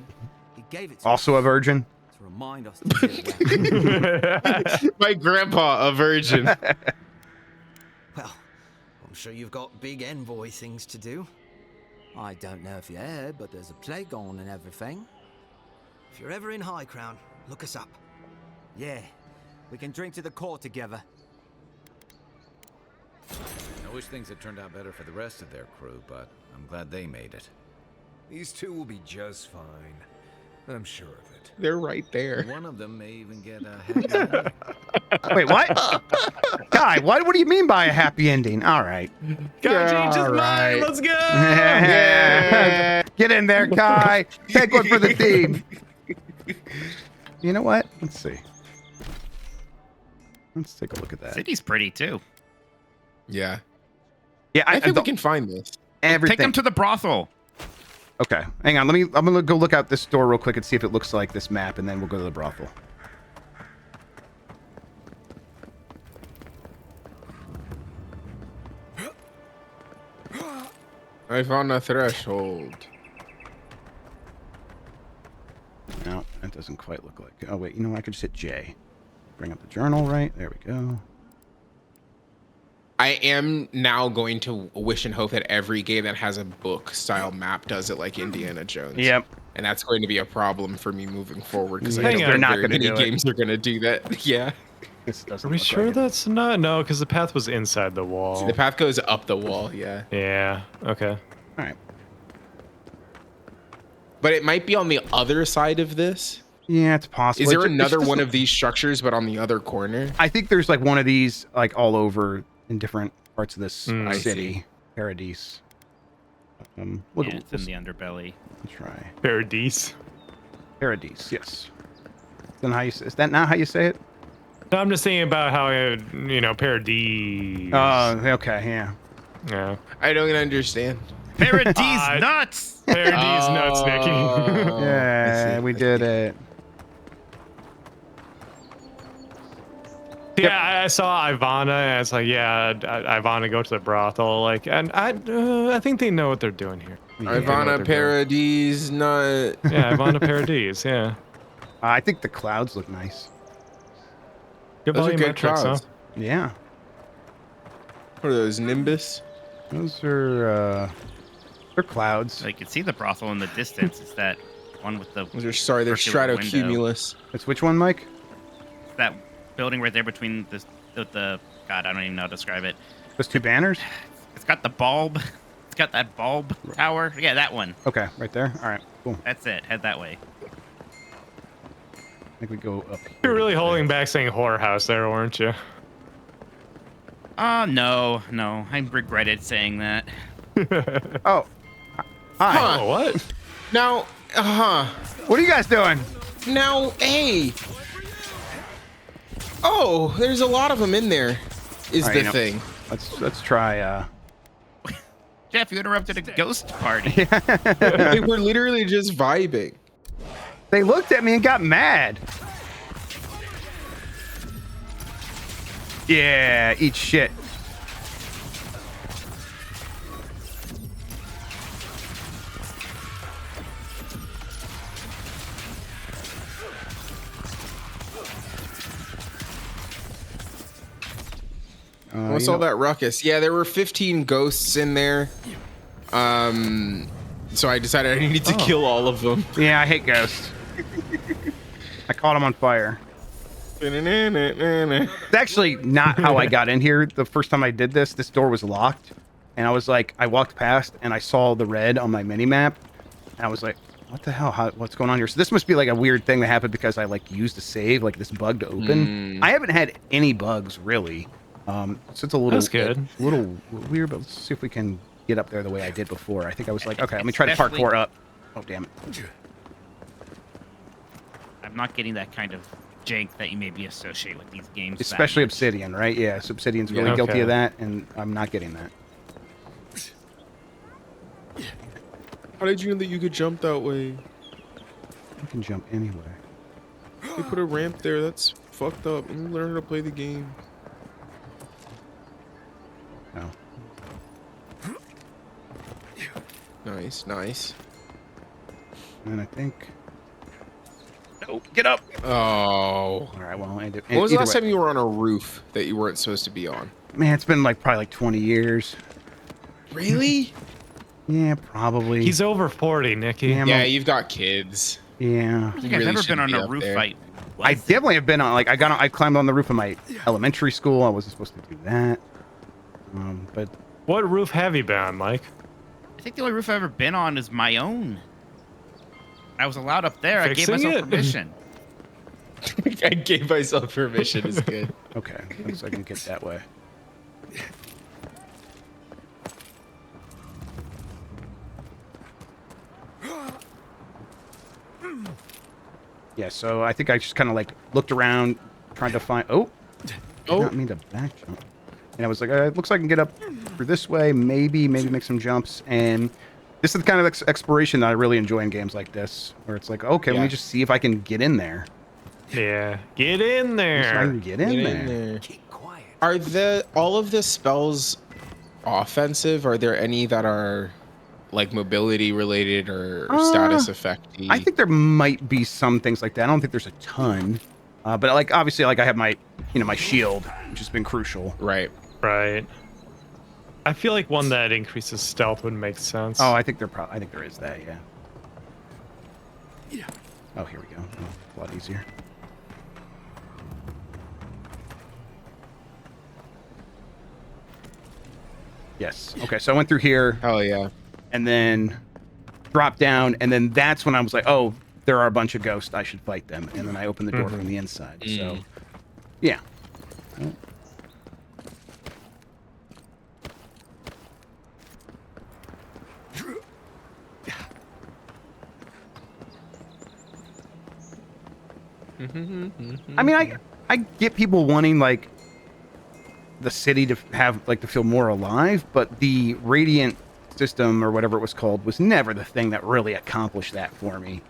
H: He gave it to
A: Also a virgin.
H: to remind us to get away.
C: My grandpa, a virgin.
H: Well, I'm sure you've got big envoy things to do. I don't know if you heard, but there's a plague on and everything. If you're ever in High Crown, look us up. Yeah, we can drink to the Corps together.
L: I wish things had turned out better for the rest of their crew, but I'm glad they made it. These two will be just fine. I'm sure of it.
C: They're right there.
L: One of them may even get a happy ending.
A: Wait, what? Guy, what do you mean by a happy ending? All right.
F: Guy change his mind. Let's go.
A: Yeah. Get in there, Kai. Take one for the team. You know what? Let's see. Let's take a look at that.
B: City's pretty too.
C: Yeah.
A: Yeah,
C: I think we can find this.
A: Everything.
B: Take them to the brothel.
A: Okay, hang on. I'm gonna go look out this door real quick and see if it looks like this map, and then we'll go to the brothel.
C: I found a threshold.
A: No, that doesn't quite look like. Oh wait, you know what? I could just hit J. Bring up the journal, right? There we go.
C: I am now going to wish and hope that every game that has a book style map does it like Indiana Jones.
A: Yep.
C: And that's going to be a problem for me moving forward because I
A: Hang
C: don't
A: on. They're
C: think
A: not
C: very
A: gonna
C: many
A: do it.
C: games are going to do that. Yeah.
A: This doesn't
F: Are we
A: look
F: sure
A: like it.
F: that's not? No, because the path was inside the wall.
C: The path goes up the wall. Yeah.
F: Yeah. Okay.
A: All right.
C: But it might be on the other side of this.
A: Yeah, it's possible.
C: Is there
A: It's
C: another
A: just-
C: one of these structures, but on the other corner?
A: I think there's like one of these like all over in different parts of this
C: I
A: city.
C: see.
A: Paradise.
B: Yeah, it's in the underbelly.
A: Let's try.
F: Paradise.
A: Paradise, yes. Then how you is that not how you say it?
F: No, I'm just thinking about how paradise.
A: Oh, okay, yeah.
F: Yeah.
C: I don't understand.
B: Paradise nuts.
F: Paradise nuts, Nikki.
A: Yeah, we did it.
F: Yeah, I saw Ivana, and it's like, yeah, Ivana, go to the brothel, like, and I think they know what they're doing here.
C: Ivana Paradise nut.
F: Yeah, Ivana Paradise, yeah.
A: I think the clouds look nice.
F: Good
C: Those are good
F: volumetrics, huh?
C: clouds.
A: Yeah.
C: What are those, Nimbus?
A: Those are they're clouds.
B: So you can see the brothel in the distance. It's that one with the.
C: Those are, sorry, they're
B: circular window.
C: stratocumulus.
A: It's which one, Mike?
B: That building right there between the God, I don't even know how to describe it.
A: Those two banners?
B: It's got the bulb. It's got that bulb tower. Yeah, that one.
A: Okay, right there. All right, cool.
B: That's it. Head that way.
A: I think we go up here.
F: You're really holding back saying horror house there, weren't you?
B: No. I regretted saying that.
A: Oh. Hi.
C: Huh.
F: Oh, what?
C: Now,
A: What are you guys doing?
C: Now, hey. Oh, there's a lot of them in there. Is
A: All right,
C: the
A: you know,
C: thing.
A: Let's try
B: Jeff, you interrupted a ghost party.
C: They were literally just vibing.
A: They looked at me and got mad. Yeah, eat shit.
C: What's all that ruckus? Yeah, there were 15 ghosts in there. So I decided I needed to kill all of them.
A: Yeah, I hate ghosts. I caught them on fire. It's actually not how I got in here. The first time I did this door was locked, and I was like, I walked past and I saw the red on my mini map, and I was like, what the hell? What's going on here? So this must be like a weird thing that happened because I like used a save, like this bug to open. I haven't had any bugs really, so it's a little
F: That's good.
A: a little weird. But let's see if we can get up there the way I did before. I think I was like, okay, let me try to parkour up. Oh damn it!
B: I'm not getting that kind of jank that you maybe associate with these games.
A: Especially Obsidian, right? Yeah, so Obsidian's really guilty of that, and I'm not getting that.
C: How did you know that you could jump that way?
A: You can jump anywhere.
C: They put a ramp there. That's fucked up. I'm learning how to play the game.
A: No.
C: Nice, nice.
A: And I think. No, get up.
C: Oh.
A: All right. Well,
C: when was the last time you were on a roof that you weren't supposed to be on?
A: Man, it's been like probably like 20 years.
C: Really?
A: Yeah, probably.
F: He's over 40, Nikki.
C: Yeah, you've got kids.
A: Yeah.
B: I've never been on a roof fight.
A: I definitely have been on. Like I climbed on the roof of my elementary school. I wasn't supposed to do that. But
F: what roof have you been on, Mike?
B: I think the only roof I've ever been on is my own. I was allowed up there. I gave
F: Fixing
B: myself permission.
C: I gave myself permission is good.
A: Okay, looks like I can get that way. Yeah, so I think I just kind of like looked around, trying to find. Oh, did not mean to back jump. And I was like, it looks like I can get up through this way. Maybe make some jumps. And this is the kind of exploration that I really enjoy in games like this, where it's like, okay, let me just see if I can get in there.
F: Yeah, get in there.
A: I can get in there.
L: Keep quiet.
C: Are all of the spells offensive? Are there any that are like mobility related or status effecty?
A: I think there might be some things like that. I don't think there's a ton, but like obviously, like I have my my shield, which has been crucial.
C: Right.
F: Right. I feel like one that increases stealth would make sense.
A: Oh, I think there is that. Yeah. Yeah. Oh, here we go. Oh, a lot easier. Yes. Okay, so I went through here.
C: Oh yeah.
A: And then dropped down, and then that's when I was like, oh, there are a bunch of ghosts. I should fight them. And then I opened the door from the inside. So, yeah. I mean, I get people wanting like the city to have like to feel more alive, but the Radiant system or whatever it was called was never the thing that really accomplished that for me.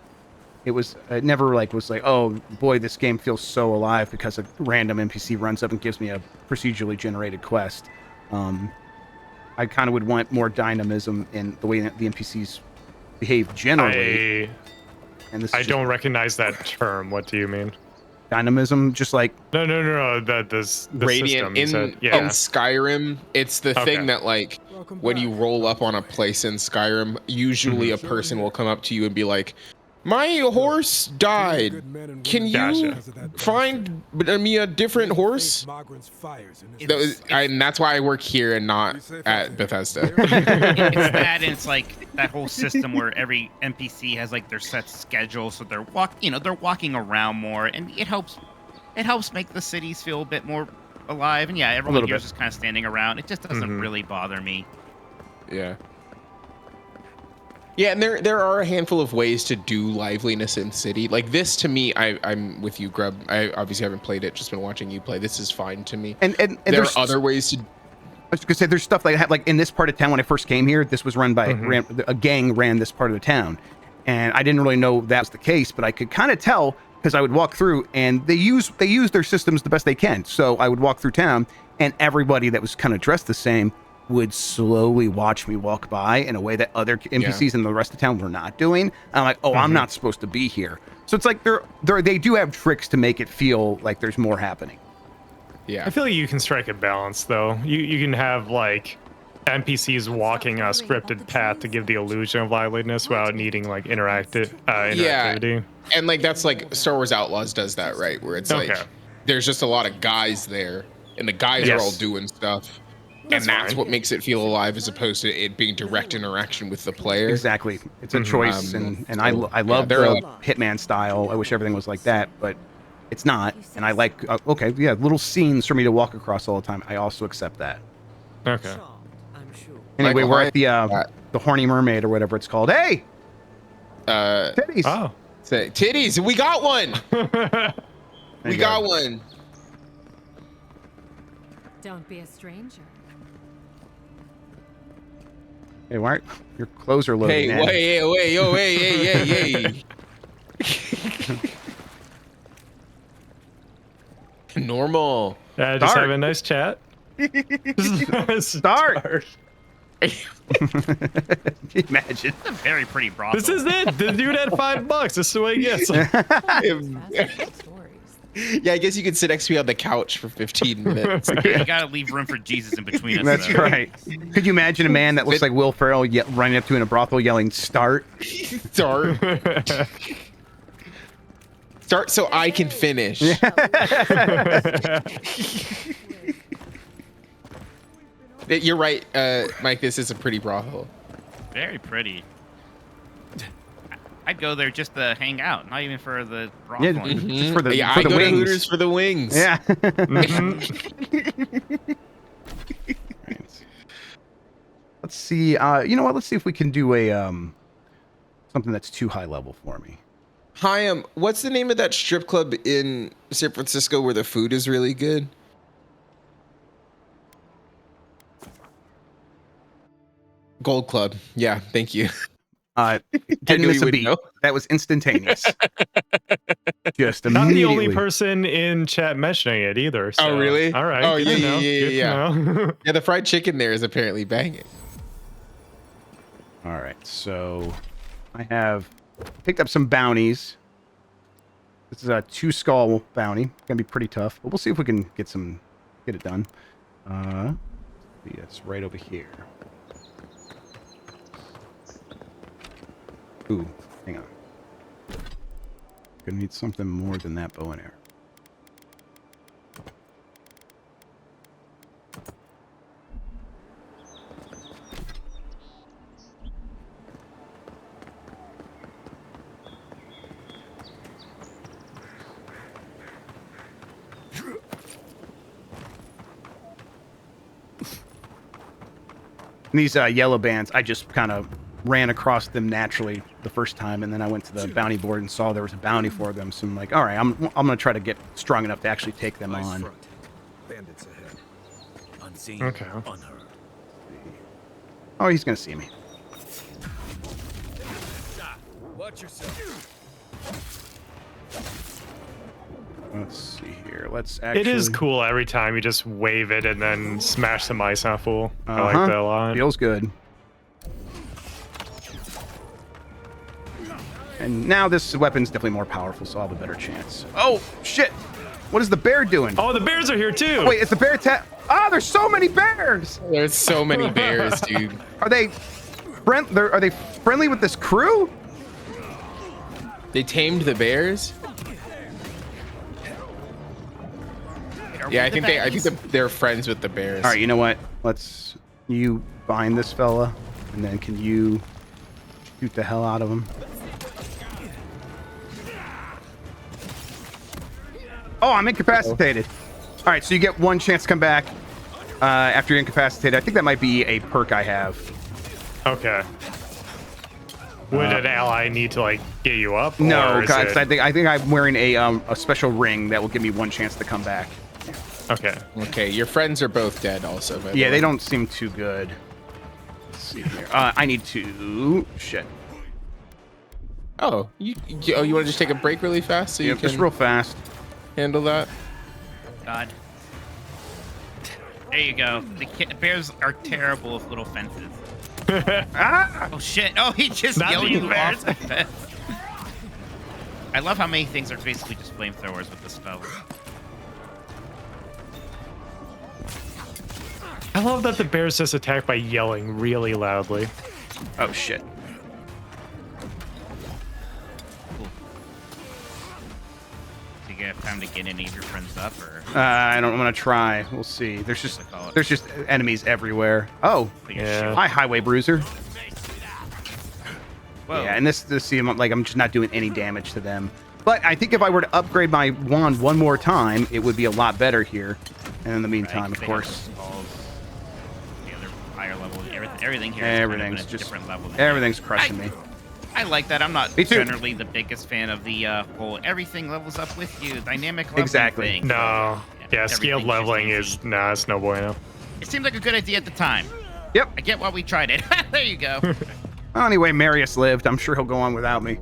A: It never like was like, oh boy, this game feels so alive because a random NPC runs up and gives me a procedurally generated quest. I kind of would want more dynamism in the way that the NPCs behave generally.
F: I don't recognize that term. What do you mean?
A: Dynamism, just like
F: no. The
C: Radiant
F: system,
C: in Skyrim, it's the thing that like when you roll up on a place in Skyrim, usually a person will come up to you and be like, "My horse died. Can you find me a different horse?" And that's why I work here and not at Bethesda.
B: It's that, and it's like that whole system where every NPC has like their set schedule, so they're walking around more, and it helps make the cities feel a bit more alive. And yeah, everyone here is just kind of standing around. It just doesn't really bother me.
C: Yeah. Yeah, and there are a handful of ways to do liveliness in city. Like this, to me, I'm with you, Grubb. I obviously haven't played it, just been watching you play. This is fine to me. And there are other ways to.
A: I was gonna say there's stuff like in this part of town when I first came here. This was run by a gang ran this part of the town, and I didn't really know that was the case, but I could kind of tell because I would walk through and they use their systems the best they can. So I would walk through town, and everybody that was kind of dressed the same would slowly watch me walk by in a way that other NPCs in the rest of town were not doing. And I'm like, oh, I'm not supposed to be here. So it's like they do have tricks to make it feel like there's more happening.
C: Yeah,
F: I feel like you can strike a balance though. You can have like NPCs walking a scripted path to give the illusion of liveliness without needing like interactivity.
C: And like that's like Star Wars Outlaws does that, right? Where it's like there's just a lot of guys there, and the guys are all doing stuff. And that's what makes it feel alive, as opposed to it being direct interaction with the player.
A: Exactly. It's a choice, and I love the Hitman style. I wish everything was like that, but it's not. And I like, okay, yeah, little scenes for me to walk across all the time. I also accept that.
F: Okay.
A: Anyway, we're at the horny mermaid or whatever it's called. Hey! Titties.
F: Oh.
C: Titties! We got one! We got one.
I: Don't be a stranger.
A: Hey, why your clothes are loading?
C: Hey, wait, yo, hey. Normal.
F: Yeah, just have a nice chat.
A: Start. Can you imagine?
B: It's a very pretty brothel.
F: This is it. The dude had $5. This is the way he gets.
C: Yeah, I guess you could sit next to me on the couch for 15 minutes.
B: You gotta leave room for Jesus in between us.
A: That's right. Could you imagine a man that looks like Will Ferrell running up to you in a brothel yelling, "Start"?
C: Start. Start so I can finish. You're right, Mike. This is a pretty brothel.
B: Very pretty. I'd go there just to hang out, not even for the brothel.
A: Yeah, just for the
C: I
A: for the
C: go
A: wings.
C: to Hooters for the wings.
A: Yeah. Let's see. You know what? Let's see if we can do a something that's too high level for me.
C: Hi, what's the name of that strip club in San Francisco where the food is really good? Gold Club. Yeah, thank you.
A: Didn't miss a beat. Know. That was instantaneous. Just immediately.
F: Not the only person in chat mentioning it either. So.
C: Oh, really?
F: All right.
C: Oh, yeah. Yeah, the fried chicken there is apparently banging.
A: All right, so I have picked up some bounties. This is a 2 skull bounty. Gonna be pretty tough, but we'll see if we can get it done. It's right over here. Ooh, hang on. Gonna need something more than that bow and arrow. These yellow bands, I just kind of ran across them naturally the first time, and then I went to the bounty board and saw there was a bounty for them. So I'm like, all right, I'm gonna try to get strong enough to actually take them on.
H: Bandits ahead. Unseen,
F: okay.
H: unheard.
A: Oh, he's gonna see me.
H: Watch yourself.
A: Let's see here. Let's actually.
F: It is cool every time you just wave it and then smash some ice on a fool. I like that a lot.
A: Feels good. And now this weapon's definitely more powerful, so I'll have a better chance. Oh, shit! What is the bear doing?
F: Oh, the bears are here too!
A: Oh, wait, it's the bear there's so many bears!
C: There's so many bears, dude.
A: Are they friendly with this crew?
C: They tamed the bears? Yeah, I think they're friends with the bears.
A: All right, you know what? You bind this fella, and then can you shoot the hell out of him? Oh, I'm incapacitated. All right, so you get 1 chance to come back after you're incapacitated. I think that might be a perk I have.
F: Okay. Would an ally need to like get you up?
A: No, guys. I think I'm wearing a special ring that will give me 1 chance to come back.
F: Okay.
C: Okay, your friends are both dead also. By the way.
A: They don't seem too good. Let's see here. I need to... Shit.
C: Oh, you want to just take a break really fast so you can
A: just real fast
C: handle that?
B: God. There you go. The bears are terrible with little fences. Oh shit! Oh, he just yelled you off the fence. I love how many things are basically just flamethrowers with this spell.
F: I love that the bears just attack by yelling really loudly.
A: Oh shit.
B: Do you have time to get any of your friends up, or?
A: I don't. I'm gonna try. We'll see. There's just enemies everywhere. Oh,
F: yeah.
A: Hi, Highway Bruiser.
B: Whoa.
A: Yeah, and this seem like I'm just not doing any damage to them. But I think if I were to upgrade my wand one more time, it would be a lot better here. And in the meantime, of course,
B: The other higher level, everything here.
A: Everything's
B: is kind of
A: just
B: different level.
A: everything's crushing me.
B: I like that. I'm not
A: Me too.
B: generally the biggest fan of the whole everything levels up with you dynamic leveling
A: Exactly.
B: thing.
F: No. Yeah, scaled
B: everything's
F: leveling
B: just
F: is it's no bueno.
B: It seemed like a good idea at the time.
A: Yep.
B: I get why we tried it. There you go.
A: Well, anyway, Marius lived. I'm sure he'll go on without me.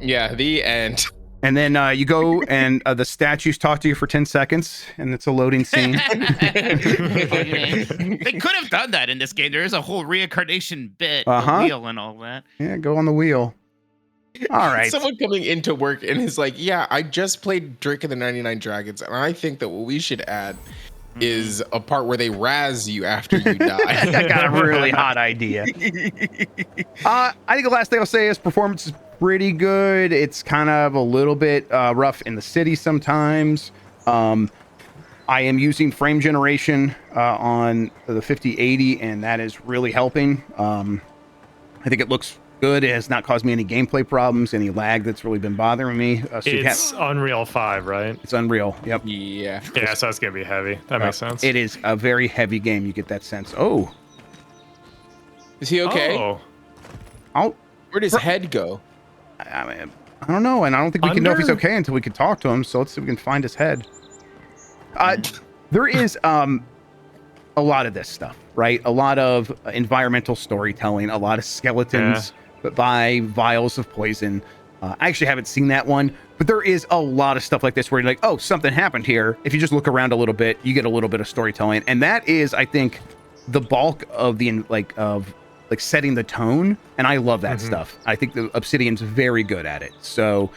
C: Yeah, the end.
A: And then you go and the statues talk to you for 10 seconds, and it's a loading scene.
B: They could have done that in this game. There is a whole reincarnation bit, the wheel and all that.
A: Yeah, go on the wheel. All right.
C: Someone coming into work and is like, yeah, I just played Drake of the 99 Dragons, and I think that what we should add is a part where they razz you after you die.
A: I got a really hot idea. I think the last thing I'll say is performance is pretty good. It's kind of a little bit rough in the city sometimes. I am using frame generation on the 5080, and that is really helping. I think it looks good. It has not caused me any gameplay problems, any lag that's really been bothering me. So
F: it's Unreal 5, right?
A: It's Unreal. Yep.
C: Yeah.
F: Yeah, so it's gonna be heavy. That makes sense.
A: It is a very heavy game. You get that sense. Oh.
C: Is he okay?
A: Oh.
C: Where'd his head go?
A: I mean, I don't know, and I don't think we can know if he's okay until we can talk to him. So let's see if we can find his head. There is a lot of this stuff, right? A lot of environmental storytelling, a lot of skeletons by vials of poison. I actually haven't seen that one, but there is a lot of stuff like this where you're like, oh, something happened here. If you just look around a little bit, you get a little bit of storytelling, and that is, I think, the bulk of the setting the tone, and I love that stuff. I think the Obsidian's very good at it. So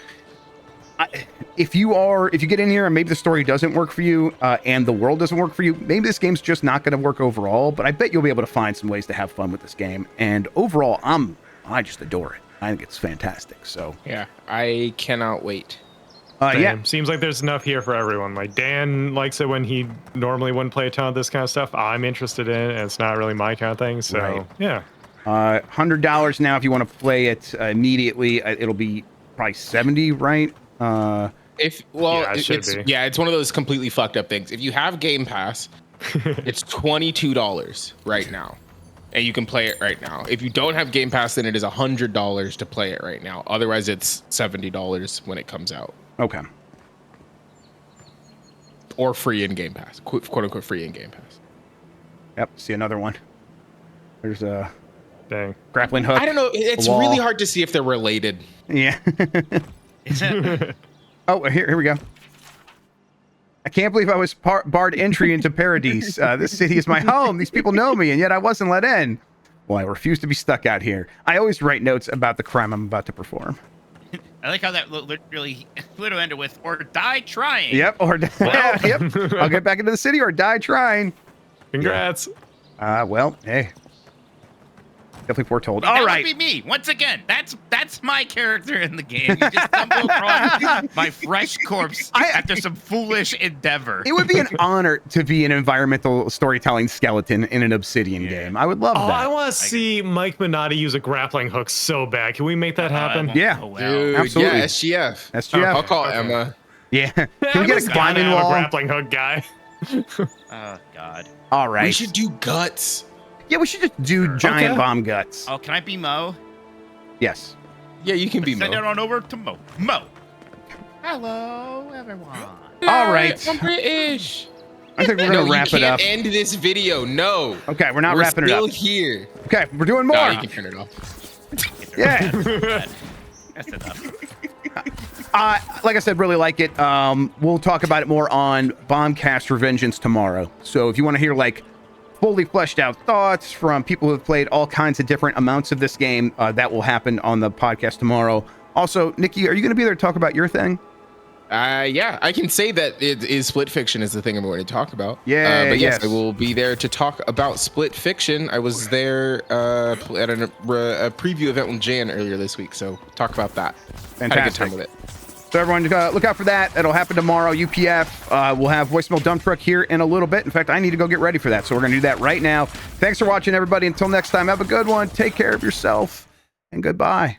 A: if you get in here and maybe the story doesn't work for you and the world doesn't work for you, maybe this game's just not going to work overall, but I bet you'll be able to find some ways to have fun with this game. And overall, I just adore it. I think it's fantastic. So
C: yeah, I cannot wait.
A: Yeah,
F: seems like there's enough here for everyone. Like Dan likes it when he normally wouldn't play a ton of this kind of stuff. I'm interested in it, and it's not really my kind of thing. So yeah.
A: $100 now if you want to play it immediately. It'll be probably $70, right?
C: It's one of those completely fucked up things. If you have Game Pass, it's $22 right now, and you can play it right now. If you don't have Game Pass, then it is $100 to play it right now. Otherwise, it's $70 when it comes out.
A: Okay.
C: Or free in Game Pass, quote unquote free in Game Pass.
A: Yep. See another one. There's a
F: dang
A: grappling hook.
C: I don't know. It's really hard to see if they're related.
A: Yeah. Oh, here we go. I can't believe I was barred entry into Paradise. This city is my home. These people know me, and yet I wasn't let in. Well, I refuse to be stuck out here. I always write notes about the crime I'm about to perform.
B: I like how that literally ended with "or die trying."
A: Yep. Yep. I'll get back into the city or die trying.
F: Congrats.
A: Well, hey. Definitely foretold.
B: That
A: All right.
B: would be me once again. That's my character in the game. You just stumble across my fresh corpse after some foolish endeavor.
A: It would be an honor to be an environmental storytelling skeleton in an Obsidian game. I would love that.
F: I want to see Mike Minotti use a grappling hook so bad. Can we make that happen?
A: Yeah.
C: Dude,
A: absolutely.
C: Yeah, SGF.
A: SGF.
C: I'll call Emma.
A: Yeah. Can we get a climbing wall?
F: Grappling hook guy.
B: Oh God.
A: All right.
C: We should do guts.
A: Yeah, we should just do giant bomb guts.
B: Oh, can I be Mo?
A: Yes.
C: Yeah, you can be Mo.
B: Send it on over to Mo. Mo. Hello, everyone.
A: All right.
C: I'm British.
A: I think we're gonna wrap it up.
C: You can't end this video. No.
A: Okay, we're not wrapping it up.
C: We're still here.
A: Okay, we're doing more.
C: No, you can turn it off.
A: Yeah.
B: That's enough.
A: Like I said, really like it. We'll talk about it more on Bombcast Revengeance tomorrow. So if you want to hear like fully fleshed out thoughts from people who have played all kinds of different amounts of this game, that will happen on the podcast tomorrow. Also, Niki, are you going to be there to talk about your thing?
C: Yeah, I can say that it is Split Fiction is the thing I'm going to talk about.
A: Yeah,
C: but yes, I will be there to talk about Split Fiction. I was there at a preview event with Jan earlier this week, so talk about that.
A: Fantastic.
C: Had a good time with it.
A: So everyone, look out for that. That'll happen tomorrow. UPF. We'll have voicemail dump truck here in a little bit. In fact, I need to go get ready for that. So we're going to do that right now. Thanks for watching, everybody. Until next time, have a good one. Take care of yourself, and goodbye.